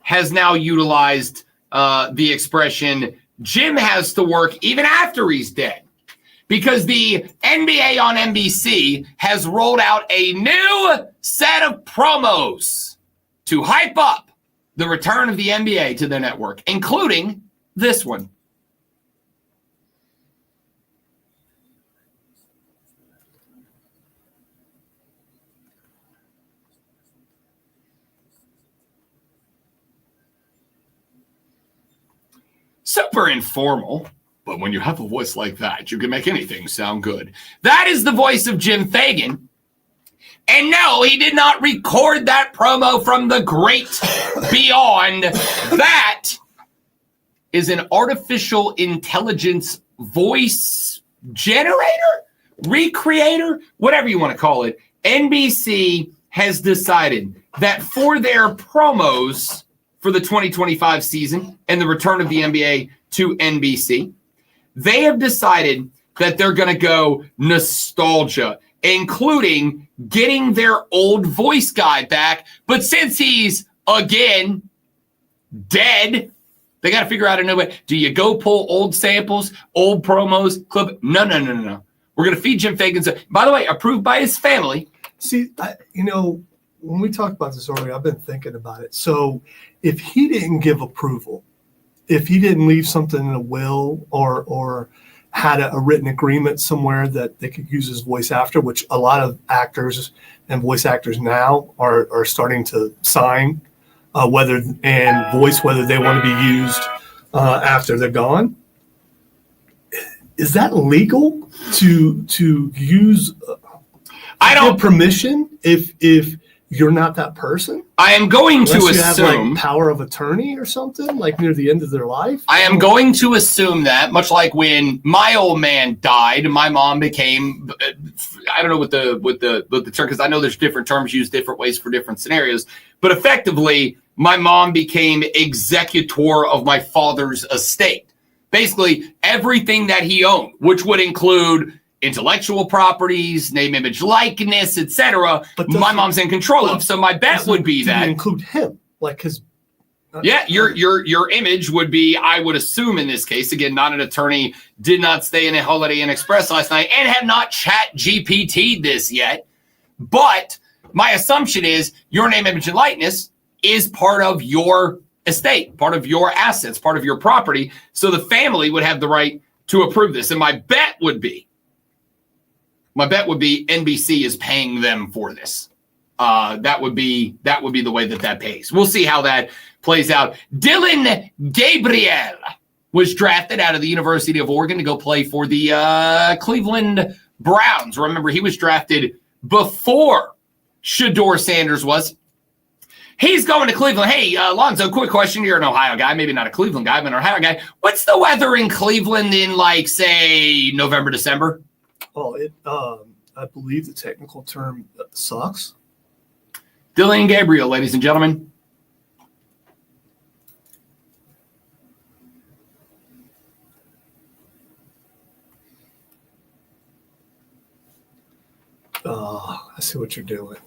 has now utilized the expression, Jim has to work even after he's dead because the NBA on NBC has rolled out a new set of promos to hype up the return of the NBA to their network, including this one. Super informal, but when you have a voice like that, you can make anything sound good. That is the voice of Jim Fagan. And no, he did not record that promo from the great beyond. That is an artificial intelligence voice generator, recreator, whatever you want to call it. NBC has decided that for their promos for the 2025 season and the return of the NBA to NBC, they have decided that they're going to go nostalgia, including getting their old voice guy back. But since he's, again, dead, they got to figure out a new way. Do you go pull old samples, old promos, clip? No. We're going to feed Jim Fagan's. By the way, approved by his family. See, when we talked about this earlier, I've been thinking about it. So if he didn't give approval, if he didn't leave something in a will or had a written agreement somewhere that they could use his voice after, which a lot of actors and voice actors now are starting to sign, whether they want to be used after they're gone. Is that legal to use? I don't permission if you're not that person. I am going to Unless you assume have, like, power of attorney or something, like near the end of their life. I am going to assume that, much like when my old man died, my mom became, I don't know what the term, because I know there's different terms used different ways for different scenarios, but effectively, my mom became executor of my father's estate. Basically, everything that he owned, which would include intellectual properties, name, image, likeness, etc. My mom's in control of. So my bet would be that include him, like his. Yeah, your image would be, I would assume in this case, again, not an attorney, did not stay in a Holiday Inn Express last night, and have not chat GPT'd this yet. But my assumption is your name, image, and likeness is part of your estate, part of your assets, part of your property. So the family would have the right to approve this. And my bet would be NBC is paying them for this. That would be the way that pays. We'll see how that plays out. Dylan Gabriel was drafted out of the University of Oregon to go play for the Cleveland Browns. Remember, he was drafted before Shedeur Sanders was. He's going to Cleveland. Hey, Lonzo, quick question. You're an Ohio guy, maybe not a Cleveland guy, but an Ohio guy. What's the weather in Cleveland in, like, say, November, December? Oh, I believe the technical term sucks. Dylan Gabriel, ladies and gentlemen. Oh, I see what you're doing.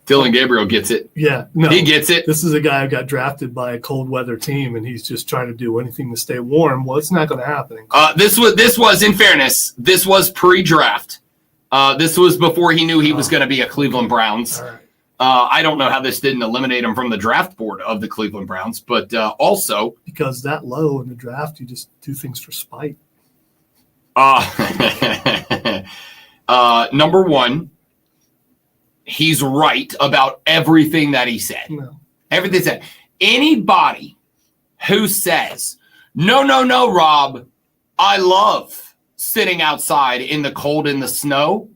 Dylan Gabriel gets it. Yeah, no, he gets it. This is a guy who got drafted by a cold weather team, and he's just trying to do anything to stay warm. Well, it's not going to happen. This was, in fairness, this was pre-draft. This was before he knew he was going to be a Cleveland Browns. All right. I don't know how this didn't eliminate him from the draft board of the Cleveland Browns, but also because that low in the draft, you just do things for spite. Number one, he's right about everything that he said. No. Everything he said. Anybody who says, no, Rob, I love sitting outside in the cold, in the snow.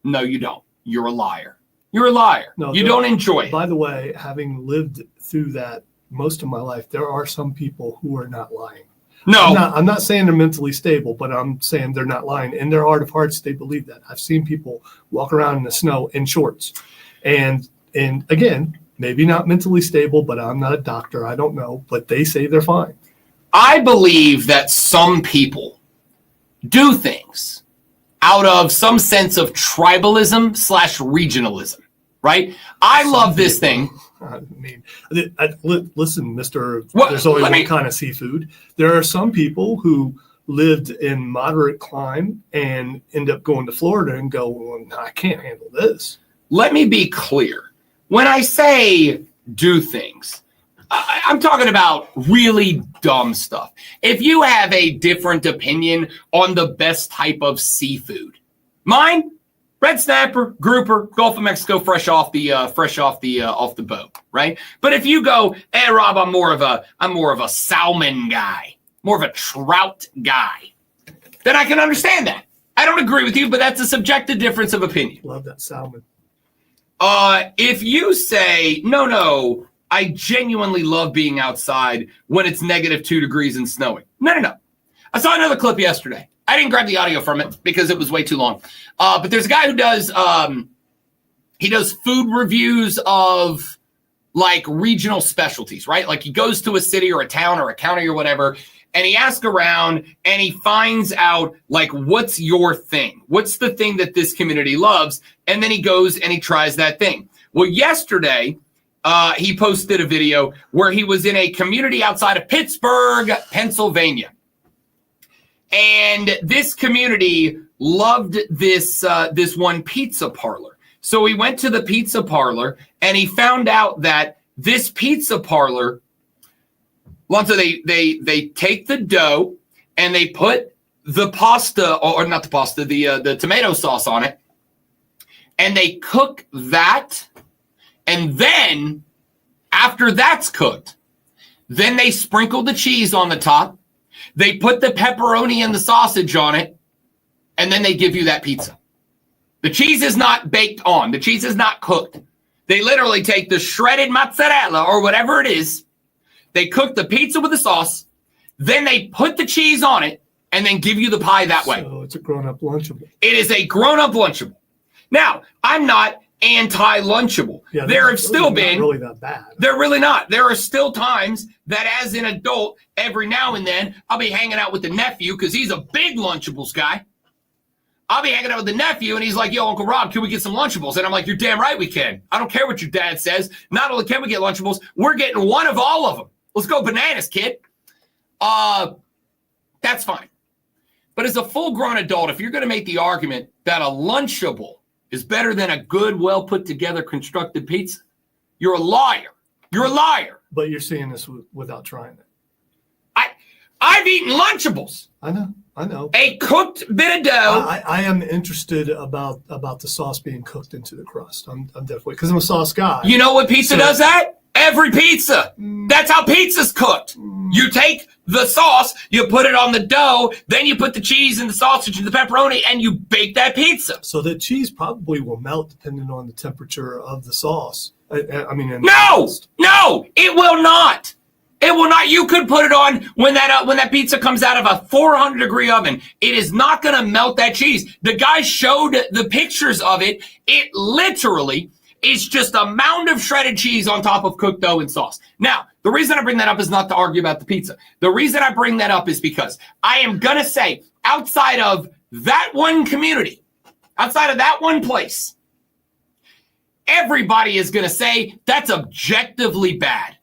No, you don't. You're a liar. You're a liar. No, you don't enjoy it. By the way, having lived through that most of my life, there are some people who are not lying. No. I'm not saying they're mentally stable, but I'm saying they're not lying. In their heart of hearts, they believe that. I've seen people walk around in the snow in shorts. And again, maybe not mentally stable, but I'm not a doctor. I don't know. But they say they're fine. I believe that some people do things out of some sense of tribalism / regionalism, right? I love this thing. I mean, listen, Mister. Well, there's only let one me- kind of seafood. There are some people who lived in moderate climate and end up going to Florida and go, well, I can't handle this. Let me be clear. When I say do things, I'm talking about really dumb stuff. If you have a different opinion on the best type of seafood, mine, red snapper, grouper, Gulf of Mexico, fresh off the boat, right? But if you go, hey Rob, I'm more of a salmon guy, more of a trout guy, then I can understand that. I don't agree with you, but that's a subjective difference of opinion. Love that salmon. If you say, no, I genuinely love being outside when it's -2 degrees and snowing. No. I saw another clip yesterday. I didn't grab the audio from it because it was way too long. But there's a guy who does food reviews of like regional specialties, right? Like he goes to a city or a town or a county or whatever, and he asks around and he finds out like, what's your thing? What's the thing that this community loves? And then he goes and he tries that thing. Well, yesterday, he posted a video where he was in a community outside of Pittsburgh, Pennsylvania. And this community loved this one pizza parlor. So he went to the pizza parlor and he found out that this pizza parlor, Lonzo, they take the dough and they put the pasta, or not the pasta, the tomato sauce on it, and they cook that. And then after that's cooked, then they sprinkle the cheese on the top. They put the pepperoni and the sausage on it, and then they give you that pizza. The cheese is not baked on. The cheese is not cooked. They literally take the shredded mozzarella or whatever it is. They cook the pizza with the sauce. Then they put the cheese on it and then give you the pie that way. So it's a grown-up Lunchable. It is a grown-up Lunchable. Now, I'm not anti-Lunchable. Yeah, there have still been. Not really that bad. They're really not. There are still times that as an adult, every now and then, I'll be hanging out with the nephew because he's a big Lunchables guy. I'll be hanging out with the nephew, and he's like, yo, Uncle Rob, can we get some Lunchables? And I'm like, you're damn right we can. I don't care what your dad says. Not only can we get Lunchables, we're getting one of all of them. Let's go bananas, kid. That's fine. But as a full-grown adult, if you're going to make the argument that a Lunchable is better than a good, well-put-together, constructed pizza, you're a liar. You're a liar. But you're seeing this without trying it. I've eaten Lunchables. I know. A cooked bit of dough. I am interested about the sauce being cooked into the crust. I'm definitely, because I'm a sauce guy. You know what pizza does that? Every pizza. That's how pizza's cooked. You take the sauce, you put it on the dough, then you put the cheese and the sausage and the pepperoni, and you bake that pizza. So the cheese probably will melt depending on the temperature of the sauce. I mean, No, it will not. It will not. You could put it on when that pizza comes out of a 400-degree oven. It is not going to melt that cheese. The guy showed the pictures of it. It literally is just a mound of shredded cheese on top of cooked dough and sauce. Now, the reason I bring that up is not to argue about the pizza. The reason I bring that up is because I am going to say, outside of that one community, outside of that one place, everybody is going to say that's objectively bad.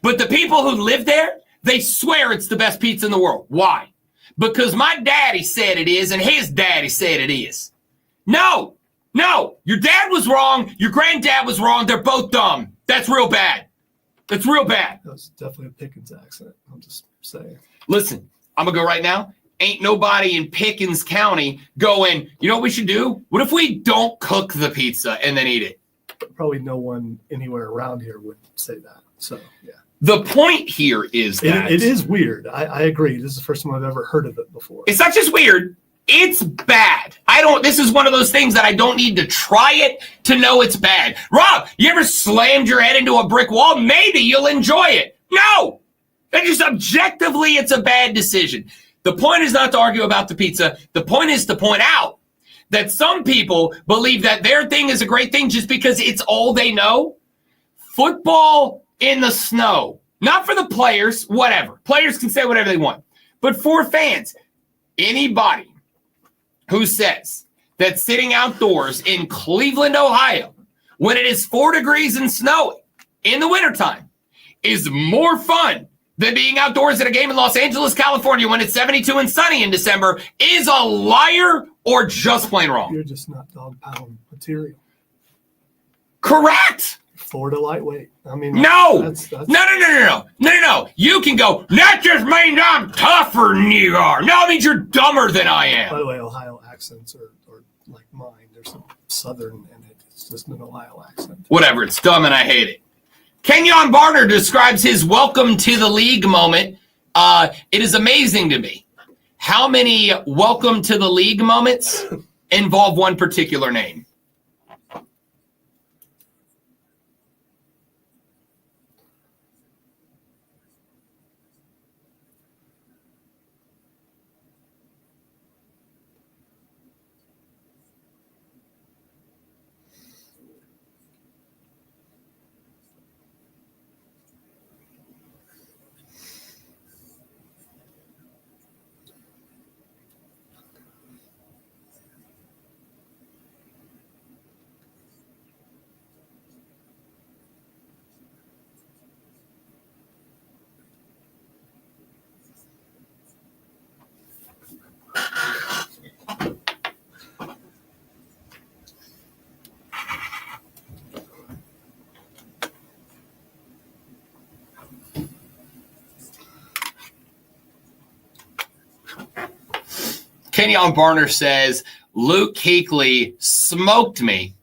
But the people who live there, they swear it's the best pizza in the world. Why? Because my daddy said it is, and his daddy said it is. No, your dad was wrong. Your granddad was wrong. They're both dumb. That's real bad. That's real bad. That's definitely a Pickens accent. I'm just saying. Listen, I'm going to go right now. Ain't nobody in Pickens County going, you know what we should do? What if we don't cook the pizza and then eat it? Probably no one anywhere around here would say that. So, yeah. The point here is that it is weird. I agree. This is the first time I've ever heard of it before. It's not just weird. It's bad. This is one of those things that I don't need to try it to know it's bad. Rob, you ever slammed your head into a brick wall? Maybe you'll enjoy it. No. That just objectively, it's a bad decision. The point is not to argue about the pizza. The point is to point out that some people believe that their thing is a great thing just because it's all they know. Football in the snow. Not for the players, whatever. Players can say whatever they want. But for fans, anybody who says that sitting outdoors in Cleveland, Ohio, when it is 4 degrees and snowy, in the wintertime is more fun than being outdoors at a game in Los Angeles, California when it's 72 and sunny in December is a liar or just plain wrong. You're just not dog pound material. Correct. Florida lightweight. I mean, no. That's No. You can go, that just means I'm tougher than you are. No, it means you're dumber than I am. By the way, Ohio accents are like mine. There's some Southern in it. It's just an Ohio accent. Whatever. It's dumb and I hate it. Kenyon Barner describes his welcome to the league moment. It is amazing to me how many welcome to the league moments involve one particular name. Kenyon Barner says, Luke Kuechly smoked me,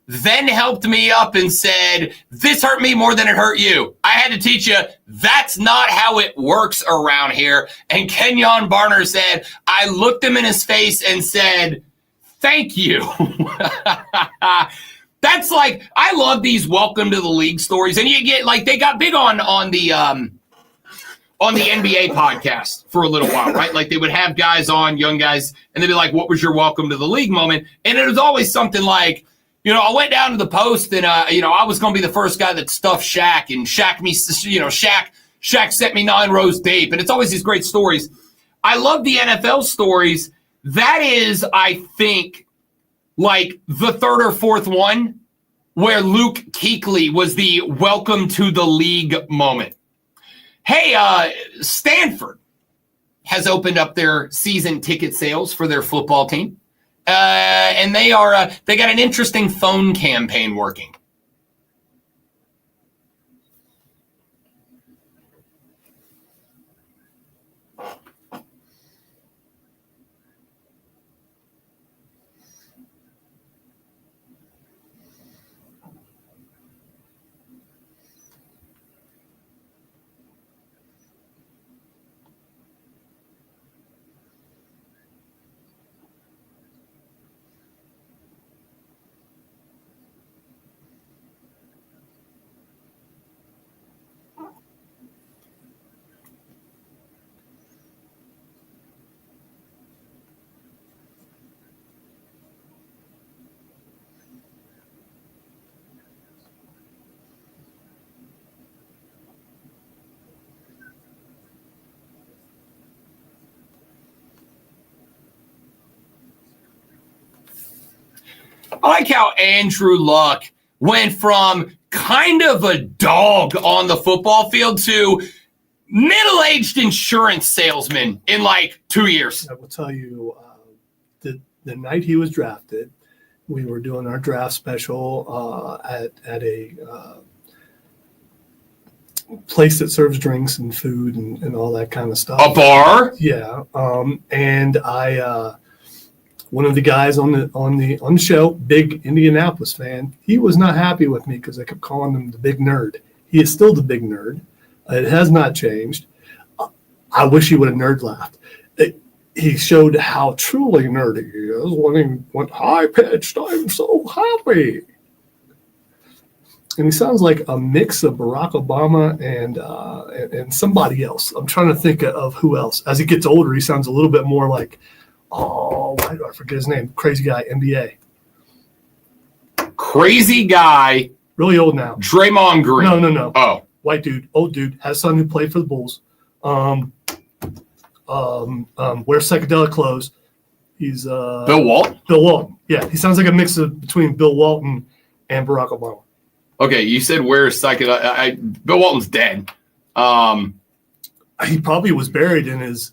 then helped me up and said, this hurt me more than it hurt you. I had to teach you that's not how it works around here. And Kenyon Barner said, I looked him in his face and said, thank you. That's like, I love these welcome to the league stories. And you get like, they got big on the NBA podcast for a little while, right? Like they would have guys on, young guys, and they'd be like, what was your welcome to the league moment? And it was always something like, you know, I went down to the post and, I was going to be the first guy that stuffed Shaq and Shaq set me 9 rows deep. And it's always these great stories. I love the NFL stories. That is, I think, like the third or fourth one where Luke Kuechly was the welcome to the league moment. Hey, Stanford has opened up their season ticket sales for their football team. And they got an interesting phone campaign working. I like how Andrew Luck went from kind of a dog on the football field to middle-aged insurance salesman in like 2 years. I will tell you, the night he was drafted, we were doing our draft special at a place that serves drinks and food and all that kind of stuff. A bar? Yeah. And I one of the guys on the show, big Indianapolis fan, he was not happy with me because I kept calling him the big nerd. He is still the big nerd. It has not changed. I wish he would have nerd laughed. He showed how truly nerdy he is when he went high-pitched. I'm so happy. And he sounds like a mix of Barack Obama and somebody else. I'm trying to think of who else. As he gets older, he sounds a little bit more like, why do I forget his name? Crazy guy, NBA. Crazy guy. Really old now. Draymond Green. No. Oh. White dude, old dude, has a son who played for the Bulls. Wears psychedelic clothes. He's Bill Walton? Bill Walton. Yeah, he sounds like a mix between Bill Walton and Barack Obama. Okay, you said where's psychedelic? Bill Walton's dead. He probably was buried in his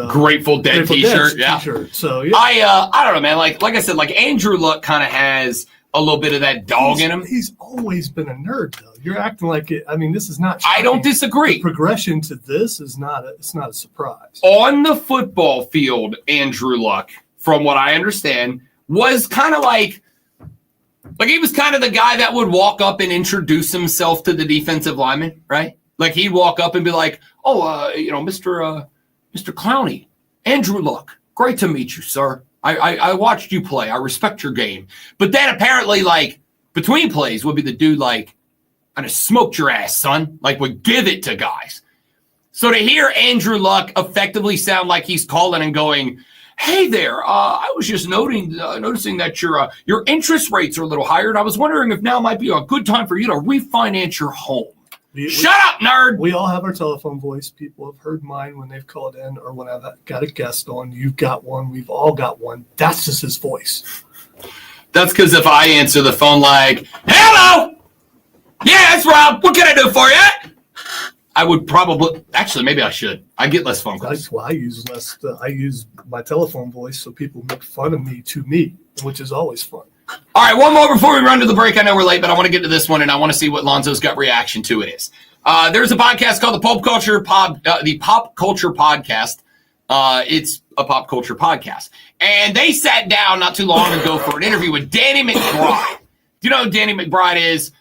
Grateful Dead t-shirt. Yeah. T-shirt. So yeah. I don't know, man. Like I said, like Andrew Luck kind of has a little bit of that dog in him. He's always been a nerd, though. You're acting like it. I mean, this is not shocking. I don't disagree. The progression to this is not a surprise. On the football field, Andrew Luck, from what I understand, was kind of like he was kind of the guy that would walk up and introduce himself to the defensive lineman, right? Like he'd walk up and be like, Mr. Clowney, Andrew Luck, great to meet you, sir. I watched you play. I respect your game. But then apparently, like, between plays would be the dude like, I just smoked your ass, son. Like, would give it to guys. So to hear Andrew Luck effectively sound like he's calling and going, hey there, I was just noticing that your interest rates are a little higher, and I was wondering if now might be a good time for you to refinance your home. Shut up, nerd! We all have our telephone voice. People have heard mine when they've called in or when I've got a guest on. You've got one. We've all got one. That's just his voice. That's because if I answer the phone like, hello! Yeah, it's Rob. What can I do for you? I would probably, actually, maybe I should. I get less phone calls. That's why I use less. I use my telephone voice so people make fun of me to me, which is always fun. All right, one more before we run to the break. I know we're late, but I want to get to this one, and I want to see what Lonzo's gut reaction to it is. There's a podcast called the Pop Culture Podcast. It's a pop culture podcast. And they sat down not too long ago for an interview with Danny McBride. Do you know who Danny McBride is?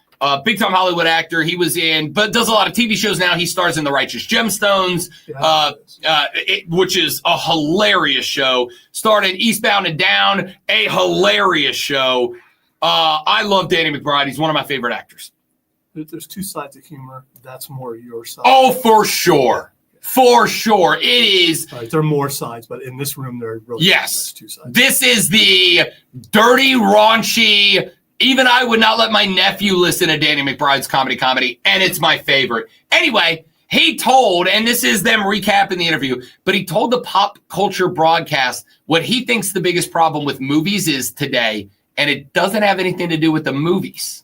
Big-time Hollywood actor. He was but does a lot of TV shows now. He stars in The Righteous Gemstones, which is a hilarious show. Starred in Eastbound and Down, a hilarious show. I love Danny McBride. He's one of my favorite actors. There's two sides of humor. That's more your side. Oh, for sure. For sure. It is. Right, there are more sides, but in this room, there are really two sides. This is the dirty, raunchy. Even I would not let my nephew listen to Danny McBride's comedy, and it's my favorite. Anyway, he told, and this is them recapping the interview, but he told the Pop Culture Broadcast what he thinks the biggest problem with movies is today, and it doesn't have anything to do with the movies.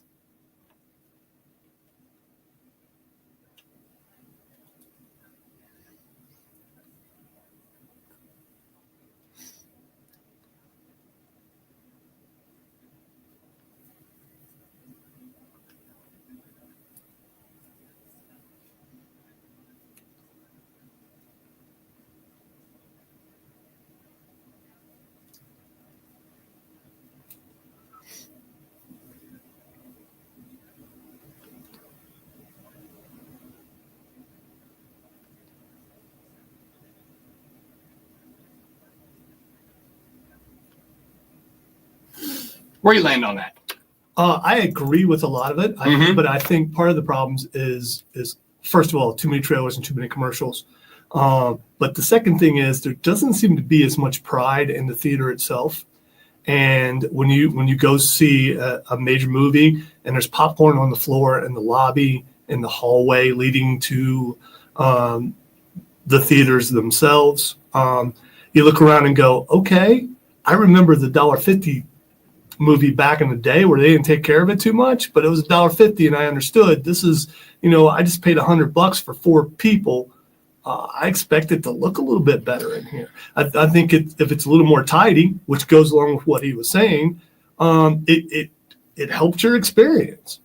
Where you land on that? I agree with a lot of it, but I think part of the problems is first of all, too many trailers and too many commercials. But the second thing is there doesn't seem to be as much pride in the theater itself. And when you go see a major movie and there's popcorn on the floor in the lobby, in the hallway leading to the theaters themselves, you look around and go, okay, I remember the $1.50 movie back in the day where they didn't take care of it too much, but it was $1.50 and I understood this is, I just paid $100 for 4 people. I expect it to look a little bit better in here. I think if it's a little more tidy, which goes along with what he was saying, it helped your experience.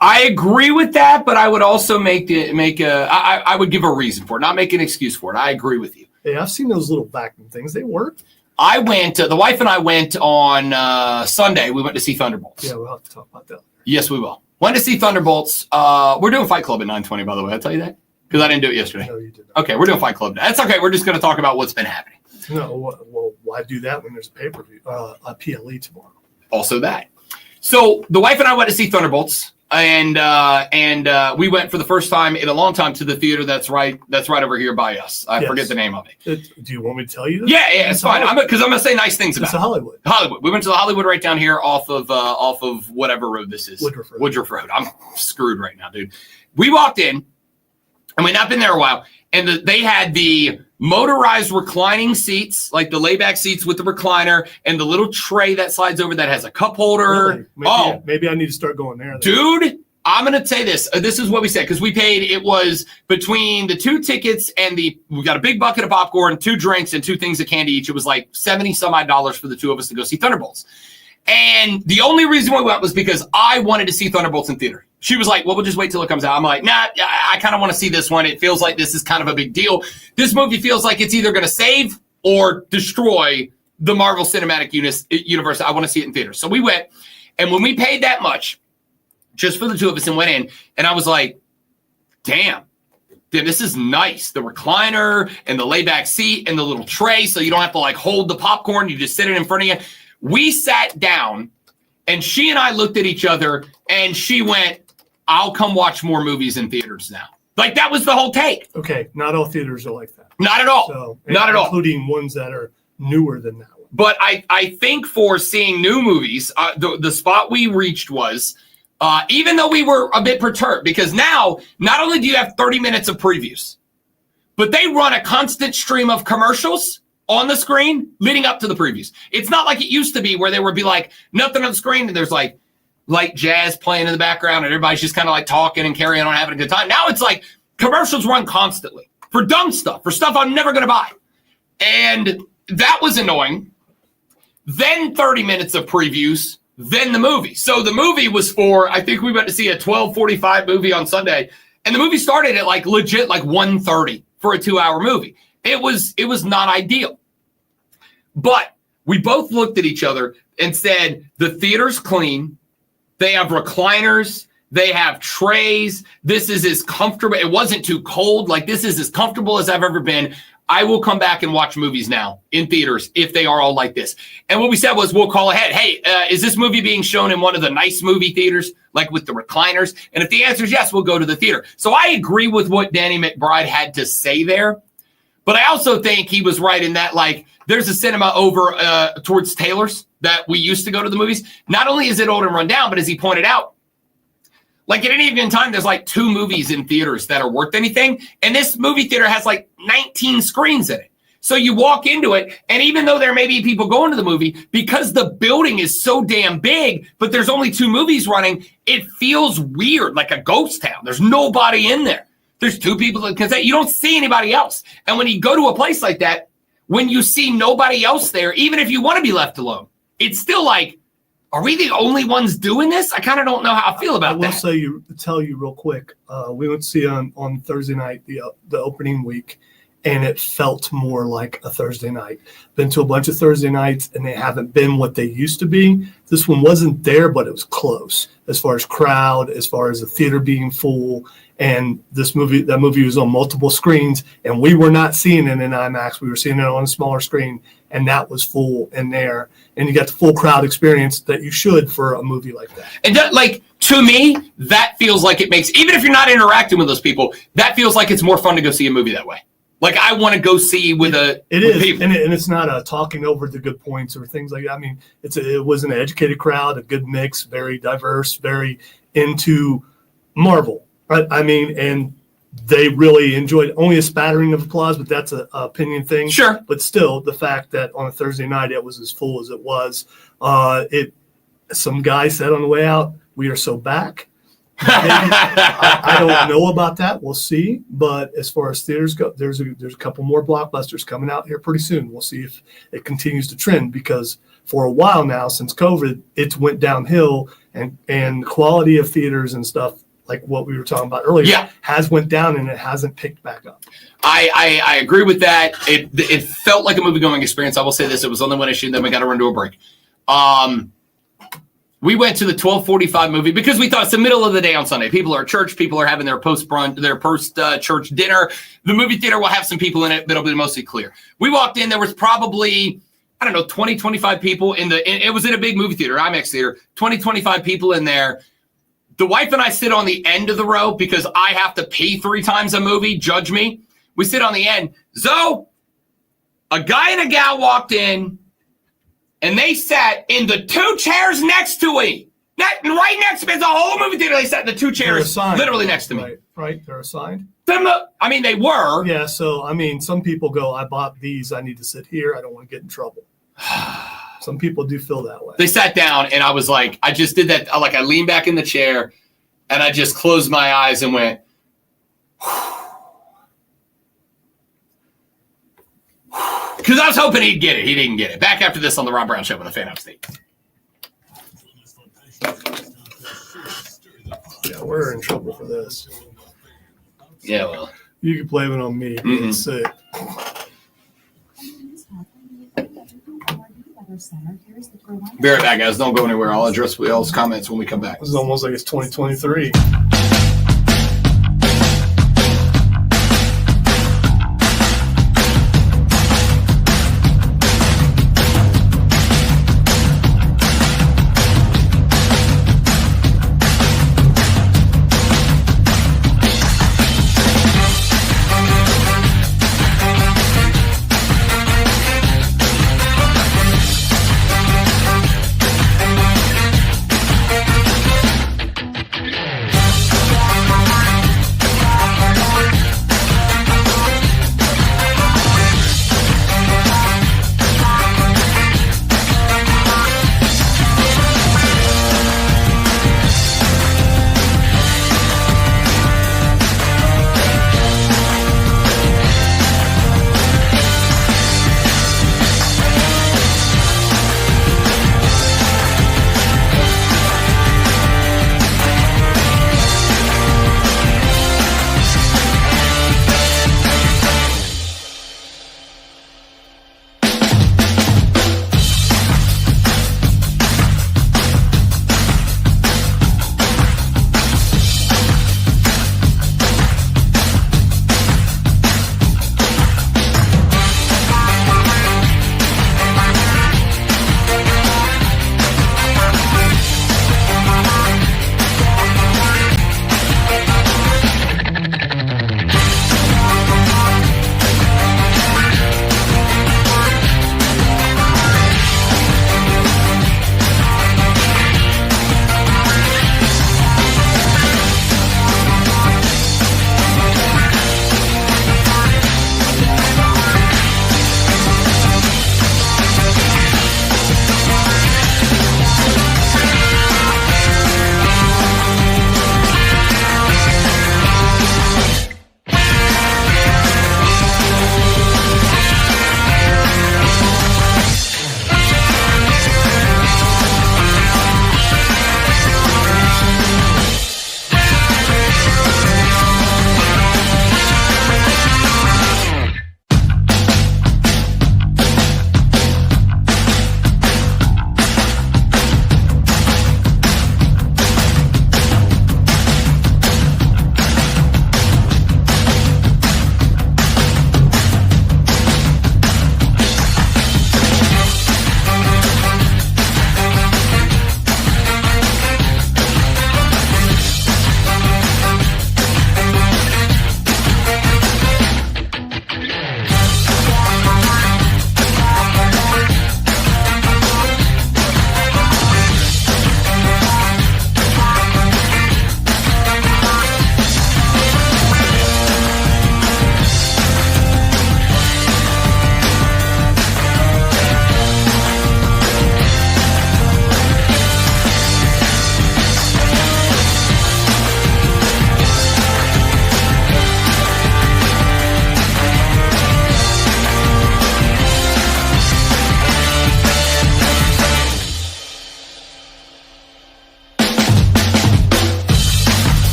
I agree with that, but I would also I would give a reason for it, not make an excuse for it. I agree with you. Hey, I've seen those little vacuum things. They work. The wife and I went on Sunday. We went to see Thunderbolts. Yeah, we'll have to talk about that. Yes, we will. Went to see Thunderbolts. We're doing Fight Club at 9:20, by the way. I'll tell you that because I didn't do it yesterday. No, you didn't. Okay, we're doing Fight Club. That's okay. We're just going to talk about what's been happening. No, well, why do that when there's a pay-per-view, a PLE tomorrow? Also that. So the wife and I went to see Thunderbolts. And we went for the first time in a long time to the theater that's right over here by us. I forget the name of it. Do you want me to tell you that? Yeah, it's fine. Because I'm gonna say nice things about it. It's Hollywood. Hollywood. We went to the Hollywood right down here off of whatever road this is. Woodruff Road. I'm screwed right now, dude. We walked in, and we'd not been there a while, and they had the motorized reclining seats, like the layback seats with the recliner and the little tray that slides over that has a cup holder. Really? Maybe I need to start going there. Then. Dude, I'm going to say this. This is what we said, because we paid, it was between the 2 tickets and we got a big bucket of popcorn, 2 drinks, and 2 things of candy each. It was like $70-some-odd for the 2 of us to go see Thunderbolts. And the only reason we went was because I wanted to see Thunderbolts in theater. She was like, well, we'll just wait till it comes out. I'm like, nah, I kind of want to see this one. It feels like this is kind of a big deal. This movie feels like it's either going to save or destroy the Marvel Cinematic Universe. I want to see it in theater. So we went, and when we paid that much, just for the 2 of us, and went in, and I was like, damn, this is nice. The recliner and the layback seat and the little tray, so you don't have to like hold the popcorn. You just sit it in front of you. We sat down, and she and I looked at each other, and she went, I'll come watch more movies in theaters now. Like, that was the whole take. Okay, not all theaters are like that. Not at all. So, not at all. Including ones that are newer than that one. But I think for seeing new movies, the spot we reached was, even though we were a bit perturbed, because now, not only do you have 30 minutes of previews, but they run a constant stream of commercials on the screen leading up to the previews. It's not like it used to be where there would be like nothing on the screen and there's like light jazz playing in the background and everybody's just kind of like talking and carrying on, having a good time. Now it's like commercials run constantly for dumb stuff, for stuff I'm never going to buy. And that was annoying. Then 30 minutes of previews, then the movie. So the movie was for, I think we went to see a 12:45 movie on Sunday, and the movie started at like legit like 1:30 for a 2-hour movie. It was not ideal. But we both looked at each other and said, the theater's clean. They have recliners. They have trays. This is as comfortable. It wasn't too cold. Like, this is as comfortable as I've ever been. I will come back and watch movies now in theaters if they are all like this. And what we said was, we'll call ahead. Hey, is this movie being shown in one of the nice movie theaters, like with the recliners? And if the answer is yes, we'll go to the theater. So I agree with what Danny McBride had to say there. But I also think he was right in that, like, there's a cinema over towards Taylor's that we used to go to the movies. Not only is it old and run down, but as he pointed out, like at any given time, there's like 2 movies in theaters that are worth anything. And this movie theater has like 19 screens in it. So you walk into it, and even though there may be people going to the movie, because the building is so damn big, but there's only 2 movies running, it feels weird, like a ghost town. There's nobody in there. There's 2 people, because you don't see anybody else. And when you go to a place like that, when you see nobody else there, even if you want to be left alone, it's still like, are we the only ones doing this? I kind of don't know how I feel about that. I will tell you real quick. We went to see on Thursday night, the opening week, and it felt more like a Thursday night. Been to a bunch of Thursday nights, and they haven't been what they used to be. This one wasn't there, but it was close as far as crowd, as far as the theater being full. And that movie was on multiple screens, and we were not seeing it in IMAX. We were seeing it on a smaller screen, and that was full in there. And you got the full crowd experience that you should for a movie like that. And that, like, to me, that feels like it makes, even if you're not interacting with those people, that feels like it's more fun to go see a movie that way. Like, I want to go see with people. And it's not talking over the good points or things like that. I mean, it was an educated crowd, a good mix, very diverse, very into Marvel. Right? I mean, and they really enjoyed only a spattering of applause, but that's an opinion thing. Sure. But still, the fact that on a Thursday night it was as full as it was, some guy said on the way out, "We are so back." I don't know about that. We'll see. But as far as theaters go, there's a couple more blockbusters coming out here pretty soon. We'll see if it continues to trend, because for a while now, since COVID, it's went downhill, and quality of theaters and stuff, like what we were talking about earlier, has went down, and it hasn't picked back up. I agree with that. It felt like a movie-going experience. I will say this. It was only one issue, then we got to run to a break. We went to the 12:45 movie because we thought it's the middle of the day on Sunday. People are at church. People are having their post-church dinner. The movie theater will have some people in it, but it'll be mostly clear. We walked in. There was probably, 20, 25 people it was in a big movie theater, IMAX theater, 20, 25 people in there. The wife and I sit on the end of the row because I have to pee 3 times a movie. Judge me. We sit on the end. So a guy and a gal walked in, and they sat in the 2 chairs next to me. Right next to me. It's a whole movie theater. They sat in the 2 chairs literally next to me. Right. They're assigned. I mean, they were. Yeah, so I mean, some people go, I bought these, I need to sit here, I don't want to get in trouble. Some people do feel that way. They sat down, and I was like, I just did that. I leaned back in the chair, and I just closed my eyes and went, because I was hoping he'd get it. He didn't get it. Back after this on the Rob Brown Show with a fan upstate. Yeah, we're in trouble for this. Yeah, well. You can blame it on me. Being sick. Be right back, guys. Don't go anywhere. I'll address y'all's comments when we come back. This is almost like it's 2023.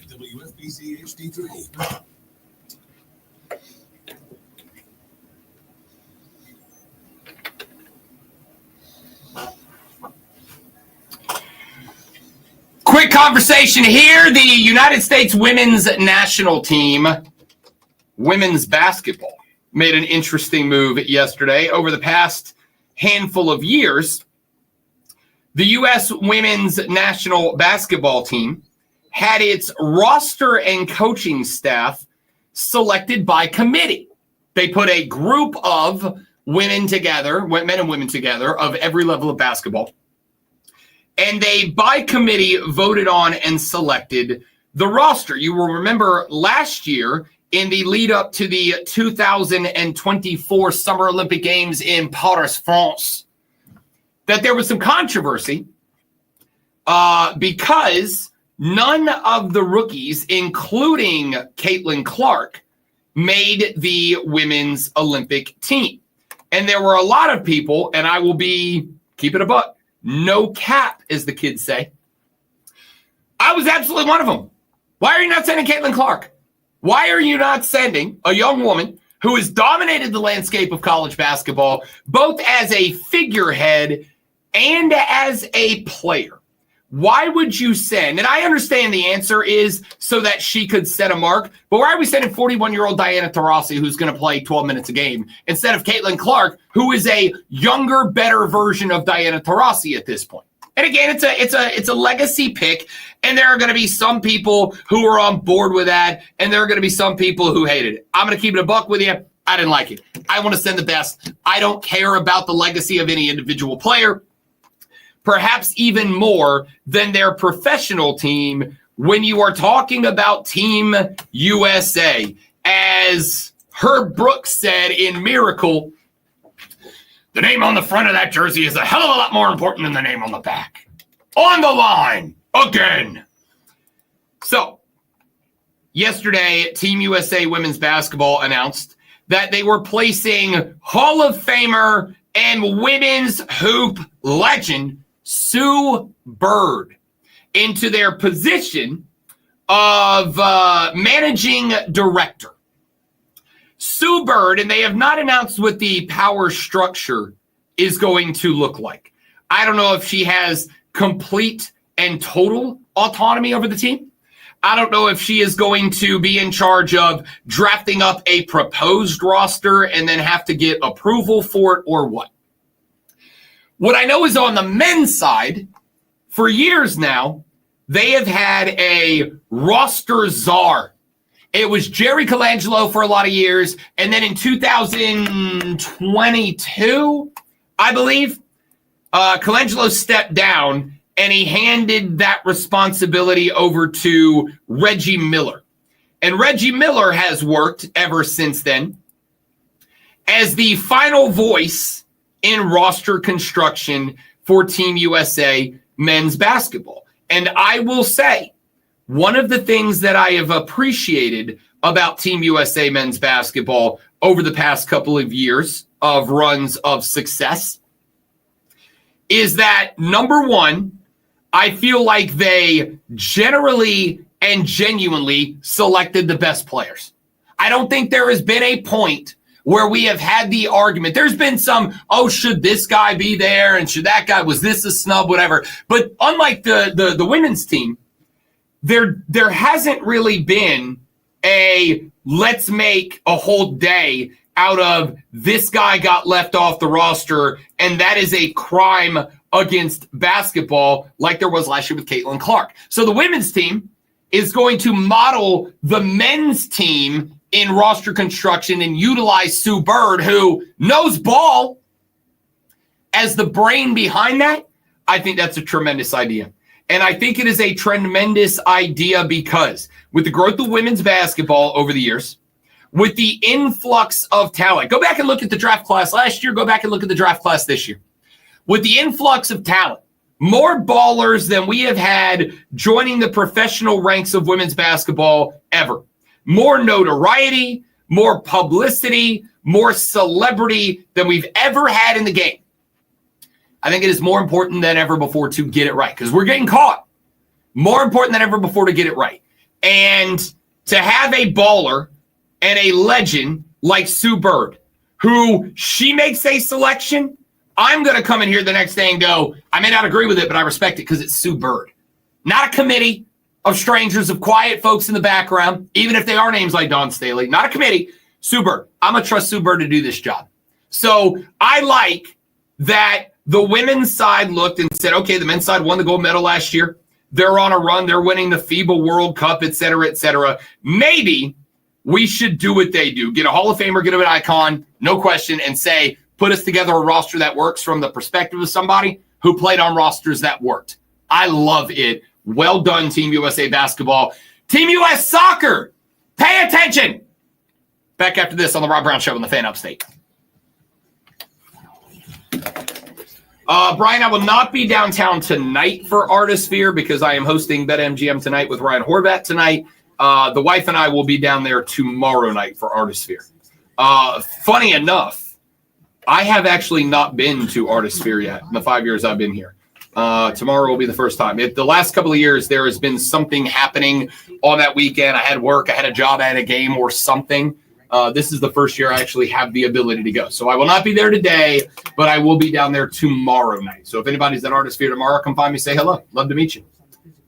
WFBC HD3. Quick conversation here. The United States women's national team, women's basketball, made an interesting move yesterday. Over the past handful of years, the U.S. women's national basketball team had its roster and coaching staff selected by committee. They put a group of women together, men and women together, of every level of basketball. And they, by committee, voted on and selected the roster. You will remember last year, in the lead up to the 2024 Summer Olympic Games in Paris, France, that there was some controversy because none of the rookies, including Caitlin Clark, made the women's Olympic team. And there were a lot of people, and I will keep it a buck, no cap, as the kids say. I was absolutely one of them. Why are you not sending Caitlin Clark? Why are you not sending a young woman who has dominated the landscape of college basketball, both as a figurehead and as a player? Why would you send? And I understand the answer is so that she could set a mark, but why are we sending 41-year-old Diana Taurasi, who's going to play 12 minutes a game, instead of Caitlin Clark, who is a younger, better version of Diana Taurasi at this point? And again, it's a legacy pick, and there are going to be some people who are on board with that, and there are going to be some people who hated it. I'm going to keep it a buck with you. I didn't like it. I want to send the best. I don't care about the legacy of any individual player, perhaps even more than their professional team when you are talking about Team USA. As Herb Brooks said in Miracle, the name on the front of that jersey is a hell of a lot more important than the name on the back. On the line again. So, yesterday, Team USA women's basketball announced that they were placing Hall of Famer and women's hoop legend Sue Bird into their position of managing director. Sue Bird, and they have not announced what the power structure is going to look like. I don't know if she has complete and total autonomy over the team. I don't know if she is going to be in charge of drafting up a proposed roster and then have to get approval for it or what. What I know is on the men's side, for years now, they have had a roster czar. It was Jerry Colangelo for a lot of years, and then in 2022, I believe, Colangelo stepped down, and he handed that responsibility over to Reggie Miller. And Reggie Miller has worked ever since then as the final voice in roster construction for Team USA men's basketball. And I will say, one of the things that I have appreciated about Team USA men's basketball over the past couple of years of runs of success is that, number one, I feel like they generally and genuinely selected the best players. I don't think there has been a point where we have had the argument. There's been some, should this guy be there? And should that guy, was this a snub, whatever. But unlike the women's team, there hasn't really been a let's make a whole day out of this guy got left off the roster, and that is a crime against basketball like there was last year with Caitlin Clark. So the women's team is going to model the men's team in roster construction and utilize Sue Bird, who knows ball, as the brain behind that. I think that's a tremendous idea. And I think it is a tremendous idea because with the growth of women's basketball over the years, with the influx of talent, go back and look at the draft class last year, go back and look at the draft class this year. With the influx of talent, more ballers than we have had joining the professional ranks of women's basketball ever. More notoriety, more publicity, more celebrity than we've ever had in the game. I think it is more important than ever before to get it right because we're getting caught. More important than ever before to get it right. And to have a baller and a legend like Sue Bird, who she makes a selection, I'm going to come in here the next day and go, I may not agree with it, but I respect it because it's Sue Bird. not a committee of strangers, of quiet folks in the background, even if they are names like Don Staley, not a committee. Sue Bird. I'm going to trust Sue Bird to do this job. So I like that the women's side looked and said, okay, the men's side won the gold medal last year. They're on a run. They're winning the FIBA World Cup, et cetera, et cetera. Maybe we should do what they do. Get a Hall of Famer, get an icon, no question, and say, put us together a roster that works from the perspective of somebody who played on rosters that worked. I love it. Well done, Team USA basketball. Team US soccer, pay attention. Back after this on the Rob Brown Show on the Fan Upstate. Brian, I will not be downtown tonight for Artisphere because I am hosting BetMGM tonight with Ryan Horvat tonight. The wife and I will be down there tomorrow night for Artisphere. Funny enough, I have actually not been to Artisphere yet in the 5 years I've been here. Tomorrow will be the first time. The last couple of years, there has been something happening on that weekend. I had work, I had a job, I had a game or something. This is the first year I actually have the ability to go. So I will not be there today, but I will be down there tomorrow night. So if anybody's at Artisphere tomorrow, come find me, say hello. Love to meet you.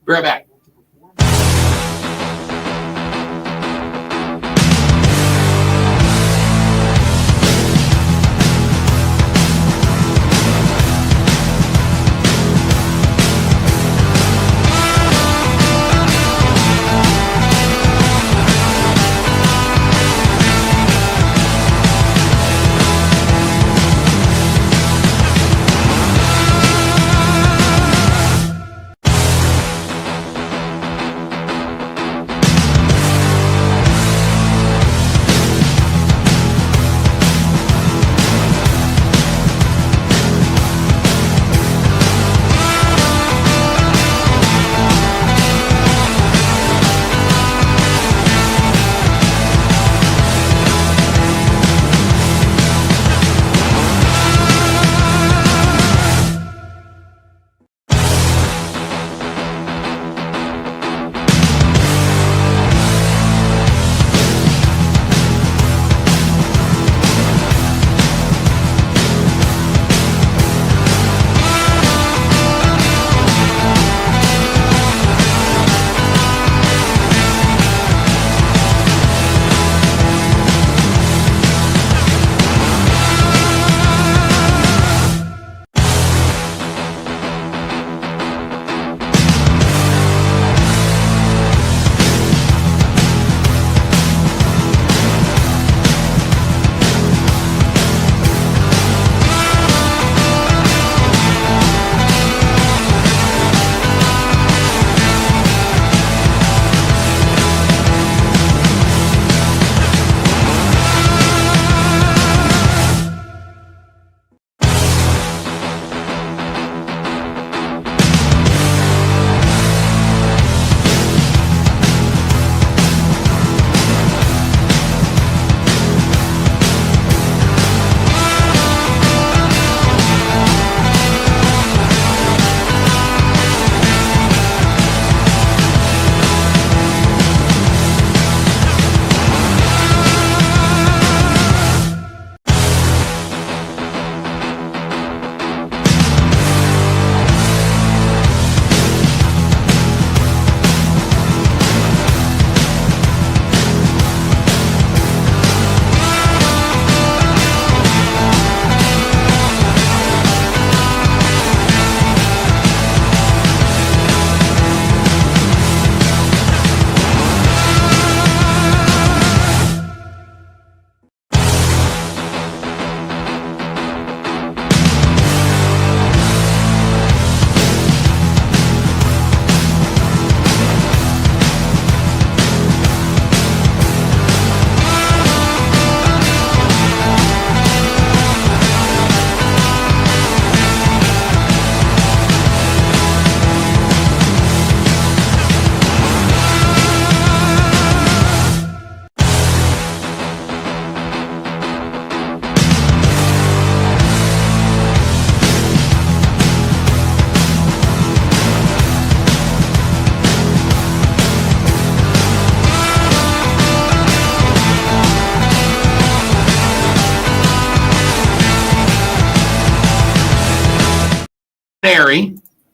Be right back.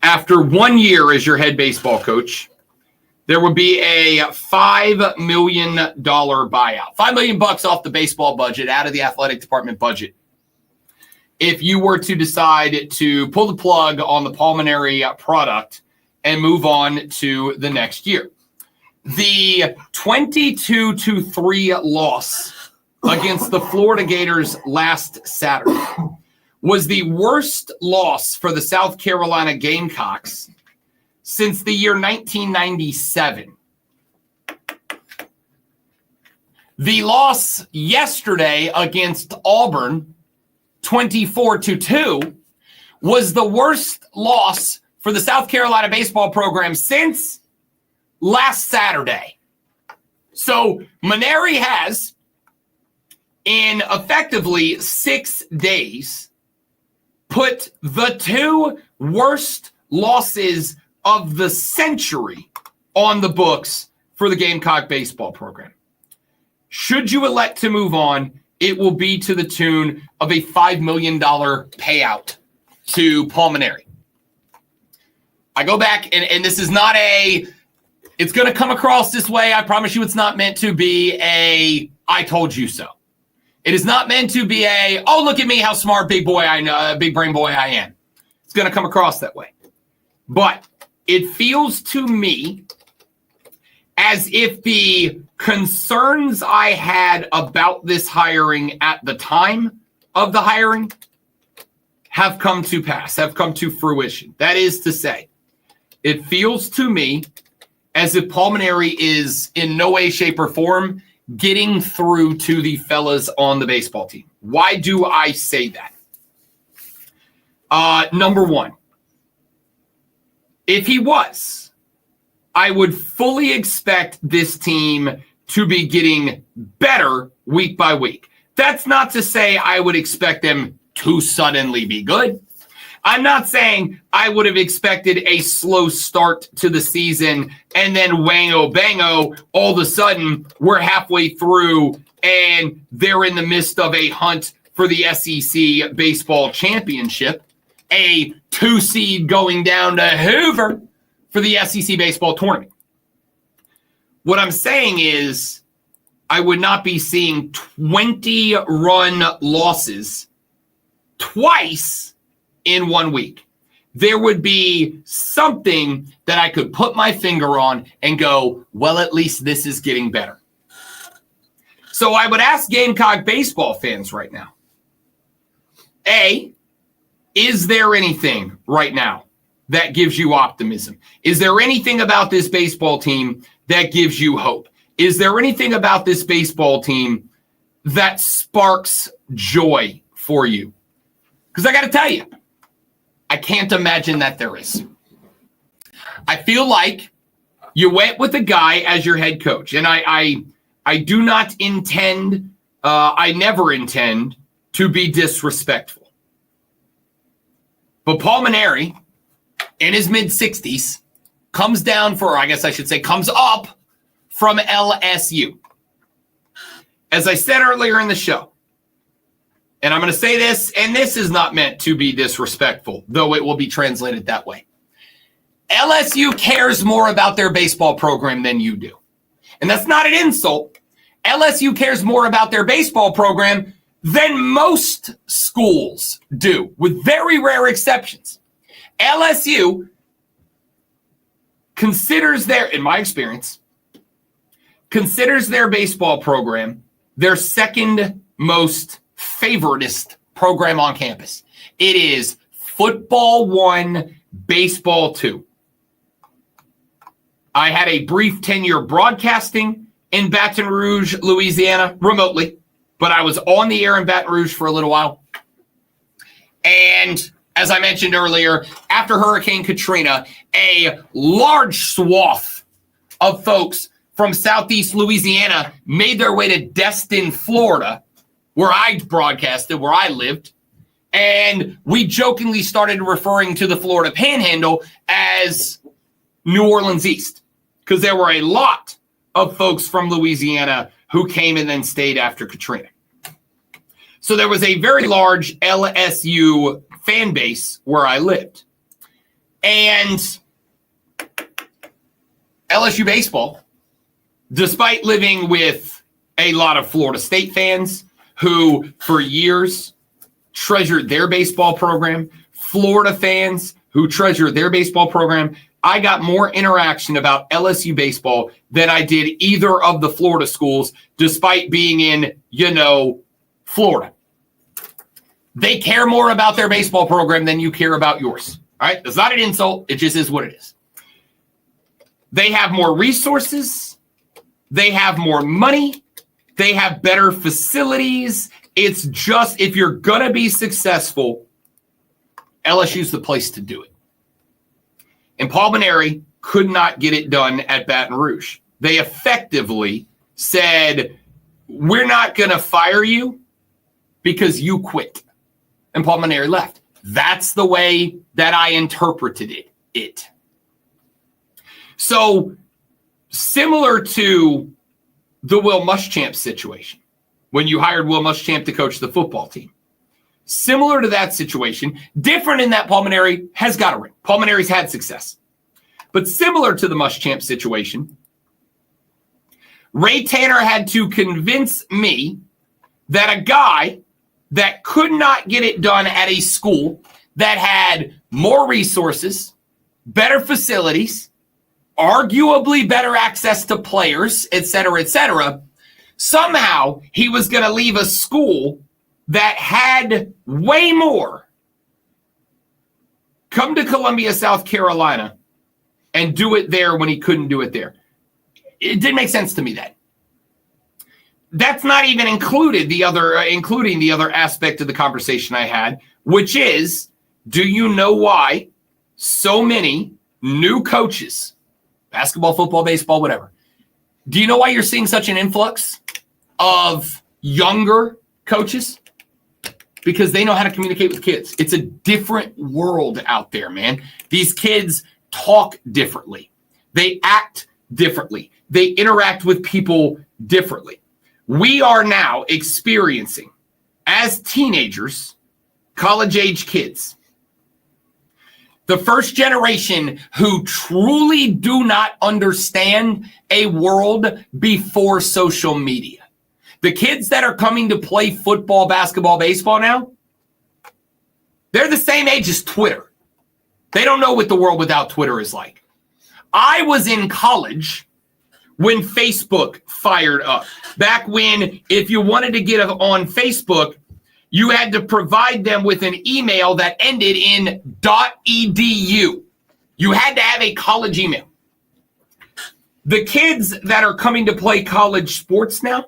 after 1 year as your head baseball coach, there would be a $5 million buyout. $5 million off the baseball budget, out of the athletic department budget, if you were to decide to pull the plug on the pulmonary product and move on to the next year. The 22-3 loss against the Florida Gators last Saturday was the worst loss for the South Carolina Gamecocks since the year 1997. The loss yesterday against Auburn, 24-2, was the worst loss for the South Carolina baseball program since last Saturday. So Maneri has, in effectively 6 days, put the 2 worst losses of the century on the books for the Gamecock baseball program. Should you elect to move on, it will be to the tune of a $5 million payout to Pulmonary. I go back, and this is not it's going to come across this way. I promise you it's not meant to be a, I told you so. It is not meant to be a, oh, look at me, how smart big brain boy I am. It's going to come across that way. But it feels to me as if the concerns I had about this hiring at the time of the hiring have come to pass, have come to fruition. That is to say, it feels to me as if Pulmonary is in no way, shape, or form getting through to the fellas on the baseball team. Why do I say that? Number one, if he was, I would fully expect this team to be getting better week by week. That's not to say I would expect them to suddenly be good. I'm not saying I would have expected a slow start to the season and then wango bango, all of a sudden we're halfway through and they're in the midst of a hunt for the SEC baseball championship, a 2 seed going down to Hoover for the SEC baseball tournament. What I'm saying is I would not be seeing 20 run losses twice in 1 week. There would be something that I could put my finger on and go, well, at least this is getting better. So I would ask Gamecock baseball fans right now, A, is there anything right now that gives you optimism? Is there anything about this baseball team that gives you hope? Is there anything about this baseball team that sparks joy for you? Because I got to tell you, I can't imagine that there is. I feel like you went with a guy as your head coach, and I do not intend, I never intend to be disrespectful. But Paul Maneri, in his mid-60s, comes down for, I guess I should say, comes up from LSU. As I said earlier in the show, and I'm going to say this, and this is not meant to be disrespectful, though it will be translated that way. LSU cares more about their baseball program than you do. And that's not an insult. LSU cares more about their baseball program than most schools do, with very rare exceptions. LSU considers their, in my experience, considers their baseball program their second most favoritist program on campus. It is football 1, baseball 2. I had a brief tenure broadcasting in Baton Rouge, Louisiana, remotely, but I was on the air in Baton Rouge for a little while. And as I mentioned earlier, after Hurricane Katrina, a large swath of folks from Southeast Louisiana made their way to Destin, Florida, where I broadcasted, where I lived, and we jokingly started referring to the Florida Panhandle as New Orleans East, because there were a lot of folks from Louisiana who came and then stayed after Katrina. So there was a very large LSU fan base where I lived. And LSU baseball, despite living with a lot of Florida State fans who for years treasured their baseball program, Florida fans who treasured their baseball program, I got more interaction about LSU baseball than I did either of the Florida schools, despite being in, Florida. They care more about their baseball program than you care about yours. All right? That's not an insult. It just is what it is. They have more resources. They have more money. They have better facilities. It's just, if you're going to be successful, LSU's the place to do it. And Paul Mainieri could not get it done at Baton Rouge. They effectively said, we're not going to fire you because you quit. And Paul Mainieri left. That's the way that I interpreted it. So similar to the Will Muschamp situation, when you hired Will Muschamp to coach the football team. Similar to that situation, different in that Paul Mainieri has got a ring. Paul Mainieri's had success. But similar to the Muschamp situation, Ray Tanner had to convince me that a guy that could not get it done at a school that had more resources, better facilities, arguably better access to players, et cetera, somehow he was going to leave a school that had way more, come to Columbia, South Carolina, and do it there when he couldn't do it there. It didn't make sense to me then. That's not even including the other aspect of the conversation I had, which is, do you know why so many new coaches, basketball, football, baseball, whatever, do you know why you're seeing such an influx of younger coaches? Because they know how to communicate with kids. It's a different world out there, man. These kids talk differently. They act differently. They interact with people differently. We are now experiencing, as teenagers, college-age kids, the first generation who truly do not understand a world before social media. The kids that are coming to play football, basketball, baseball now, they're the same age as Twitter. They don't know what the world without Twitter is like. I was in college when Facebook fired up. Back when, if you wanted to get on Facebook, you had to provide them with an email that ended in .edu. You had to have a college email. The kids that are coming to play college sports now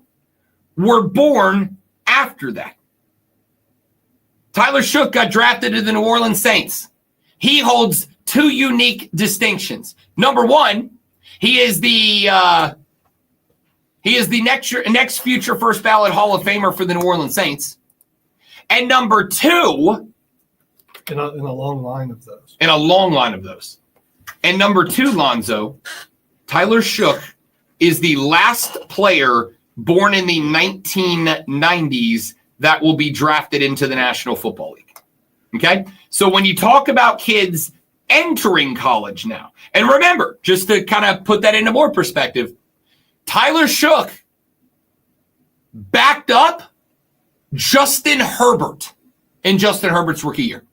were born after that. Tyler Shook got drafted to the New Orleans Saints. He holds two unique distinctions. Number one, he is the next future first ballot Hall of Famer for the New Orleans Saints. And number two, in a long line of those. And number two, Lonzo, Tyler Shook is the last player born in the 1990s that will be drafted into the National Football League. Okay? So when you talk about kids entering college now, and remember, just to kind of put that into more perspective, Tyler Shook backed up Justin Herbert in Justin Herbert's rookie year.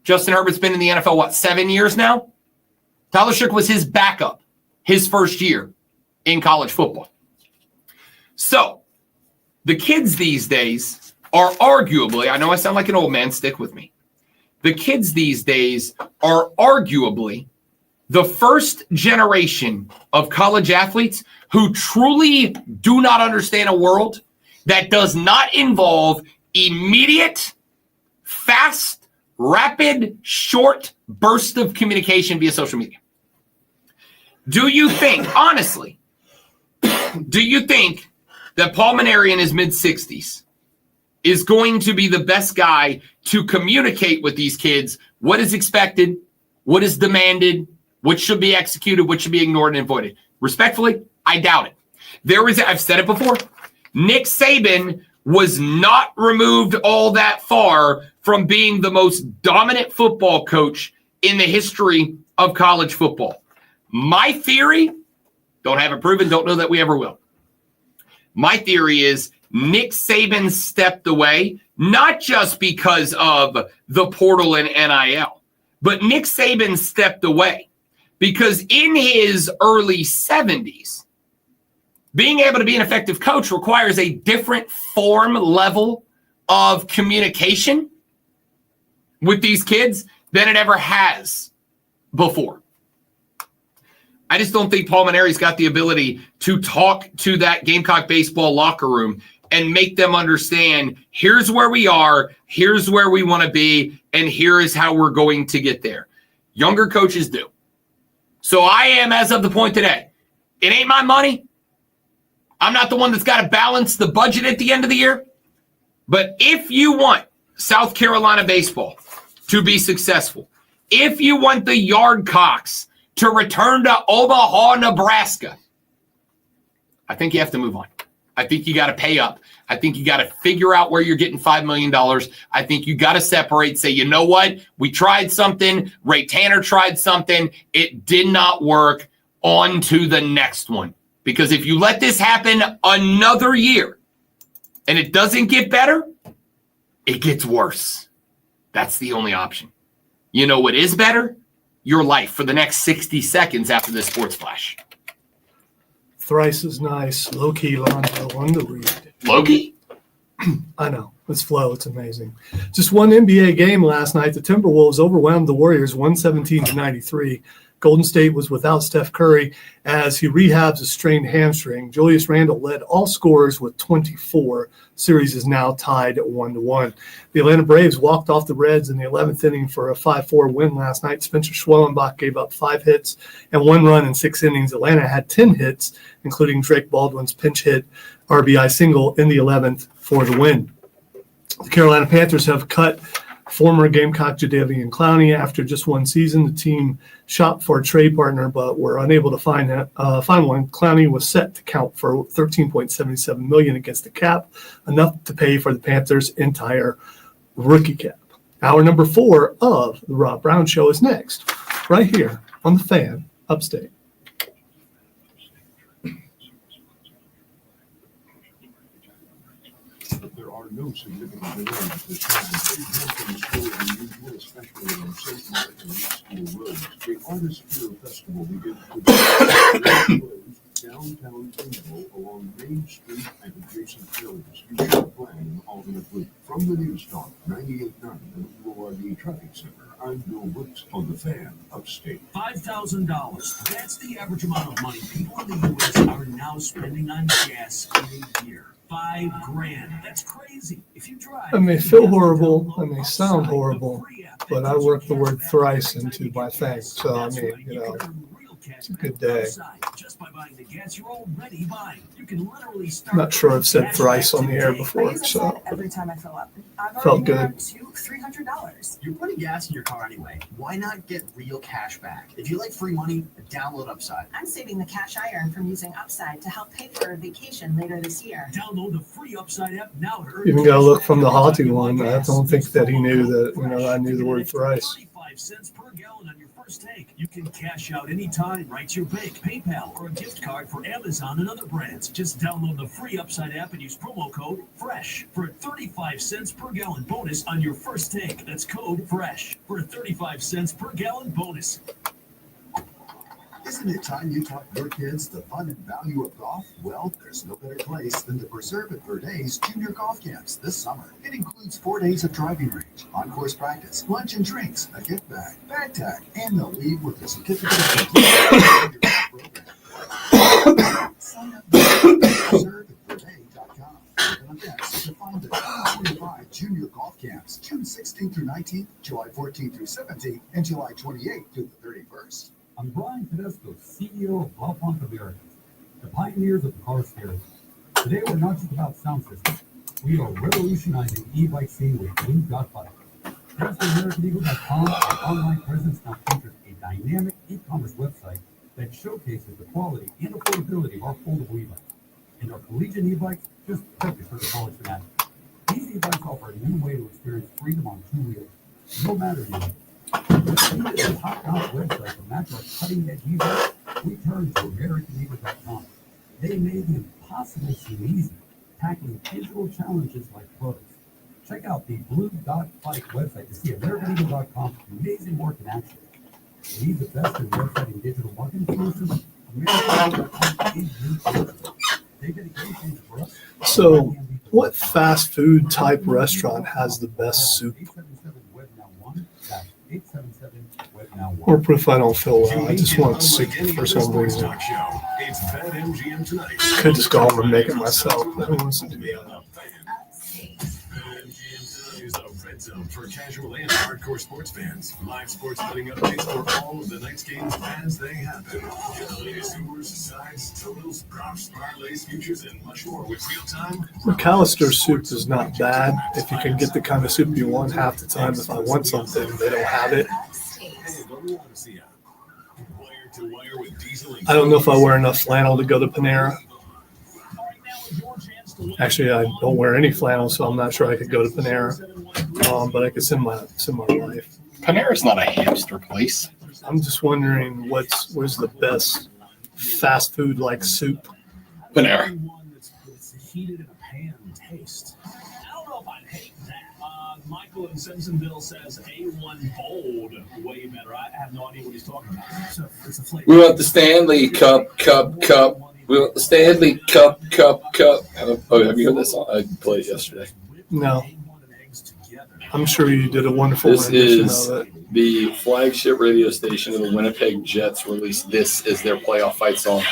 Justin Herbert's been in the NFL, 7 years now? Tyler Shook was his backup his first year in college football. So, the kids these days are arguably, I know I sound like an old man, stick with me. The kids these days are arguably the first generation of college athletes who truly do not understand a world that does not involve immediate, fast, rapid, short burst of communication via social media. Do you think, honestly, that Paul Mainieri in his mid-60s is going to be the best guy to communicate with these kids what is expected, what is demanded, what should be executed, what should be ignored and avoided? Respectfully, I doubt it. I've said it before, Nick Saban was not removed all that far from being the most dominant football coach in the history of college football. My theory, don't have it proven, don't know that we ever will. My theory is Nick Saban stepped away, not just because of the portal and NIL, but Nick Saban stepped away because in his early 70s, being able to be an effective coach requires a different form level of communication with these kids than it ever has before. I just don't think Paul Maneri's got the ability to talk to that Gamecock baseball locker room and make them understand, here's where we are, here's where we want to be, and here is how we're going to get there. Younger coaches do. So I am, as of the point today, it ain't my money. I'm not the one that's got to balance the budget at the end of the year. But if you want South Carolina baseball to be successful, if you want the Yardcocks to return to Omaha, Nebraska, I think you have to move on. I think you got to pay up. I think you got to figure out where you're getting $5 million. I think you got to separate, say, you know what? We tried something. Ray Tanner tried something. It did not work. On to the next one. Because if you let this happen another year and it doesn't get better, it gets worse. That's the only option. You know what is better? Your life for the next 60 seconds after this sports flash. Thrice is nice. Low-key, Londo, on the read. Low-key? I know. It's flow. It's amazing. Just one NBA game last night. The Timberwolves overwhelmed the Warriors 117-93. Golden State was without Steph Curry as he rehabs a strained hamstring. Julius Randle led all scorers with 24. Series is now tied at 1-1. The Atlanta Braves walked off the Reds in the 11th inning for a 5-4 win last night. Spencer Schwellenbach gave up 5 hits and 1 run in 6 innings. Atlanta had 10 hits, including Drake Baldwin's pinch hit RBI single in the 11th for the win. The Carolina Panthers have cut former Gamecock Jadaveon Clowney after just one season. The team shopped for a trade partner, but were unable to find one. Clowney was set to count for $13.77 million against the cap, enough to pay for the Panthers' entire rookie cap. Hour number 4 of the Rob Brown Show is next, right here on the Fan Upstate. There are no significant delays at this time. Things have been slower than usual, especially on St. Mark and East School roads. The Artist Fair Festival begins today. Downtown Greenville along Main Street and adjacent areas. You should plan an alternate route. From the News Talk 98.9 and WORD Traffic Center, I'm Bill Brooks on the Fan Upstate. $5,000. That's the average amount of money people in the U.S. are now spending on gas in a year. $5,000. That's crazy. If you drive, I may feel horrible, I may sound horrible, but I work the word thrice into my thing. So, I mean, you know, it's a good day. I'm not sure I've said thrice on the air before, so every time I fill up. I've felt already good. up to $300. You're putting gas in your car anyway. Why not get real cash back? If you like free money, download Upside. I'm saving the cash I earn from using Upside to help pay for a vacation later this year. Download the free Upside app now to earn even got to look from the haughty one. I don't think that he knew that, you know, I knew the word thrice. 35 cents per gallon on your first tank. You can cash out anytime, right to your bank, PayPal, or a gift card for Amazon and other brands. Just download the free Upside app and use promo code FRESH for a 35 cents per gallon bonus on your first tank. That's code FRESH for a 35 cents per gallon bonus. Isn't it time you taught your kids the fun and value of golf? Well, there's no better place than to Preserve It for Days Junior Golf Camps this summer. It includes 4 days of driving range, on-course practice, lunch and drinks, a gift bag tag, and they'll leave with a certificate of completion. Sign up at preserveitforday.com. Events to find the 2025 Junior Golf Camps, June 16th through 19th, July 14th through 17th, and July 28th through the 31st. I'm Brian Tedesco, CEO of Valpont Americans, the pioneers of the car stereo. Today, we're not just about sound systems. We are revolutionizing the e-bike scene with Blue.bike. Thanks to AmericanEagle.com, our online presence now features a dynamic e-commerce website that showcases the quality and affordability of our foldable e-bikes. And our collegiate e-bikes, just perfect for the college fanatic. These e-bikes offer a new way to experience freedom on 2 wheels. No matter your age. a top-notch website to match our cutting-edge users. We turned to AmericanEagle.com. They made the impossible seem easy, tackling digital challenges like pros. Check out the Blue Dot Fight website to see AmericanEagle.com's amazing work in action. Need the best in website and digital marketing solutions? AmericanEagle.com is your choice. They dedication for us. So, what fast food type restaurant has the best soup? Or proof I don't feel well. I just want soup for some reason. Could just go home and make it myself. Who wants to do that? For casual and hardcore sports fans, live sports betting updates for all of the night's games as they happen. Get the latest scores, sides, totals, props, parlays, futures, and much more with real time. McAllister soup is not bad if you can get the kind of soup you want. Half the time, if I want something, they don't have it. I don't know if I wear enough flannel to go to Panera. Actually, I don't wear any flannel, so I'm not sure I could go to Panera. But I could send my wife. Panera's not a hamster place. I'm just wondering where's the best fast food like soup? Panera. Heated in a pan taste. I don't know if I'd hate that. Michael in Simpsonville says A1 Bold way better. I have no idea what he's talking about. It's a flavor. We want the Stanley Cup. We want the Stanley Cup. Oh, have you heard this song? I played it yesterday. No. I'm sure you did a wonderful This rendition is of it. the flagship radio station of the Winnipeg Jets released this as their playoff fight song.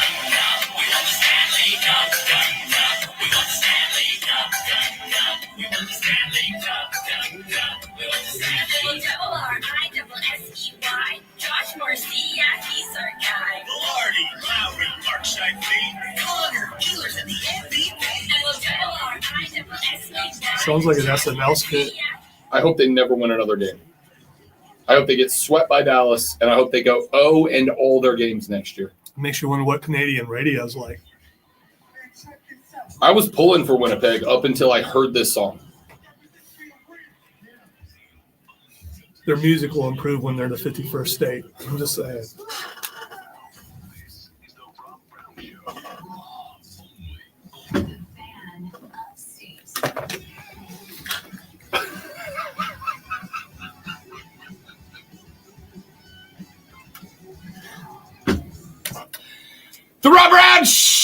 Josh Morrissey, yeah, he's our guy. Lordy, Lowry, Markside Lee, Connor, Killers in the MVP. Sounds like an SNL skit. I hope they never win another game. I hope they get swept by Dallas, and I hope they go 0 in all their games next year. Makes you wonder what Canadian radio's like. I was pulling for Winnipeg up until I heard this song. Their music will improve when they're in the 51st state. I'm just saying. The Rob Brown Show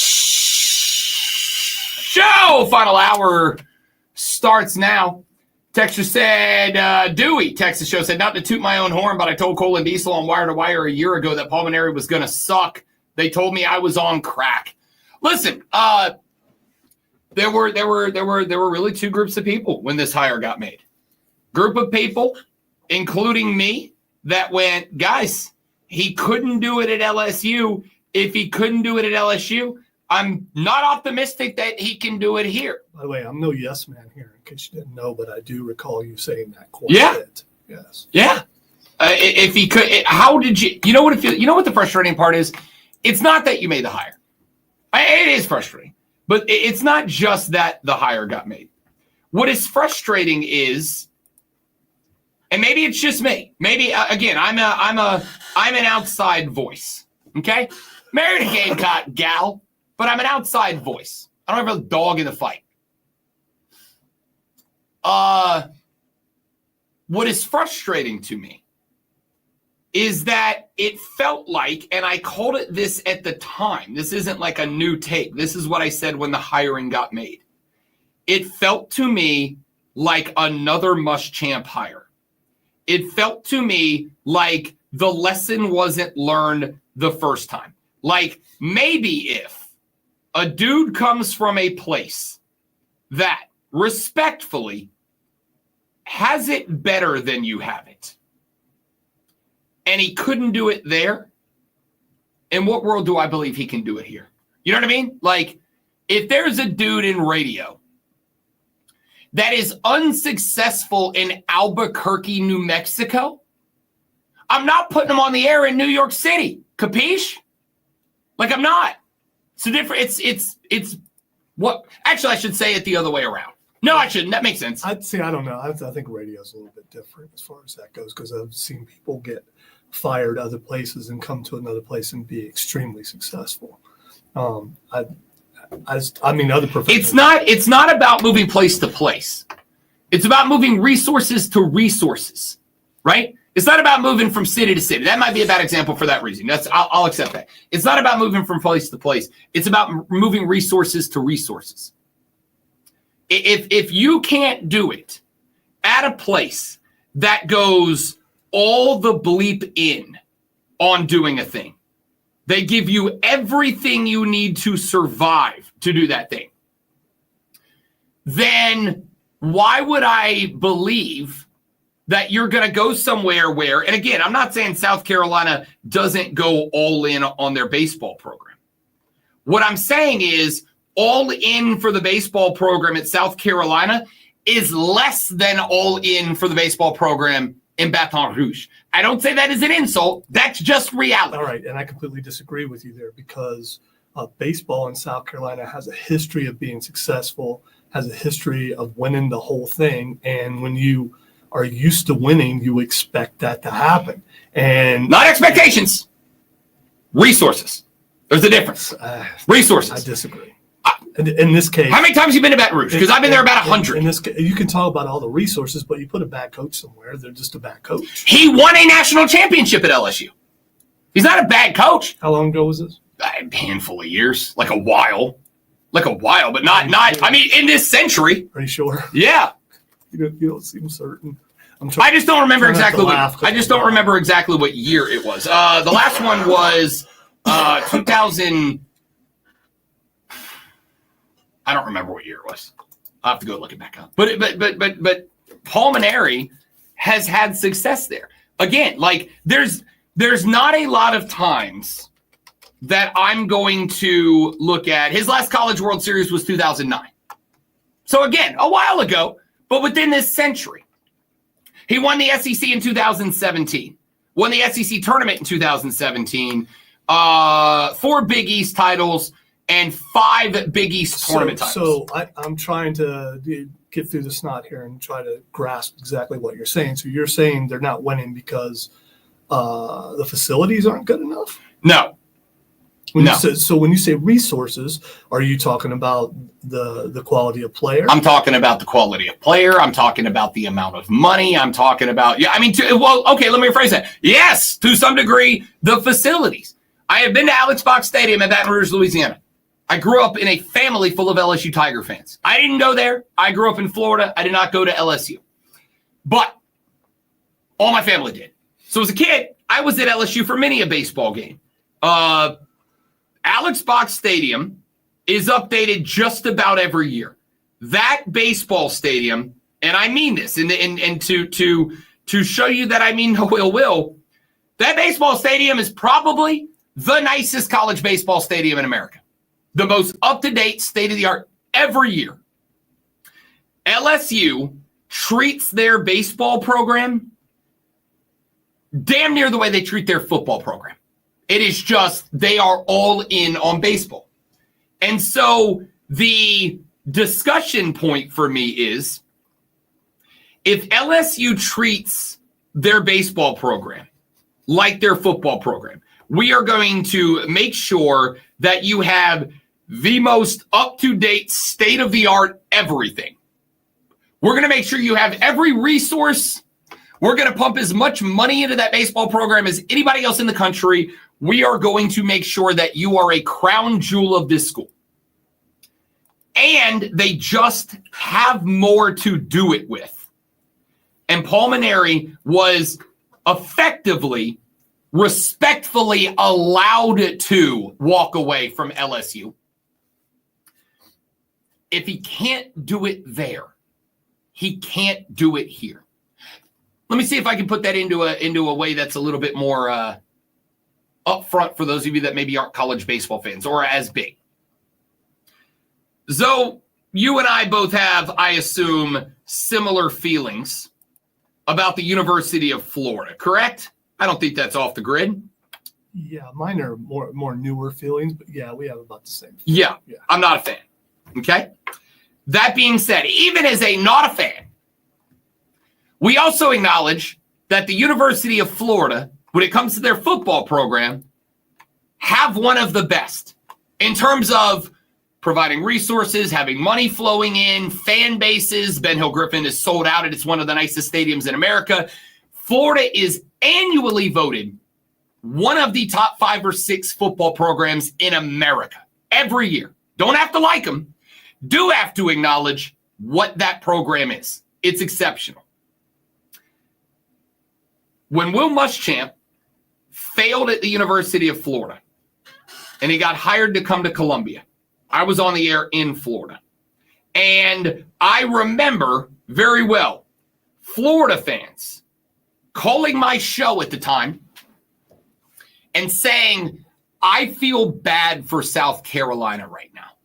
final hour starts now. Texture said, Dewey, Texas Show said, not to toot my own horn, but I told Cole and Diesel on Wire to Wire a year ago that Pulmonary was going to suck. They told me I was on crack. Listen, there were really two groups of people when this hire got made. Group of people, including me, that went, guys, he couldn't do it at LSU. If he couldn't do it at LSU, I'm not optimistic that he can do it here. By the way, I'm no yes man here, in case you didn't know, but I do recall you saying that quite a bit. Yes. Yeah. If he could, how did you? You know what? You know what the frustrating part is? It's not that you made the hire. It is frustrating, but it's not just that the hire got made. What is frustrating is, and maybe it's just me. Maybe again, I'm an outside voice. Okay, married a Gamecock gal, but I'm an outside voice. I don't have a dog in the fight. What is frustrating to me is that it felt like, and I called it this at the time, this isn't like a new take. This is what I said when the hiring got made. It felt to me like another Muschamp hire. It felt to me like the lesson wasn't learned the first time. Like maybe if a dude comes from a place that respectfully has it better than you have it, and he couldn't do it there, in what world do I believe he can do it here? You know what I mean? Like, if there's a dude in radio that is unsuccessful in Albuquerque, New Mexico, I'm not putting him on the air in New York City. Capiche? Like, I'm not. It's different. It's what, actually, I should say it the other way around. No, I shouldn't. That makes sense. I don't know. I think radio's a little bit different as far as that goes because I've seen people get fired other places and come to another place and be extremely successful. Other professionals. It's not about moving place to place. It's about moving resources to resources, right? It's not about moving from city to city. That might be a bad example for that reason. I'll accept that. It's not about moving from place to place. It's about moving resources to resources. If you can't do it at a place that goes all the bleep in on doing a thing, they give you everything you need to survive to do that thing, then why would I believe that you're going to go somewhere where, and again, I'm not saying South Carolina doesn't go all in on their baseball program. What I'm saying is all in for the baseball program at South Carolina is less than all in for the baseball program in Baton Rouge. I don't say that as an insult. That's just reality. All right, and I completely disagree with you there because baseball in South Carolina has a history of being successful, has a history of winning the whole thing, and when you are used to winning, you expect that to happen. And not expectations, resources. There's a difference. Resources. I disagree. In this case, how many times have you been to Baton Rouge? Because I've been there about 100. In this case, you can talk about all the resources, but you put a bad coach somewhere, they're just a bad coach. He won a national championship at LSU. He's not a bad coach. How long ago was this? A handful of years, like a while, but not. I mean, in this century. Are you sure? Yeah. You don't seem certain. I just don't remember exactly. I just don't remember exactly what year it was. The last one was 2000. I don't remember what year it was. I'll have to go look it back up. But Pulmonary has had success there. Again, like there's not a lot of times that I'm going to look at. His last College World Series was 2009. So again, a while ago, but within this century. He won the SEC in 2017. Won the SEC tournament in 2017. 4 Big East titles. And 5 Big East tournament titles. So I'm trying to get through the snot here and try to grasp exactly what you're saying. So you're saying they're not winning because the facilities aren't good enough? No. When you say resources, are you talking about the quality of player? I'm talking about the quality of player. I'm talking about the amount of money. I'm talking about, let me rephrase that. Yes, to some degree, the facilities. I have been to Alex Box Stadium in Baton Rouge, Louisiana. I grew up in a family full of LSU Tiger fans. I didn't go there. I grew up in Florida. I did not go to LSU. But all my family did. So as a kid, I was at LSU for many a baseball game. Alex Box Stadium is updated just about every year. That baseball stadium, and I mean this, and to show you that I mean no ill will, that baseball stadium is probably the nicest college baseball stadium in America. The most up-to-date, state-of-the-art every year. LSU treats their baseball program damn near the way they treat their football program. It is just they are all in on baseball. And so the discussion point for me is if LSU treats their baseball program like their football program, we are going to make sure that you have the most up-to-date, state-of-the-art everything. We're going to make sure you have every resource. We're going to pump as much money into that baseball program as anybody else in the country. We are going to make sure that you are a crown jewel of this school. And they just have more to do it with. And Pulmonary was effectively, respectfully allowed to walk away from LSU. If he can't do it there, he can't do it here. Let me see if I can put that into a way that's a little bit more upfront for those of you that maybe aren't college baseball fans or as big. So you and I both have, I assume, similar feelings about the University of Florida, correct? I don't think that's off the grid. Yeah, mine are more newer feelings, but yeah, we have about the same. Yeah, I'm not a fan. Okay. That being said, even as not a fan, we also acknowledge that the University of Florida, when it comes to their football program, have one of the best in terms of providing resources, having money flowing in, fan bases. Ben Hill Griffin is sold out, and it's one of the nicest stadiums in America. Florida is annually voted one of the top 5 or 6 football programs in America every year. Don't have to like them. Do have to acknowledge what that program is. It's exceptional. When Will Muschamp failed at the University of Florida and he got hired to come to Columbia, I was on the air in Florida. And I remember very well Florida fans calling my show at the time and saying, I feel bad for South Carolina right now.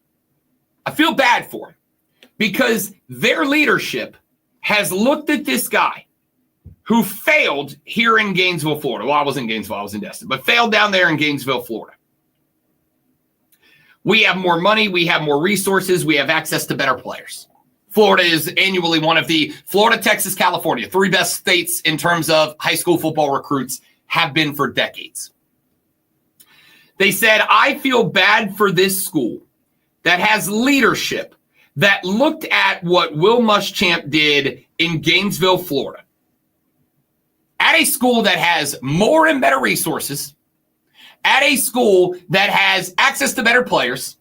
I feel bad for him because their leadership has looked at this guy who failed here in Gainesville, Florida. Well, I was in Gainesville, I was in Destin, but failed down there in Gainesville, Florida. We have more money, we have more resources, we have access to better players. Florida is annually one of the Florida, Texas, California, 3 best states in terms of high school football recruits, have been for decades. They said, I feel bad for this school that has leadership that looked at what Will Muschamp did in Gainesville, Florida, at a school that has more and better resources, at a school that has access to better players,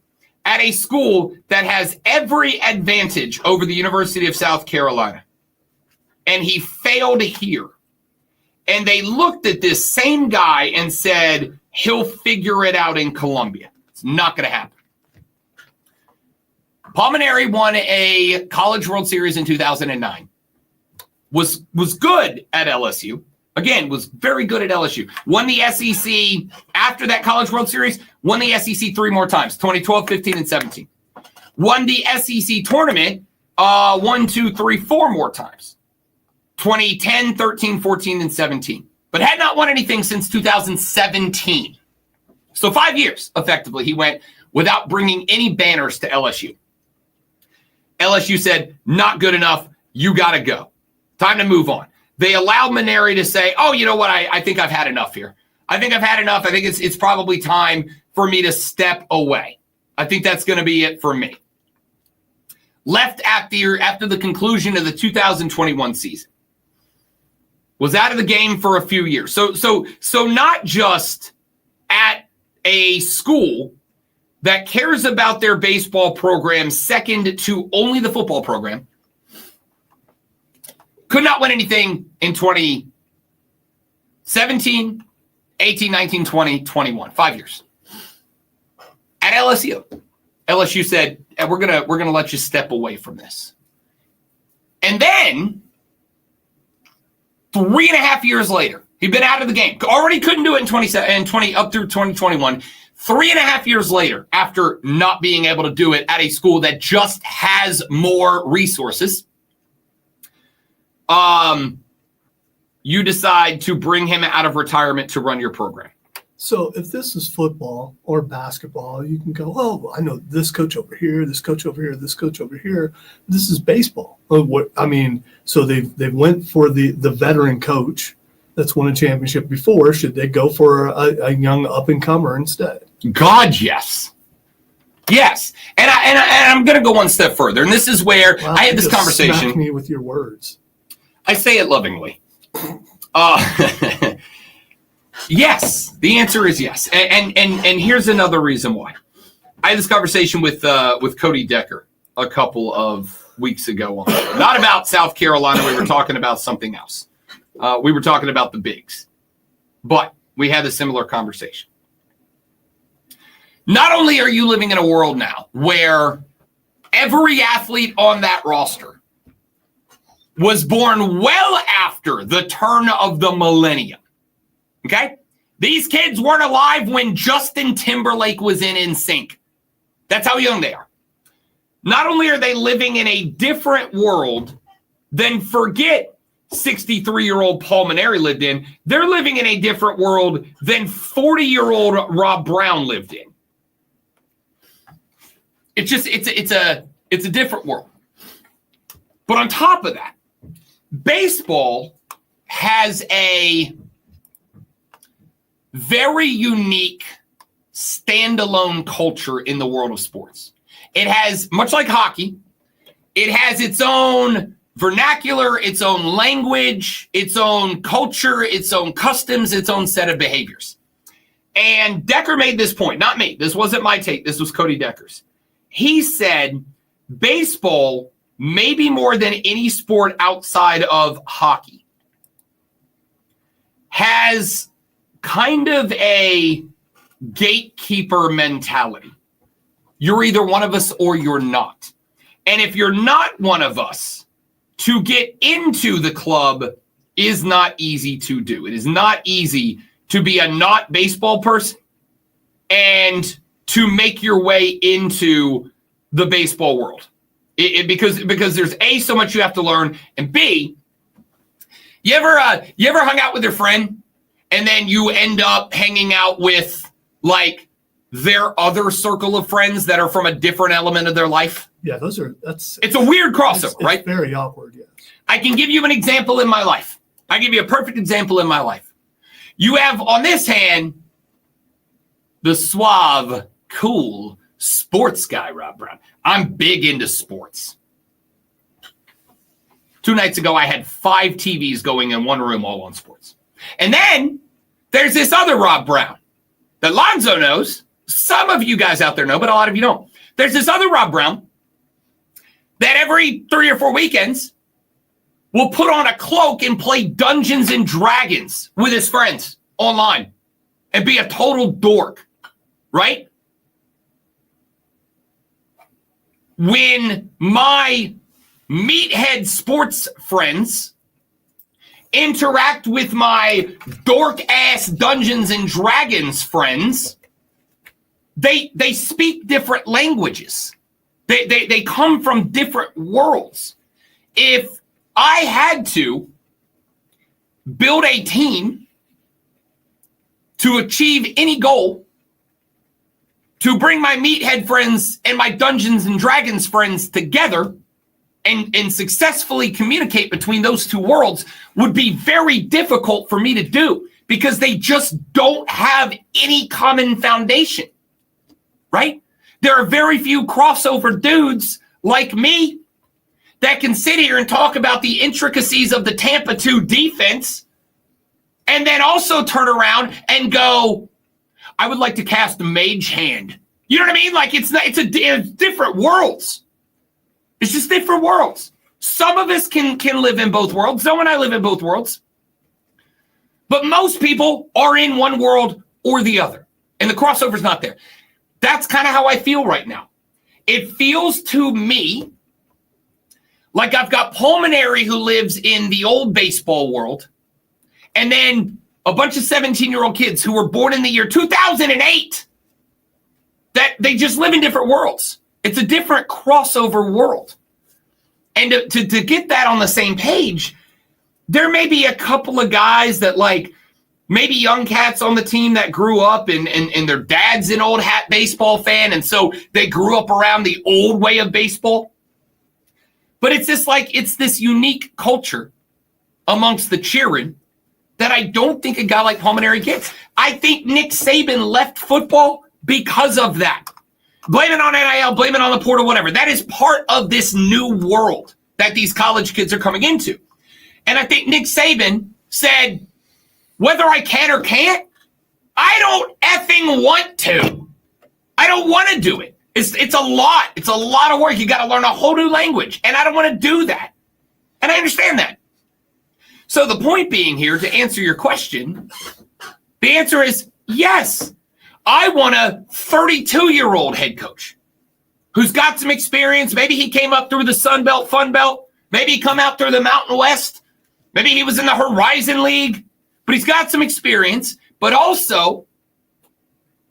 at a school that has every advantage over the University of South Carolina. And he failed here. And they looked at this same guy and said, he'll figure it out in Columbia. It's not going to happen. Palmineri won a College World Series in 2009. Was good at LSU. Again, was very good at LSU. Won the SEC after that College World Series. Won the SEC 3 more times, 2012, 15, and 17. Won the SEC tournament 1, 2, 3, 4 more times. 2010, 13, 14, and 17. But had not won anything since 2017. So 5 years, effectively, he went without bringing any banners to LSU. LSU said, not good enough. You got to go. Time to move on. They allowed Maneri to say, oh, you know what? I think I've had enough here. I think I've had enough. I think it's probably time for me to step away. I think that's going to be it for me. Left after the conclusion of the 2021 season. Was out of the game for a few years. So not just at a school that cares about their baseball program second to only the football program. Could not win anything in 2017, 18, 19, 20, 21. 5 years. At LSU. LSU said, we're gonna let you step away from this. And then 3.5 years later, he'd been out of the game. Already couldn't do it in 20 up through 2021. 3.5 years later, after not being able to do it at a school that just has more resources, you decide to bring him out of retirement to run your program. So if this is football or basketball, you can go, oh, I know this coach over here, this coach over here, this coach over here. This is baseball. So they went for the veteran coach that's won a championship before. Should they go for a young up-and-comer instead? God, yes. Yes. And I'm going to go one step further. And this is where I had this conversation. Smack me with your words. I say it lovingly. Yes, the answer is yes. And here's another reason why. I had this conversation with Cody Decker a couple of weeks ago. Not about South Carolina. We were talking about something else. We were talking about the bigs. But we had a similar conversation. Not only are you living in a world now where every athlete on that roster was born well after the turn of the millennium. Okay? These kids weren't alive when Justin Timberlake was in NSYNC. That's how young they are. Not only are they living in a different world than forget 63-year-old Paul Maneri lived in, they're living in a different world than 40-year-old Rob Brown lived in. It's It's a different world. But on top of that, baseball has a very unique standalone culture in the world of sports. It has, much like hockey, it has its own vernacular, its own language, its own culture, its own customs, its own set of behaviors. And Decker made this point, not me. This wasn't my take. This was Cody Decker's. He said baseball, maybe more than any sport outside of hockey, has kind of a gatekeeper mentality. You're either one of us or you're not. And if you're not one of us, to get into the club is not easy to do. It is not easy to be a not baseball person and to make your way into the baseball world. Because there's A, so much you have to learn, and B, you ever hung out with your friend and then you end up hanging out with like their other circle of friends that are from a different element of their life? Yeah, it's a weird crossover, right? It's very awkward, yes. I can give you an example in my life. I give you a perfect example in my life. You have on this hand the suave, cool sports guy, Rob Brown. I'm big into sports. 2 nights ago, I had 5 TVs going in one room, all on sports. And then there's this other Rob Brown that Lonzo knows. Some of you guys out there know, but a lot of you don't. There's this other Rob Brown that every 3 or 4 weekends will put on a cloak and play Dungeons and Dragons with his friends online and be a total dork, right? When my meathead sports friends interact with my dork-ass Dungeons and Dragons friends, they speak different languages. They come from different worlds. If I had to build a team to achieve any goal, to bring my meathead friends and my Dungeons and Dragons friends together and successfully communicate between those two worlds, would be very difficult for me to do because they just don't have any common foundation, right? There are very few crossover dudes like me that can sit here and talk about the intricacies of the Tampa 2 defense and then also turn around and go, I would like to cast a mage hand. You know what I mean? Like it's different worlds. It's just different worlds. Some of us can live in both worlds. Zoe and I live in both worlds. But most people are in one world or the other. And the crossover's not there. That's kind of how I feel right now. It feels to me like I've got Pulmonary who lives in the old baseball world, and then a bunch of 17-year-old kids who were born in the year 2008 that they just live in different worlds. It's a different crossover world. And to get that on the same page, there may be a couple of guys that like maybe young cats on the team that grew up and their dad's an old hat baseball fan, and so they grew up around the old way of baseball. But it's just like it's this unique culture amongst the cheering that I don't think a guy like Pulmonary gets. I think Nick Saban left football because of that. Blame it on NIL, blame it on the portal, whatever. That is part of this new world that these college kids are coming into. And I think Nick Saban said, whether I can or can't, I don't effing want to. I don't want to do it. It's a lot. It's a lot of work. You got to learn a whole new language. And I don't want to do that. And I understand that. So the point being here, to answer your question, the answer is yes. I want a 32-year-old head coach who's got some experience. Maybe he came up through the Sun Belt, Fun Belt. Maybe he come out through the Mountain West. Maybe he was in the Horizon League. But he's got some experience. But also,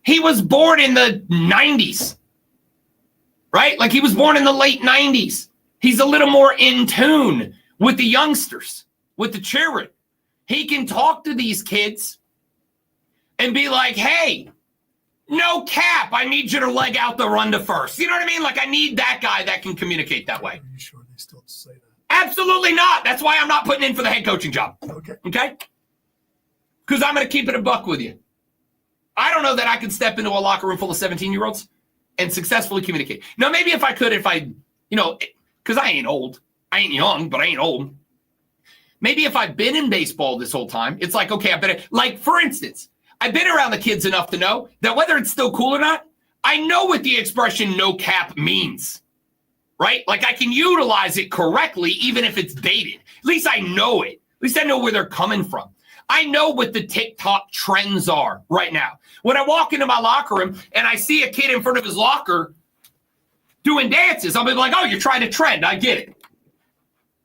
he was born in the 90s. Right? Like he was born in the late 90s. He's a little more in tune with the youngsters, with the children. He can talk to these kids and be like, hey, No cap. I need you to leg out the run to first. You know what I mean? Like, I need that guy that can communicate that way. Are you sure they still say that? Absolutely not. That's why I'm not putting in for the head coaching job. Okay. Okay? Because I'm going to keep it a buck with you. I don't know that I could step into a locker room full of 17-year-olds and successfully communicate. Now, maybe if I could, because I ain't old. I ain't young, but I ain't old. Maybe if I've been in baseball this whole time, it's like, okay, like, for instance, I've been around the kids enough to know that whether it's still cool or not, I know what the expression no cap means, right? Like, I can utilize it correctly, even if it's dated. At least I know it. At least I know where they're coming from. I know what the TikTok trends are right now. When I walk into my locker room and I see a kid in front of his locker doing dances, I'll be like, oh, you're trying to trend. I get it.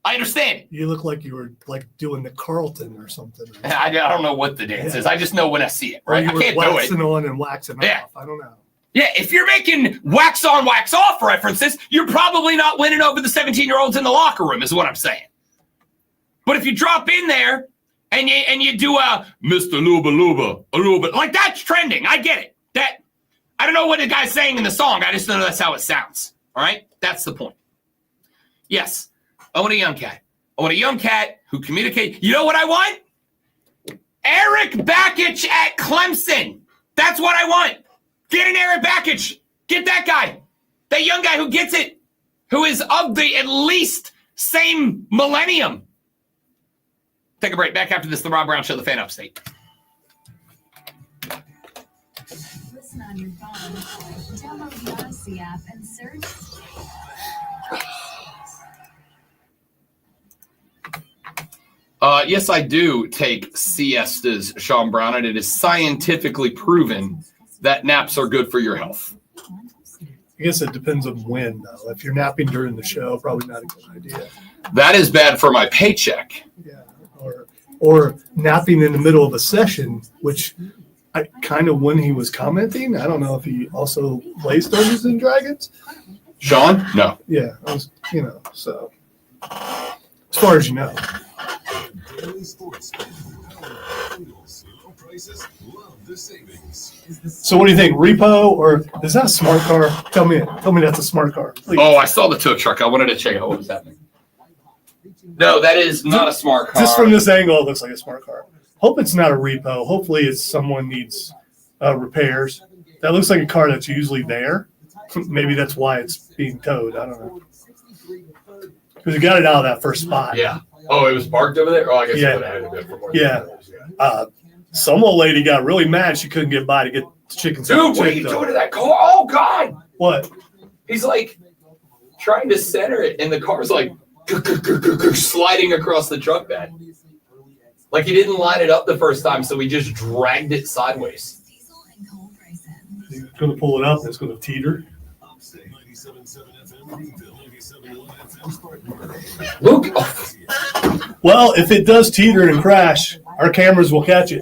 I understand it. You look like you were like doing the Carlton or something. I don't know what the dance is. I just know when I see it, right? I can't do it. Waxing on and waxing off. I don't know. Yeah, if you're making wax on, wax off references, you're probably not winning over the 17-year-olds in the locker room, is what I'm saying. But if you drop in there and you do a Mr. Luba Luba, a little bit, like, that's trending. I get it. That I don't know what the guy's saying in the song. I just know that's how it sounds. All right? That's the point. Yes, I want a young cat. I want a young cat who communicates. You know what I want? Eric Bakich at Clemson. That's what I want. Get an Eric Bakich. Get that guy. That young guy who gets it, who is of the at least same millennium. Take a break. Back after this, the Rob Brown Show, the Fan Upstate. Listen on your phone. Download the Odyssey app and search. Yes, I do take siestas, Sean Brown, and it is scientifically proven that naps are good for your health. I guess it depends on when, though. If you're napping during the show, probably not a good idea. That is bad for my paycheck. Yeah, or napping in the middle of a session, which I kind of, when he was commenting, I don't know if he also plays Dungeons and Dragons. Sean? No. Yeah, I was, so as far as you know. So what do you think, repo, or is that a smart car? Tell me that's a smart car, please. Oh, I saw the tow truck. I wanted to check out what was happening. No, that is not a smart car. Just from this angle, it looks like a smart car. Hope it's not a repo. Hopefully it's someone needs repairs. That looks like a car that's usually there. Maybe that's why it's being towed. I don't know. Because you got it out of that first spot. Yeah. Oh, it was parked over there? Oh, I guess Yeah. it would have had to be for more. Yeah. Some old lady got really mad she couldn't get by to get the chicken Dude, what are you doing to that car? Oh, God. What? He's like trying to center it, and the car's like sliding across the truck bed. Like he didn't line it up the first time, so we just dragged it sideways. He's going to pull it up and it's going to teeter. Luke. Well, if it does teeter and crash, our cameras will catch it.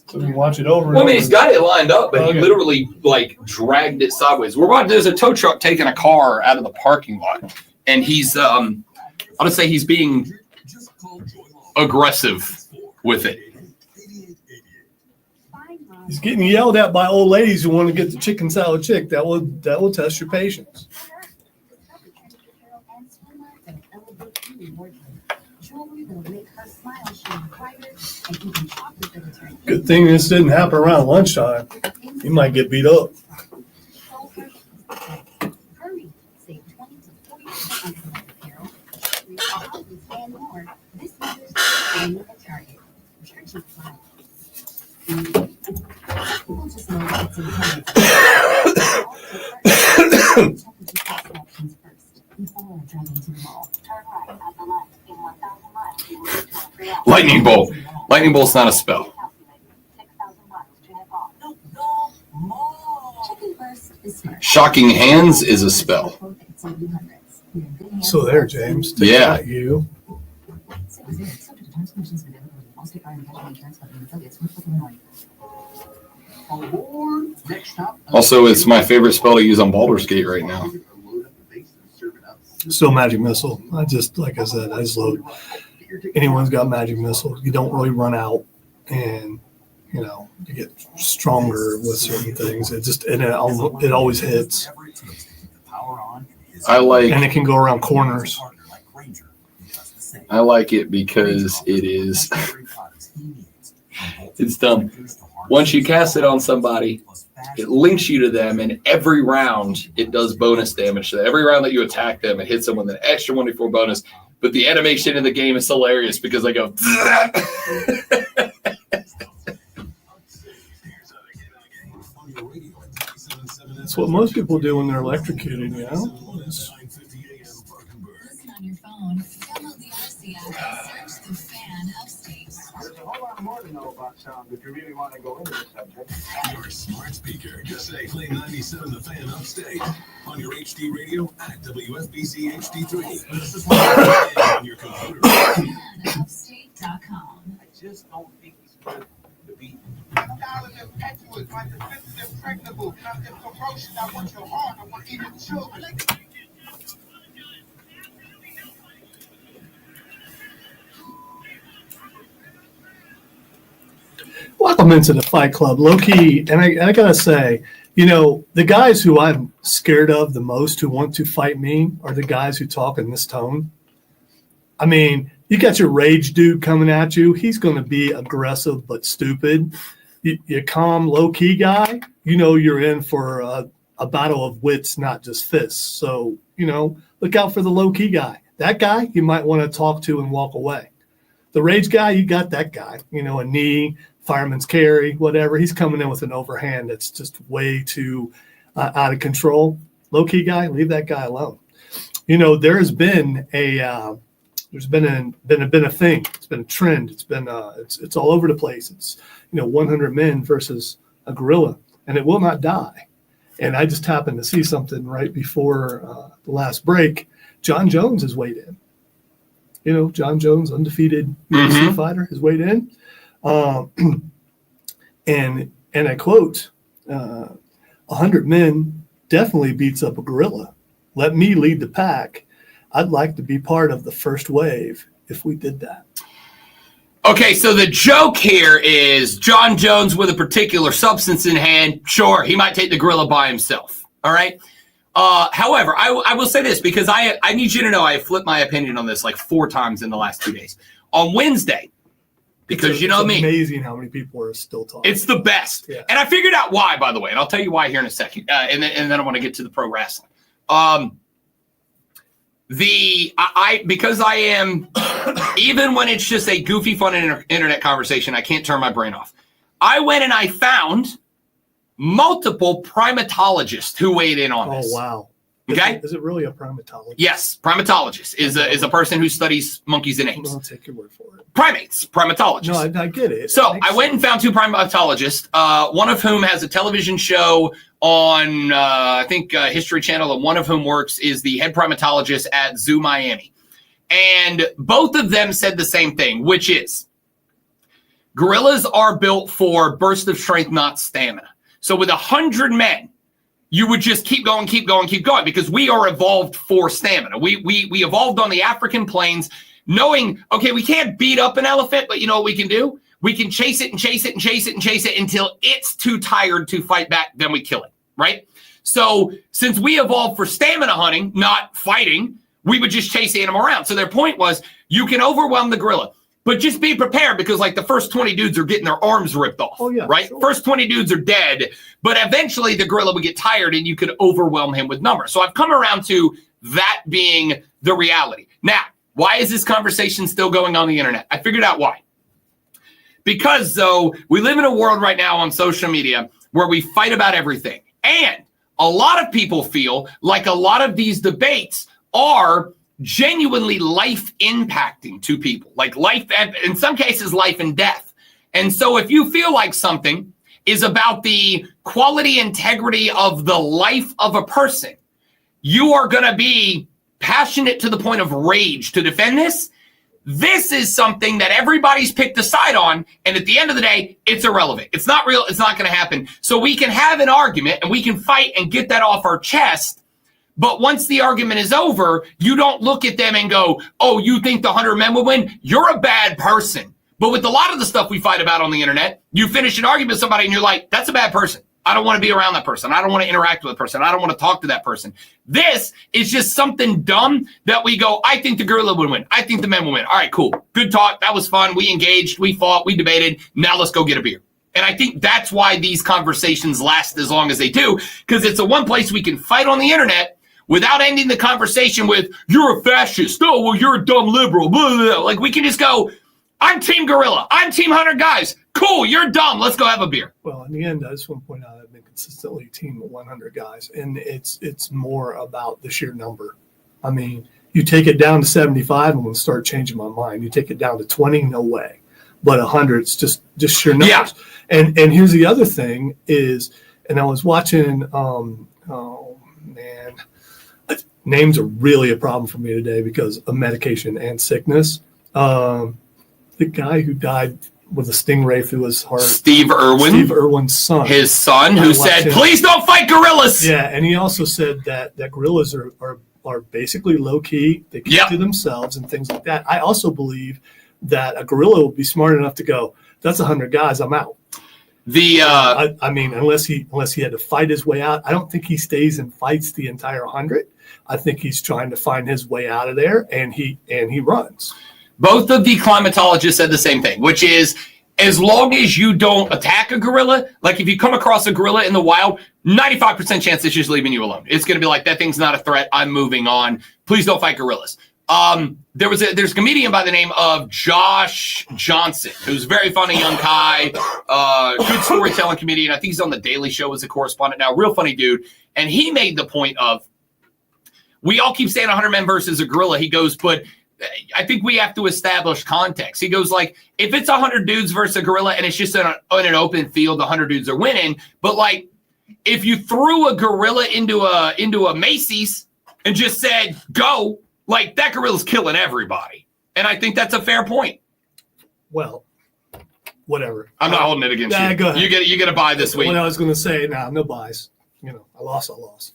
So we can watch it over. Well, I mean, he's got it lined up, but he literally like dragged it sideways. There's a tow truck taking a car out of the parking lot, and he's I'll just say he's being aggressive with it. He's getting yelled at by old ladies who want to get the chicken salad chick. That will test your patience. Good thing this didn't happen around lunchtime. You might get beat up. Lightning bolt. Lightning bolt's not a spell. Shocking hands is a spell. So there, James. Take Yeah. that, you. Also, it's my favorite spell to use on Baldur's Gate right now. Still magic missile. I just load. Anyone's got magic missile. You don't really run out, and you get stronger with certain things. It always hits. I like, and it can go around corners. I like it because it's dumb. Once you cast it on somebody, it links you to them, and every round it does bonus damage to them. Every round that you attack them, it hits them with an extra 1d4 bonus. But the animation in the game is hilarious because they go. That's what most people do when they're electrocuted, Listen on your phone, download the Odyssey app and search the Fan Upstate. There's a whole lot more to know about sound if you really want to go into the subject. Your smart speaker. Just say play 97 The Fan Upstate on your HD radio at WFBC HD3. This is on your computer. FanUpstate.com. I just don't think he's good to beat. I'm down with them Edwards, my defensive impregnable, not them ferocious. I want your heart, I want to eat your children. Welcome into the Fight Club, low key. And I gotta say, the guys who I'm scared of the most who want to fight me are the guys who talk in this tone. I mean, you got your rage dude coming at you. He's going to be aggressive but stupid. You calm, low key guy, you're in for a battle of wits, not just fists. So, look out for the low key guy. That guy you might want to talk to and walk away. The rage guy, you got that guy, a knee, fireman's carry, whatever. He's coming in with an overhand that's just way too out of control. Low key guy, leave that guy alone. There's been a thing. It's been a trend. It's been it's all over the place. It's 100 men versus a gorilla, and it will not die. And I just happened to see something right before the last break. Jon Jones has weighed in. Jon Jones, undefeated UFC fighter, has weighed in. And I quote, 100 men definitely beats up a gorilla. Let me lead the pack. I'd like to be part of the first wave if we did that. Okay, so the joke here is Jon Jones with a particular substance in hand. Sure, he might take the gorilla by himself. All right. However, I will say this because I need you to know I flipped my opinion on this like 4 times in the last 2 days. On Wednesday, because it's amazing how many people are still talking. It's the best. Yeah. And I figured out why, by the way, and I'll tell you why here in a second. And then I want to get to the pro wrestling. Because I am, even when it's just a goofy, fun internet conversation, I can't turn my brain off. I went and I found multiple primatologists who weighed in on this. Oh, wow. Okay. Is it really a primatologist? Yes. Primatologist is a person who studies monkeys and apes. I'll take your word for it. Primates, primatologists. No, I get it. So I went and found 2 primatologists, one of whom has a television show on, I think, History Channel, and one of whom is the head primatologist at Zoo Miami. And both of them said the same thing, which is gorillas are built for burst of strength, not stamina. So with 100 men, you would just keep going, because we are evolved for stamina. We evolved on the African plains knowing, okay, we can't beat up an elephant, but you know what we can do? We can chase it until it's too tired to fight back, then we kill it, right? So since we evolved for stamina hunting, not fighting, we would just chase the animal around. So their point was, you can overwhelm the gorilla, but just be prepared because like the first 20 dudes are getting their arms ripped off, right? Sure. First 20 dudes are dead, but eventually the gorilla would get tired and you could overwhelm him with numbers. So I've come around to that being the reality. Now, why is this conversation still going on the internet? I figured out why. Because, though, we live in a world right now on social media where we fight about everything. And a lot of people feel like a lot of these debates are genuinely life-impacting to people. Like life, and in some cases, life and death. And so if you feel like something is about the quality, integrity of the life of a person, you are going to be passionate to the point of rage to defend this. This is something that everybody's picked a side on, and at the end of the day, it's irrelevant. It's not real. It's not going to happen. So we can have an argument, and we can fight and get that off our chest, but once the argument is over, you don't look at them and go, oh, you think the 100 men will win? You're a bad person. But with a lot of the stuff we fight about on the internet, you finish an argument with somebody and you're like, that's a bad person. I don't want to be around that person. I don't want to interact with that person. I don't want to talk to that person. This is just something dumb that we go, I think the gorilla would win. I think the men will win. All right, cool. Good talk. That was fun. We engaged. We fought. We debated. Now let's go get a beer. And I think that's why these conversations last as long as they do, because it's the one place we can fight on the internet without ending the conversation with, you're a fascist. Oh, well, you're a dumb liberal. Blah, blah, blah. Like, we can just go, I'm Team Gorilla. I'm Team 100 Guys. Cool, you're dumb. Let's go have a beer. Well, in the end, I just want to point out I've been consistently Team 100 Guys, and it's more about the sheer number. I mean, you take it down to 75, I'm going to start changing my mind. You take it down to 20, no way. But 100, it's just sheer numbers. Yeah. And here's the other thing is, and I was watching, names are really a problem for me today because of medication and sickness. The guy who died with a stingray through his heart. Steve Irwin's son. His son, who said, please don't fight gorillas. Yeah, and he also said that gorillas are basically low-key. They keep to themselves and things like that. I also believe that a gorilla will be smart enough to go, that's 100 guys, I'm out. I mean, unless he had to fight his way out, I don't think he stays and fights the entire 100. I think he's trying to find his way out of there, and he runs. Both of the climatologists said the same thing, which is as long as you don't attack a gorilla, like if you come across a gorilla in the wild, 95% chance it's just leaving you alone. It's going to be like, that thing's not a threat. I'm moving on. Please don't fight gorillas. There's a comedian by the name of Josh Johnson, who's very funny young guy, good storytelling comedian. I think he's on The Daily Show as a correspondent now. Real funny dude. And he made the point of, we all keep saying 100 men versus a gorilla. He goes, but I think we have to establish context. He goes like, if it's 100 dudes versus a gorilla and it's just in an open field, 100 dudes are winning. But like, if you threw a gorilla into a Macy's and just said, go, like that gorilla's killing everybody. And I think that's a fair point. Well, whatever. I'm not holding it against you. Go ahead. You get a buy this week. What I was going to say, no buys. I lost.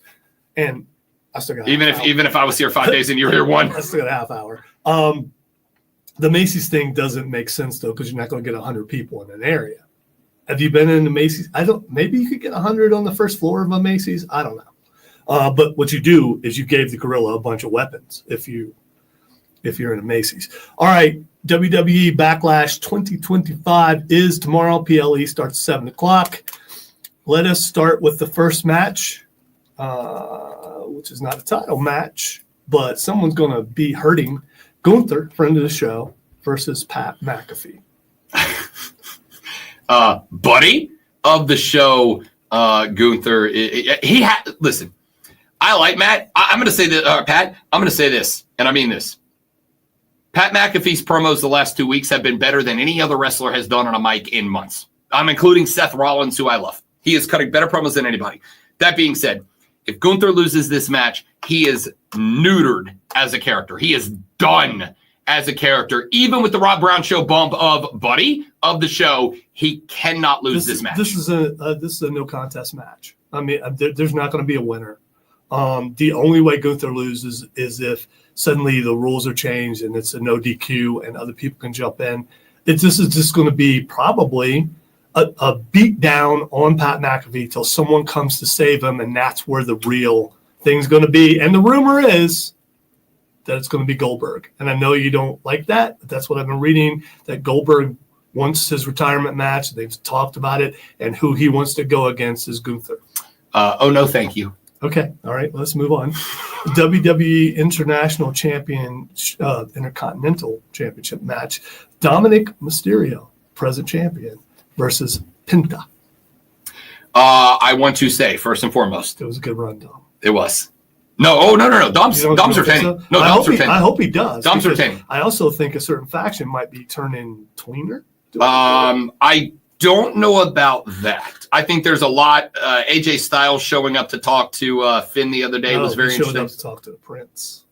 And I still got even if I was here 5 days and you were here one. I still got a half hour. The Macy's thing doesn't make sense though, because you're not going to get 100 people in an area. Have you been in the Macy's? Maybe you could get 100 on the first floor of a Macy's. I don't know. But what you do is you gave the gorilla a bunch of weapons if you're in a Macy's. All right, WWE Backlash 2025 is tomorrow. PLE starts at 7:00. Let us start with the first match, which is not a title match, but someone's going to be hurting. Gunther, friend of the show, versus Pat McAfee. Buddy of the show, Gunther. Listen, I like Matt. I'm going to say that, Pat, I'm going to say this, and I mean this. Pat McAfee's promos the last 2 weeks have been better than any other wrestler has done on a mic in months. I'm including Seth Rollins, who I love. He is cutting better promos than anybody. That being said, if Gunther loses this match, he is neutered as a character. He is done as a character. Even with the Rob Brown Show bump of Buddy of the show, he cannot lose this match. This is a no contest match. I mean, there's not going to be a winner. The only way Gunther loses is if suddenly the rules are changed and it's a no DQ and other people can jump in. This is just going to be probably a beat down on Pat McAfee till someone comes to save him, and that's where the real thing's going to be. And the rumor is that it's going to be Goldberg. And I know you don't like that, but that's what I've been reading, that Goldberg wants his retirement match. They've talked about it, and who he wants to go against is Gunther. Oh, no, thank you. Okay. All right. Let's move on. WWE International Champion, Intercontinental Championship match. Dominic Mysterio, present champion, versus Penta. I want to say, first and foremost, it was a good run, Dom. It was. No. Dom's retaining. No, Dom's retaining. I hope he does. Dom's retaining. I also think a certain faction might be turning tweener. I don't know about that. I think there's a lot. AJ Styles showing up to talk to Finn the other day was very interesting. Showed up to talk to the Prince.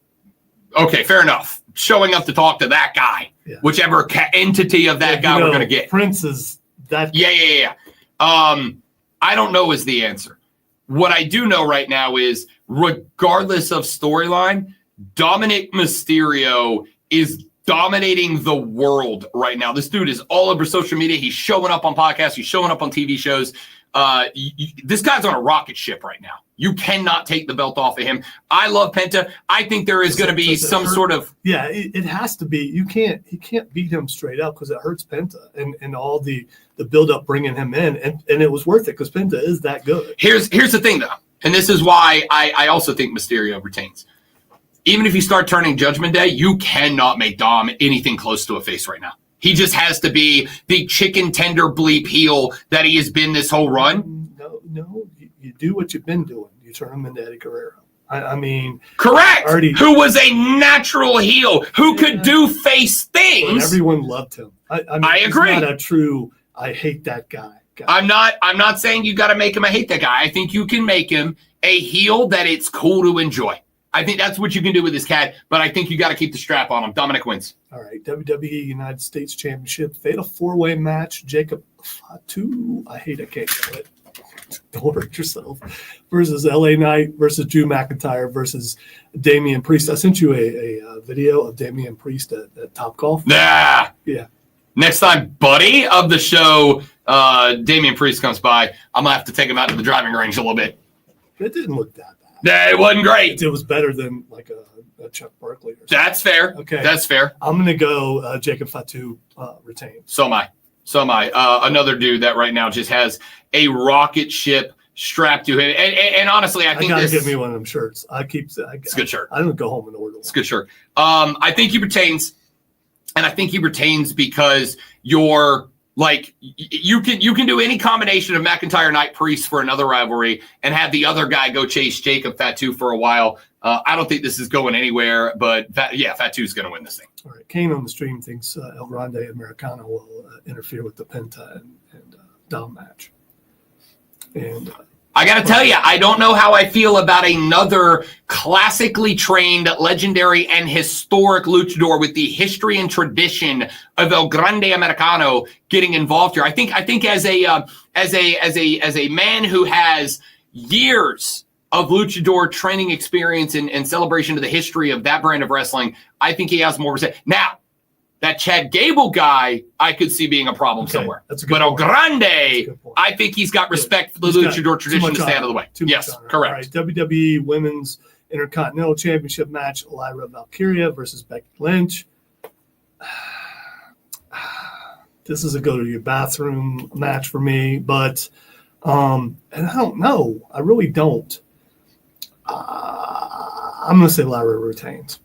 Okay, fair enough. Showing up to talk to that guy, whichever entity of that guy we're going to get. Prince is that. Yeah. I don't know is the answer. What I do know right now is, regardless of storyline, Dominic Mysterio is dominating the world right now. This dude is all over social media. He's showing up on podcasts. He's showing up on TV shows. This guy's on a rocket ship right now. You cannot take the belt off of him. I love Penta. I think there is going to be some sort of it has to be. He can't beat him straight up because it hurts Penta and all the build up bringing him in and it was worth it because Penta is that good. Here's the thing though, and this is why I also think Mysterio retains. Even if you start turning Judgment Day, you cannot make Dom anything close to a face right now. He just has to be the chicken tender bleep heel that he has been this whole run. No, you do what you've been doing. You turn him into Eddie Guerrero. I mean, correct. Who was a natural heel who could do face things. And everyone loved him. I agree. He's not a true. I hate that guy. I'm not saying you got to make him a hate that guy. I think you can make him a heel that it's cool to enjoy. I think that's what you can do with this cat, but I think you got to keep the strap on him. Dominic wins. All right, WWE United States Championship, fatal 4-way match. Jacob Fatu, I can't get it. Don't hurt yourself. Versus LA Knight versus Drew McIntyre versus Damian Priest. I sent you a video of Damian Priest at Topgolf. Yeah. Next time, buddy of the show, Damian Priest comes by, I'm going to have to take him out to the driving range a little bit. It didn't look that bad. Yeah, it wasn't great. It was better than like a Chuck Barkley. Or something. That's fair. Okay. That's fair. I'm going to go Jacob Fatu retained. So am I. Another dude that right now just has a rocket ship strapped to him. And honestly, I think gotta get me one of them shirts. It's a good shirt. I don't go home and order one. It's a good shirt. I think he retains, and I think he retains because you're like you can do any combination of McIntyre Knight Priest for another rivalry and have the other guy go chase Jacob Fatu for a while. I don't think this is going anywhere, but Fatu's going to win this thing. All right, Kane on the stream thinks El Grande Americano will interfere with the Penta and Dom match. And I got to tell you, I don't know how I feel about another classically trained, legendary, and historic luchador with the history and tradition of El Grande Americano getting involved here. I think as a man who has years of luchador training experience and celebration of the history of that brand of wrestling, I think he has more respect. Now, that Chad Gable guy, I could see being a problem somewhere. But El Grande, I think he's got respect for the luchador tradition to stay out of the way. Yes, correct. All right, WWE Women's Intercontinental Championship match, Lyra Valkyria versus Becky Lynch. This is a go-to-your-bathroom match for me, but and I don't know. I really don't. I'm going to say Lyra retains.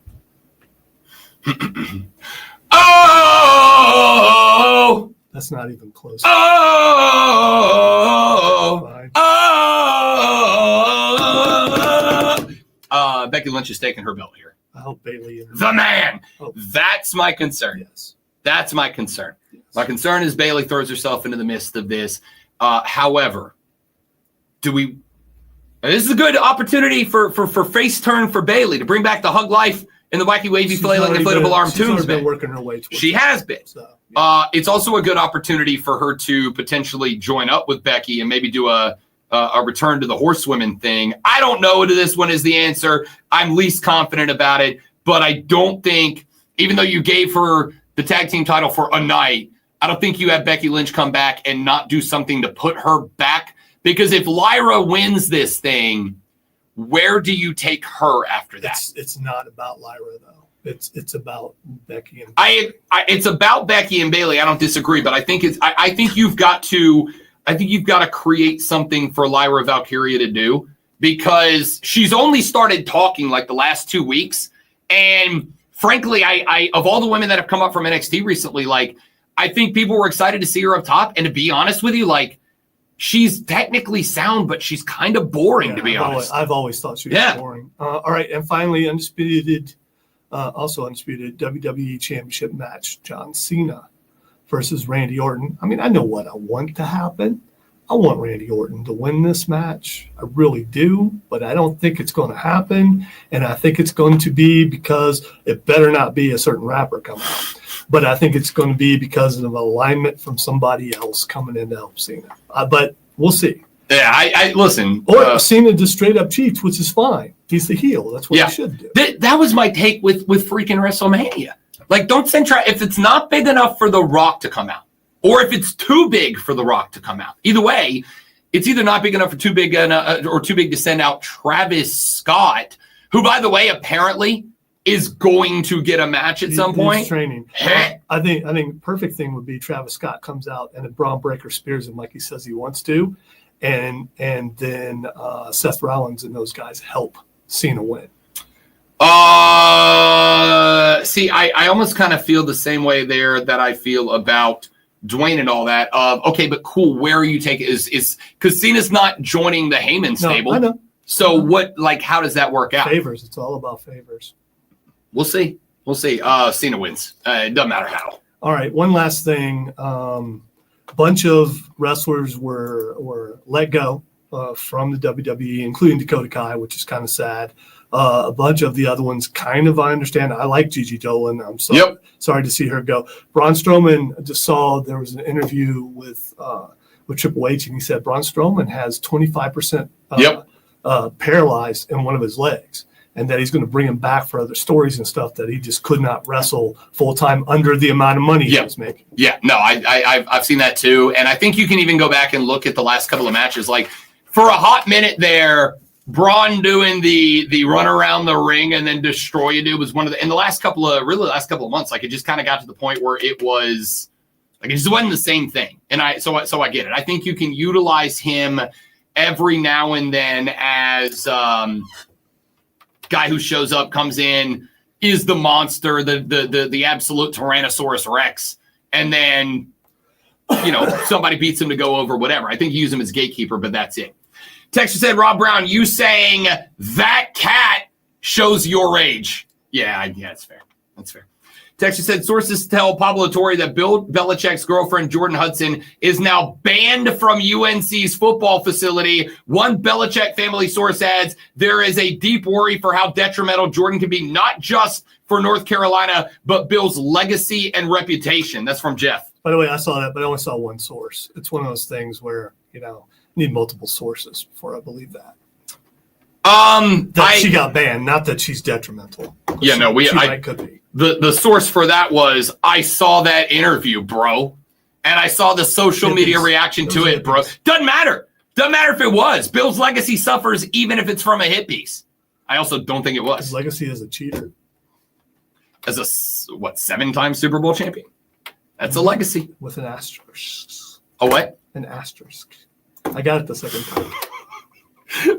Oh! That's not even close. Becky Lynch is taking her belt here. I hope Bayley. The man. That's my concern. Yes. That's my concern. Yes. My concern is Bayley throws herself into the midst of this. However, this is a good opportunity for face turn for Bayley to bring back the hug life and the wacky wavy flailing inflatable arm tunes. She's been working her way towards She has been. So, yeah. It's also a good opportunity for her to potentially join up with Becky and maybe do a return to the horsewomen thing. I don't know whether this one is the answer. I'm least confident about it, but I don't think, even though you gave her the tag team title for a night, I don't think you have Becky Lynch come back and not do something to put her back. Because if Lyra wins this thing, where do you take her after that? It's not about Lyra though. It's about Becky and it's about Becky and Bayley. I don't disagree, but I think you've got to create something for Lyra Valkyria to do, because she's only started talking like the last 2 weeks. And frankly, I of all the women that have come up from NXT recently, like I think people were excited to see her up top. And to be honest with you, like she's technically sound, but she's kind of boring, to be honest. I've always thought she was boring. All right, and finally, also undisputed WWE Championship match, John Cena versus Randy Orton. I mean, I know what I want to happen. I want Randy Orton to win this match. I really do, but I don't think it's going to happen. And I think it's going to be because it better not be a certain rapper coming out. But I think it's going to be because of alignment from somebody else coming in to help Cena. But we'll see. Yeah, I listen. Or Cena just straight up cheats, which is fine. He's the heel. That's what he should do. That was my take with freaking WrestleMania. Like, don't send if it's not big enough for The Rock to come out, or if it's too big for The Rock to come out. Either way, it's either not big enough or too big to send out Travis Scott, who, by the way, apparently is going to get a match at some point. He's training. I think perfect thing would be Travis Scott comes out and then Braun Breaker spears him like he says he wants to, and then Seth Rollins and those guys help Cena win. See, I almost kind of feel the same way there that I feel about Dwayne and all that. Okay, but cool. Where are you taking is because Cena's not joining the Heyman stable. I know. So what? Like, how does that work out? Favors. It's all about favors. We'll see. Cena wins. It doesn't matter how. All right. One last thing. A bunch of wrestlers were let go from the WWE, including Dakota Kai, which is kind of sad. A bunch of the other ones, kind of, I understand. I like Gigi Dolan. I'm sorry to see her go. Braun Strowman, I just saw there was an interview with Triple H, and he said Braun Strowman has 25% paralyzed in one of his legs, and that he's going to bring him back for other stories and stuff, that he just could not wrestle full-time under the amount of money he was making. Yeah, no, I've seen that too. And I think you can even go back and look at the last couple of matches. Like, for a hot minute there, Braun doing the run around the ring and then destroy you dude was one of the, in the last couple of months, like, it just kind of got to the point where it was like, it just wasn't the same thing. And so I get it. I think you can utilize him every now and then as guy who shows up, comes in, is the monster, the absolute Tyrannosaurus Rex, and then somebody beats him to go over, whatever. I think you use him as gatekeeper, but that's it. Texter said, Rob Brown, you saying that cat shows your age. Yeah, that's fair. That's fair. Texter said, sources tell Pablo Torre that Bill Belichick's girlfriend, Jordan Hudson, is now banned from UNC's football facility. One Belichick family source adds, there is a deep worry for how detrimental Jordan can be, not just for North Carolina, but Bill's legacy and reputation. That's from Jeff. By the way, I saw that, but I only saw one source. It's one of those things where, need multiple sources before I believe that. She got banned, not that she's detrimental. Yeah, no, could be. The source for that was, I saw that interview, bro, and I saw the social media reaction to it, bro. Doesn't matter. Doesn't matter if it was. Bill's legacy suffers even if it's from a hit piece. I also don't think it was. His legacy as a cheater. As a 7-time Super Bowl champion. That's a legacy. With an asterisk. A what? An asterisk. I got it the second time.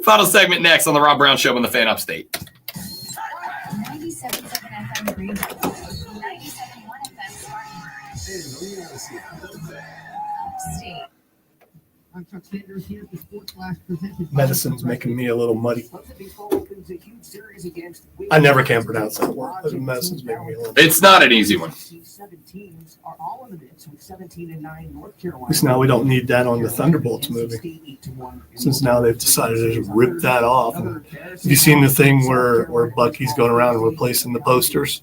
Final segment next on the Rob Brown Show on the Fan Upstate. 97.7 FM Green, 97.1 FM Spartanburg. Upstate. I'm Chuck Sanders here for Sports Flash presented. Medicine's making me a little muddy. I never can pronounce that word. Medicine's making me a little. It's not an easy one. 7 teams are all in the mix with 17-9 North Carolina. Because now we don't need that on the Thunderbolts movie. Since now they've decided to rip that off. And have you seen the thing where Bucky's going around and replacing the posters?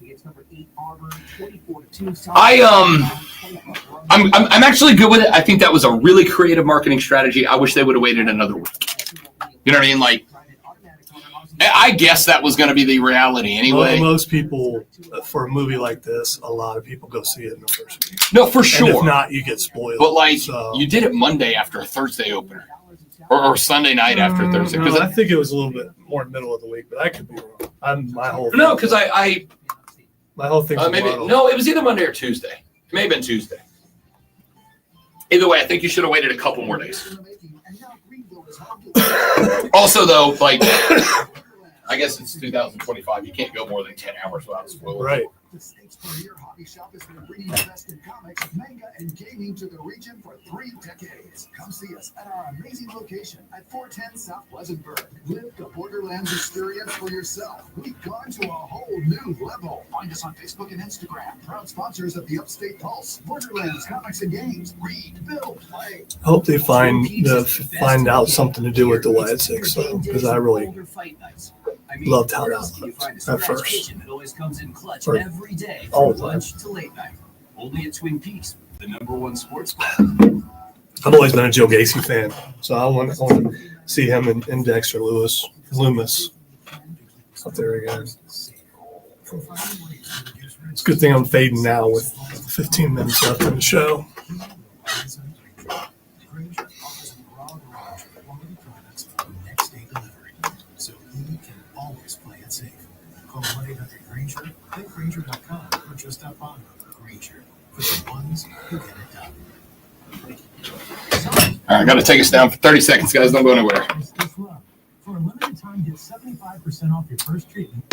I'm actually good with it. I think that was a really creative marketing strategy. I wish they would have waited another week. You know what I mean? Like, I guess that was going to be the reality anyway. Well, most people, for a movie like this, a lot of people go see it in the first week. No, for sure. And if not, you get spoiled. But you did it Monday after a Thursday opener, or Sunday night after Thursday. No, I think it was a little bit more middle of the week, but I could be wrong. My whole thing. No, it was either Monday or Tuesday. It may have been Tuesday. Either way, I think you should have waited a couple more days. Also, though, I guess it's 2025. You can't go more than 10 hours without spoilers. Right. The state's premier hobby shop has been bringing the best in comics, manga, and gaming to the region for 3 decades. Come see us at our amazing location at 410 South Pleasantburg. Live the Borderlands experience for yourself. We've gone to a whole new level. Find us on Facebook and Instagram. Proud sponsors of the Upstate Pulse. Borderlands comics and games. Read, build, play. I hope they find out something to do with the Wild Six, though, because I really loved how that looked at first. That always comes in clutch Or every day all from the time. lunch to late night. Only at Twin Peaks, the #1 sports bar. I've always been a Joe Gacy fan, so I want to see him and Dexter Loomis out there again. It's a good thing I'm fading now with 15 minutes left in the show. Granger offers a broad range of quality products for next day delivery, so you can always play it safe. Call 1-800-GRANGER, then Granger.com, or just stop on Granger for the ones who get it done. All right, I got to take us down for 30 seconds, guys. Don't go anywhere. For a limited time, get 75% off your first treatment.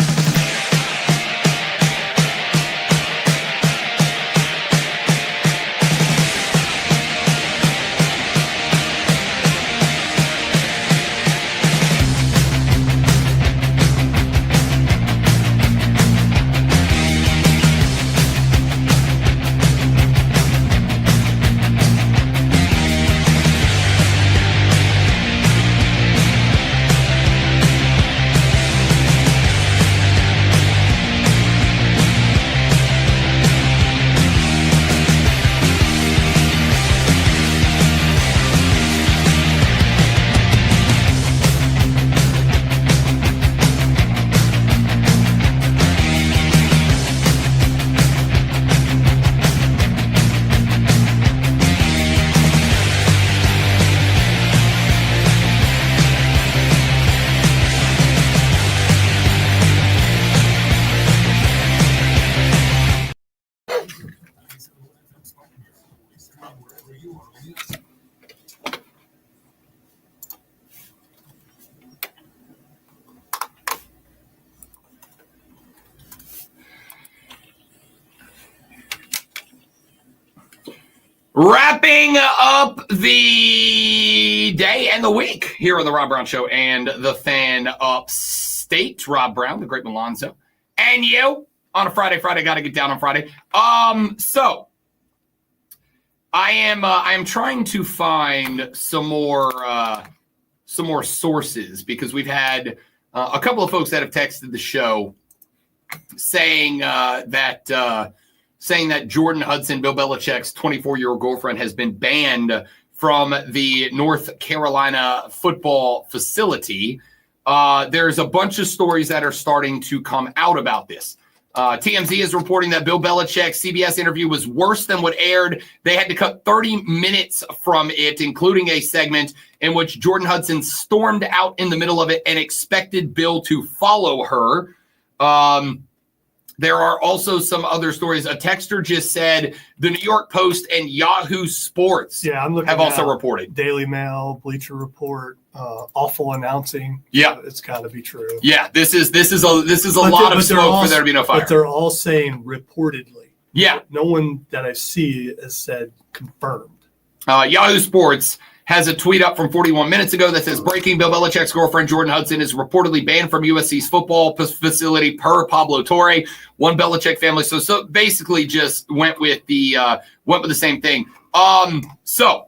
Wrapping up the day and the week here on the Rob Brown Show and the Fan Upstate. Rob Brown, the great Malonzo, and you on a Friday. Got to get down on Friday. So I am trying to find some more sources because we've had a couple of folks that have texted the show saying that Jordan Hudson, Bill Belichick's 24-year-old girlfriend, has been banned from the North Carolina football facility. There's a bunch of stories that are starting to come out about this. TMZ is reporting that Bill Belichick's CBS interview was worse than what aired. They had to cut 30 minutes from it, including a segment in which Jordan Hudson stormed out in the middle of it and expected Bill to follow her. There are also some other stories. A texter just said the New York Post and Yahoo Sports have also reported. Daily Mail, Bleacher Report, awful announcing. Yeah, it's got to be true. Yeah, this is a lot of smoke for there to be no fire. But they're all saying reportedly. Yeah, no one that I see has said confirmed. Yahoo Sports has a tweet up from 41 minutes ago that says, breaking, Bill Belichick's girlfriend, Jordan Hudson, is reportedly banned from USC's football facility per Pablo Torre, one Belichick family. So basically just went with the same thing. So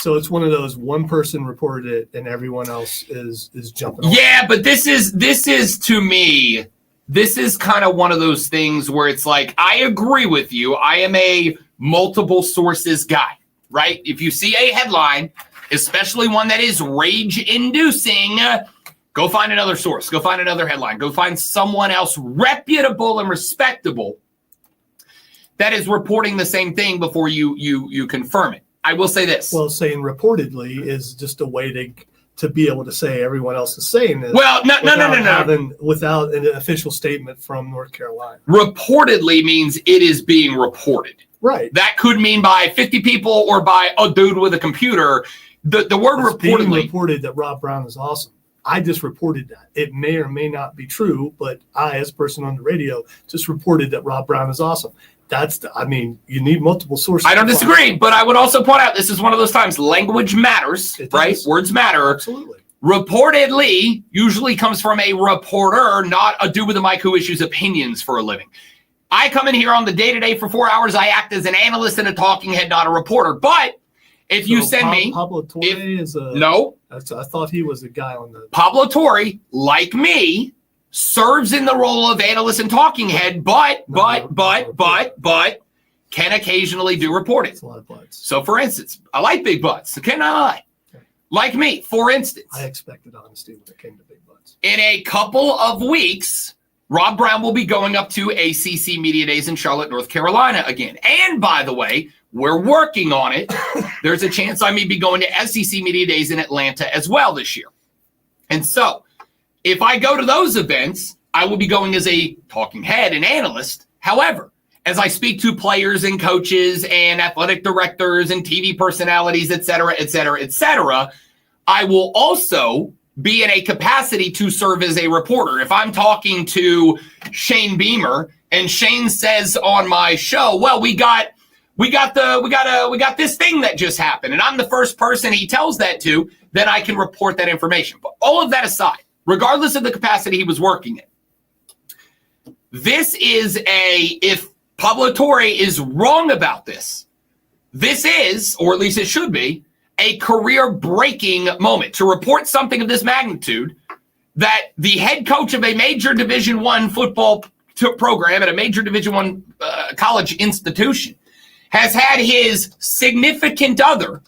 it's one of those, one person reported it and everyone else is jumping on. Yeah, but this is to me, this is kind of one of those things where it's like, I agree with you. I am a multiple sources guy, right? If you see a headline, especially one that is rage-inducing, go find another source. Go find another headline. Go find someone else reputable and respectable that is reporting the same thing before you confirm it. I will say this. Well, saying reportedly is just a way to be able to say everyone else is saying this. Well, no. Without an official statement from North Carolina. Reportedly means it is being reported. Right. That could mean by 50 people or by a dude with a computer. The word it's reportedly. Being reported that Rob Brown is awesome. I just reported that. It may or may not be true, but I, as a person on the radio, just reported that Rob Brown is awesome. You need multiple sources. I don't disagree, but I would also point out this is one of those times language matters, right? Words matter. Absolutely. Reportedly usually comes from a reporter, not a dude with a mic who issues opinions for a living. I come in here on the day-to-day for 4 hours. I act as an analyst and a talking head, not a reporter. But if you send me... Pablo Torre is a... No. I thought he was a guy on the... Pablo Torre, like me, serves in the role of analyst and talking head, but can occasionally do reporting. That's a lot of butts. So, for instance, I like big butts. I cannot lie. Okay. Like me, for instance. I expected honesty when it came to big butts. In a couple of weeks, Rob Brown will be going up to ACC Media Days in Charlotte, North Carolina again. And by the way, we're working on it. There's a chance I may be going to SEC Media Days in Atlanta as well this year. And so if I go to those events, I will be going as a talking head and analyst. However, as I speak to players and coaches and athletic directors and TV personalities, et cetera, I will also be in a capacity to serve as a reporter. If I'm talking to Shane Beamer and Shane says on my show, well, we got this thing that just happened, and I'm the first person he tells that to, then I can report that information. But all of that aside, regardless of the capacity he was working in, this is if Pablo Torre is wrong about this is, or at least it should be, a career-breaking moment to report something of this magnitude, that the head coach of a major Division I football program at a major Division I college institution has had his significant other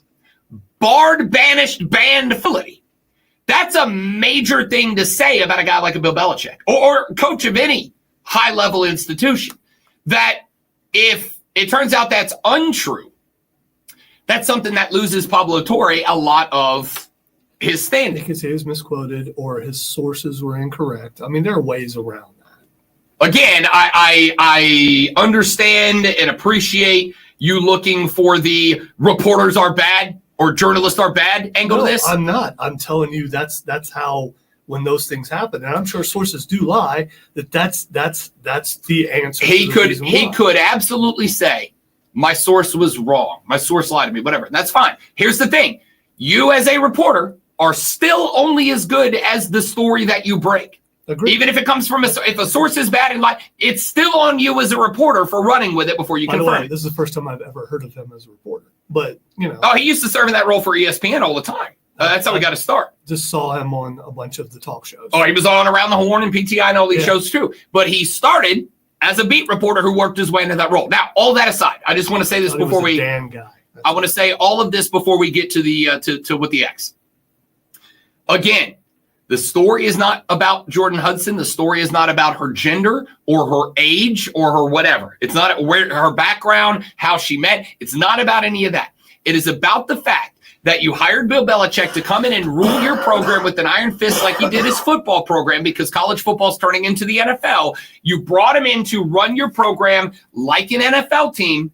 barred, banished, banned facility. That's a major thing to say about a guy like a Bill Belichick or coach of any high-level institution. That if it turns out that's untrue, that's something that loses Pablo Torre a lot of his standing. They can say he was misquoted or his sources were incorrect. I mean, there are ways around that. Again, I understand and appreciate you looking for the reporters are bad or journalists are bad angle to this. I'm not. I'm telling you that's how when those things happen, and I'm sure sources do lie, that's the answer. He could absolutely say, my source was wrong. My source lied to me, whatever. That's fine. Here's the thing. You as a reporter are still only as good as the story that you break. Agreed. Even if it comes from if a source is bad and lie, it's still on you as a reporter for running with it before you confirm. By the way, this is the first time I've ever heard of him as a reporter. But, Oh, he used to serve in that role for ESPN all the time. That's how we got to start. Just saw him on a bunch of the talk shows. Oh, he was on Around the Horn and PTI and all these shows too. But he started as a beat reporter who worked his way into that role. Now, all that aside, I just want to say this before we. Dan guy. I want to say all of this before we get to the to with the X. Again, the story is not about Jordan Hudson. The story is not about her gender or her age or her whatever. It's not where her background, how she met. It's not about any of that. It is about the fact that you hired Bill Belichick to come in and rule your program with an iron fist like he did his football program because college football is turning into the NFL. You brought him in to run your program like an NFL team.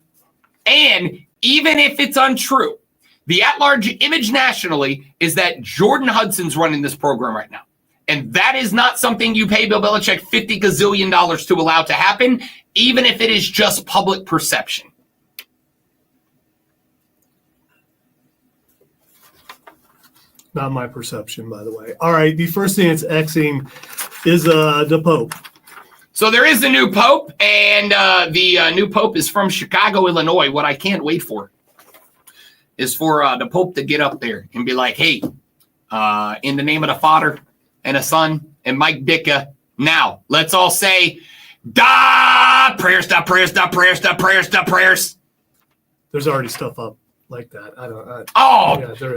And even if it's untrue, the at-large image nationally is that Jordan Hudson's running this program right now. And that is not something you pay Bill Belichick $50 gazillion to allow to happen, even if it is just public perception. Not my perception, by the way. All right, the first thing it's Xing is the Pope. So there is a new Pope, and the new Pope is from Chicago, Illinois. What I can't wait for is for the Pope to get up there and be like, hey, in the name of the Father and the Son and Mike Ditka, now let's all say, da prayers, da prayers, da prayers, da prayers, da prayers. There's already stuff up like that.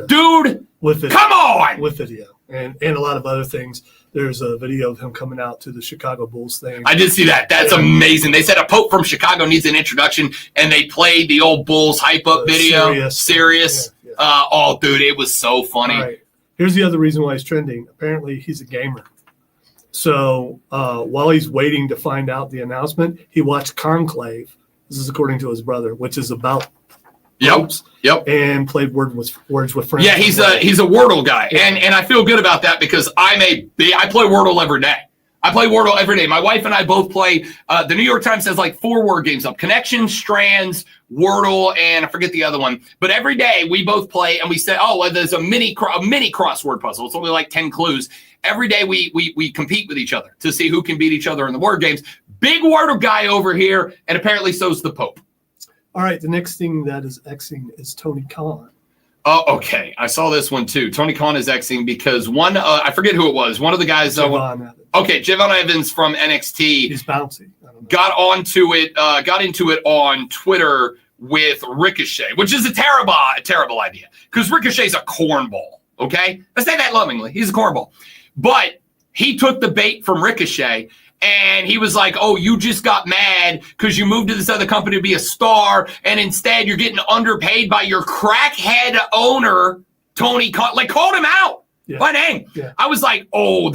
Dude, with video, come on, with video and a lot of other things. There's a video of him coming out to the Chicago Bulls thing. I did see that. That's amazing. They said a Pope from Chicago needs an introduction, and they played the old Bulls hype up video. Serious. Yeah. Oh, dude, it was so funny. All right. Here's the other reason why he's trending. Apparently, he's a gamer. So while he's waiting to find out the announcement, he watched Conclave. This is according to his brother, which is about Yep. And played words with friends. Yeah, he's a Wordle guy, and I feel good about that because I play Wordle every day. I play Wordle every day. My wife and I both play. The New York Times has like 4 word games up: Connection, Strands, Wordle, and I forget the other one. But every day we both play, and we say, "Oh, well, there's a mini crossword puzzle. It's only like 10 clues." Every day we compete with each other to see who can beat each other in the word games. Big Wordle guy over here, and apparently so's the Pope. All right, the next thing that is Xing is Tony Khan. Oh, okay. I saw this one too. Tony Khan is Xing because one, I forget who it was. One of the guys. Jadaveon Evans from NXT. He's bouncy. Got into it on Twitter with Ricochet, which is a terrible idea because Ricochet's a cornball. Okay, I say that lovingly. He's a cornball, but he took the bait from Ricochet. And he was like, oh, you just got mad because you moved to this other company to be a star, and instead you're getting underpaid by your crackhead owner, Tony Khan. Like, called him out by name. Yeah. I was like, oh,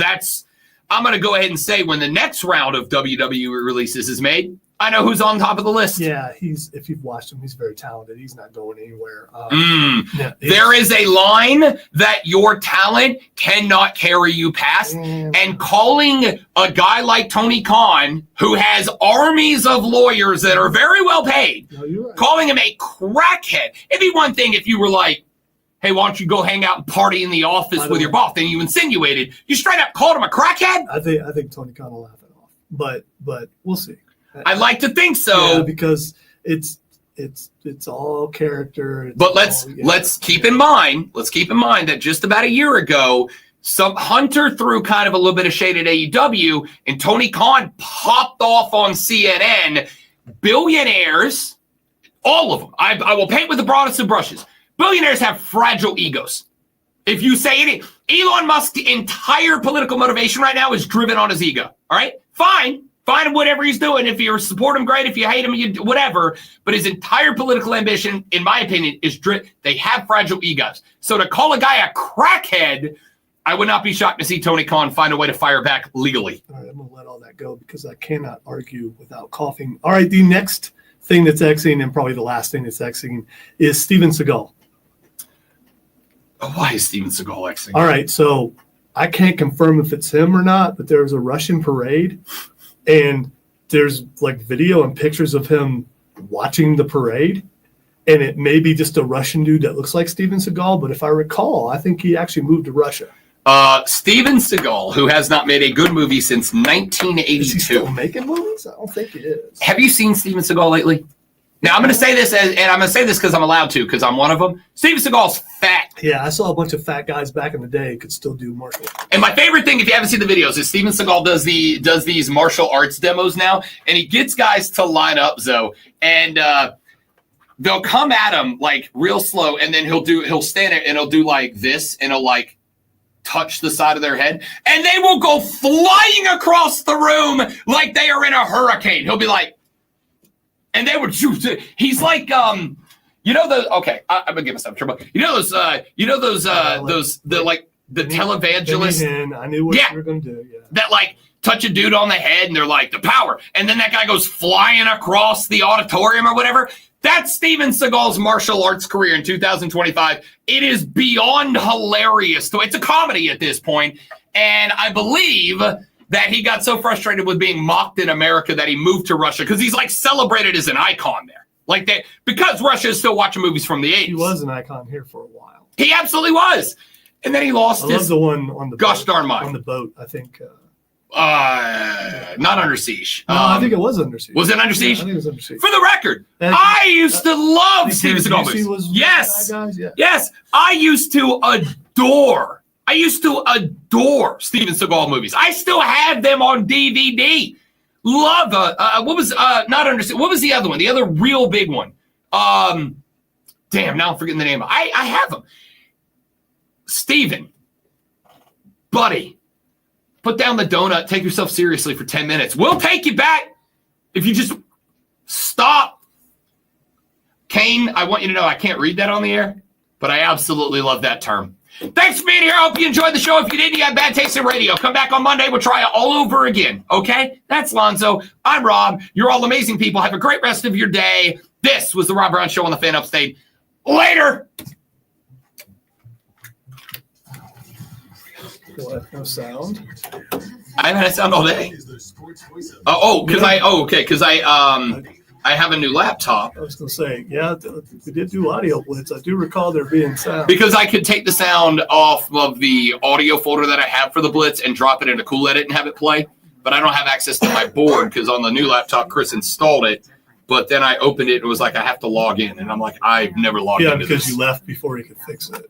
I'm going to go ahead and say when the next round of WWE releases is made, I know who's on top of the list. Yeah, if you've watched him, he's very talented. He's not going anywhere. There is a line that your talent cannot carry you past. And calling a guy like Tony Khan, who has armies of lawyers that are very well paid, calling him a crackhead. It'd be one thing if you were like, hey, why don't you go hang out and party in the office with your boss? Then you insinuated. You straight up called him a crackhead? I think Tony Khan will laugh it off. But we'll see. I'd like to think so. Yeah, because it's all character. But let's keep in mind that just about a year ago, some Hunter threw kind of a little bit of shade at AEW, and Tony Khan popped off on CNN. Billionaires, all of them. I will paint with the broadest of brushes. Billionaires have fragile egos. If you say anything, Elon Musk's entire political motivation right now is driven on his ego. All right, fine. Find whatever he's doing. If you support him, great. If you hate him, whatever. But his entire political ambition, in my opinion, is they have fragile egos. So to call a guy a crackhead, I would not be shocked to see Tony Khan find a way to fire back legally. All right, I'm going to let all that go because I cannot argue without coughing. All right, the next thing that's Xing, and probably the last thing that's Xing, is Steven Seagal. Why is Steven Seagal Xing? All right, so I can't confirm if it's him or not, but there was a Russian parade. And there's like video and pictures of him watching the parade. And it may be just a Russian dude that looks like Steven Seagal. But if I recall, I think he actually moved to Russia. Steven Seagal, who has not made a good movie since 1982. Is he still making movies? I don't think he is. Have you seen Steven Seagal lately? Now, I'm going to say this, and I'm going to say this because I'm allowed to, because I'm one of them. Steven Seagal's fat. Yeah, I saw a bunch of fat guys back in the day could still do martial arts. And my favorite thing, if you haven't seen the videos, is Steven Seagal does these martial arts demos now, and he gets guys to line up, Zoe, and they'll come at him like real slow, and then he'll stand there and he'll do like this, and he'll like touch the side of their head, and they will go flying across the room like they are in a hurricane. He'll be like, and they would shoot. He's like, I'm gonna give myself trouble. The televangelists. I knew what you were gonna do. Yeah. That like touch a dude on the head, and they're like the power, and then that guy goes flying across the auditorium or whatever. That's Steven Seagal's martial arts career in 2025. It is beyond hilarious. It's a comedy at this point, and I believe that he got so frustrated with being mocked in America that he moved to Russia because he's like celebrated as an icon there. Like that, because Russia is still watching movies from the 80s. He was an icon here for a while. He absolutely was. And then he lost I love the one on the gosh boat, darn mind. on the boat, I think. Not Under Siege. No, I think it was Under Siege. Was it Under Siege? Yeah, I think it was Under Siege. For the record, I used to love Steven Seagal movies. Yes. Yes. I used to adore Steven Seagal movies. I still have them on DVD. Love what was not Under Siege. What was the other one? The other real big one. Damn, now I'm forgetting the name. I have them. Steven, buddy, put down the donut. Take yourself seriously for 10 minutes. We'll take you back if you just stop. Kane, I want you to know I can't read that on the air, but I absolutely love that term. Thanks for being here. I hope you enjoyed the show. If you didn't, you got bad taste in radio. Come back on Monday. We'll try it all over again. Okay? That's Lonzo. I'm Rob. You're all amazing people. Have a great rest of your day. This was the Rob Brown Show on the Fan Upstate. Later. What? No sound? I haven't had sound all day. Because I have a new laptop. I was going to say, yeah, we did do audio blitz. I do recall there being sound. Because I could take the sound off of the audio folder that I have for the blitz and drop it into Cool Edit and have it play. But I don't have access to my board because on the new laptop, Chris installed it. But then I opened it and it was like, I have to log in. And I'm like, I've never logged into this. Yeah, because you left before he could fix it.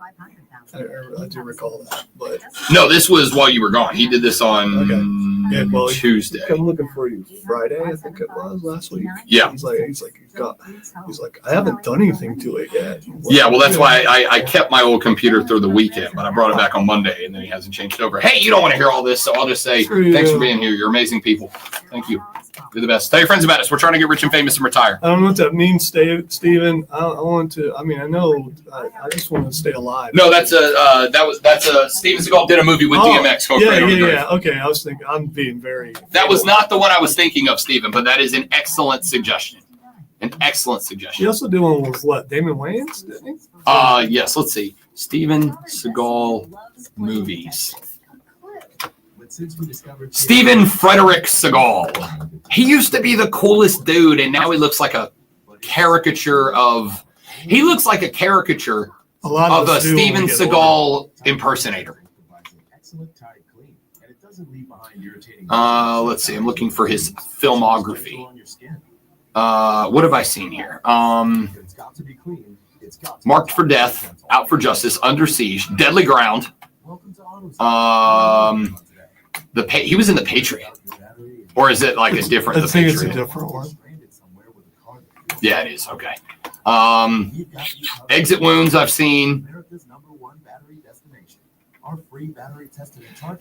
I do recall that. But No, this was while you were gone. He did this on Tuesday. I'm looking for you Friday, I think it was last week. Yeah. He's like, I haven't done anything to it yet. Yeah, well, that's why I kept my old computer through the weekend, but I brought it back on Monday, and then he hasn't changed it over. Hey, you don't want to hear all this, so I'll just say thanks for being here. You're amazing people. Thank you. You're the best. Tell your friends about us. We're trying to get rich and famous and retire. I don't know what that means, Steven. I want to. I mean, I know. I just want to stay alive. No, that's Steven Seagal did a movie with DMX. Yeah. Okay, I was thinking. I'm being very. That was not the one I was thinking of, Steven, but that is an excellent suggestion. An excellent suggestion. He also did one with what? Damon Wayans, didn't he? Yes. Let's see. Steven Seagal movies. Steven Frederick Seagal. He used to be the coolest dude, and now he looks like a caricature of. He looks like a caricature of a Steven Seagal impersonator. Let's see. I'm looking for his filmography. What have I seen here? Marked for Death, Out for Justice, Under Siege, Deadly Ground. He was in The Patriot, or is it like a different? I think it's a different one. Yeah, it is. Okay. Exit Wounds, I've seen.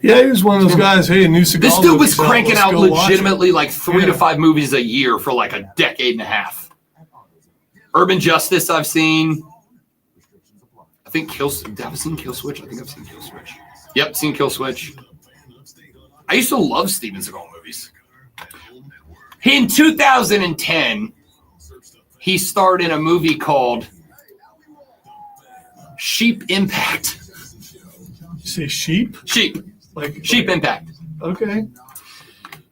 Yeah, he was one of those guys. Hey, new Seagal. This dude was movie, cranking let's out go watch legitimately it. like 3 to 5 movies a year for like a decade and a half. Urban Justice, I've seen. I think have I seen Kill Switch? I think I've seen Kill Switch. Yep, seen Kill Switch. I used to love Steven Seagal movies. In 2010, he starred in a movie called Sheep Impact. You say sheep? Sheep. Like Sheep Impact. Okay.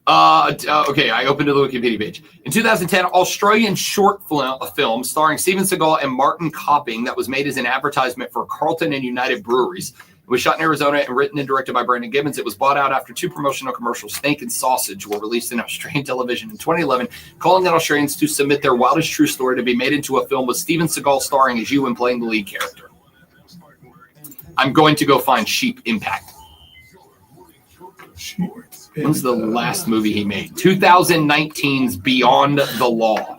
Okay, I opened to the Wikipedia page. In 2010, Australian short film starring Steven Seagal and Martin Copping that was made as an advertisement for Carlton and United Breweries. It was shot in Arizona and written and directed by Brandon Gibbons. It was bought out after 2 promotional commercials, Steak and Sausage, were released in Australian television in 2011, calling on Australians to submit their wildest true story to be made into a film with Steven Seagal starring as you and playing the lead character. I'm going to go find Sheep Impact. When's the last movie he made? 2019's Beyond the Law.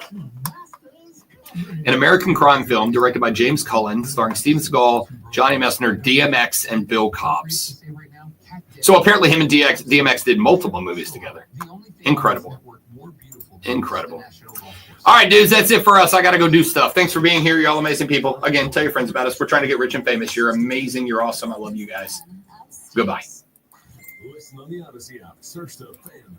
An American crime film directed by James Cullen, starring Steven Seagal, Johnny Messner, DMX, and Bill Cobbs. So apparently him and DMX did multiple movies together. Incredible. Incredible. All right, dudes, that's it for us. I got to go do stuff. Thanks for being here. You're all amazing people. Again, tell your friends about us. We're trying to get rich and famous. You're amazing. You're awesome. I love you guys. Goodbye. Listen on the Odyssey app. Search the Fan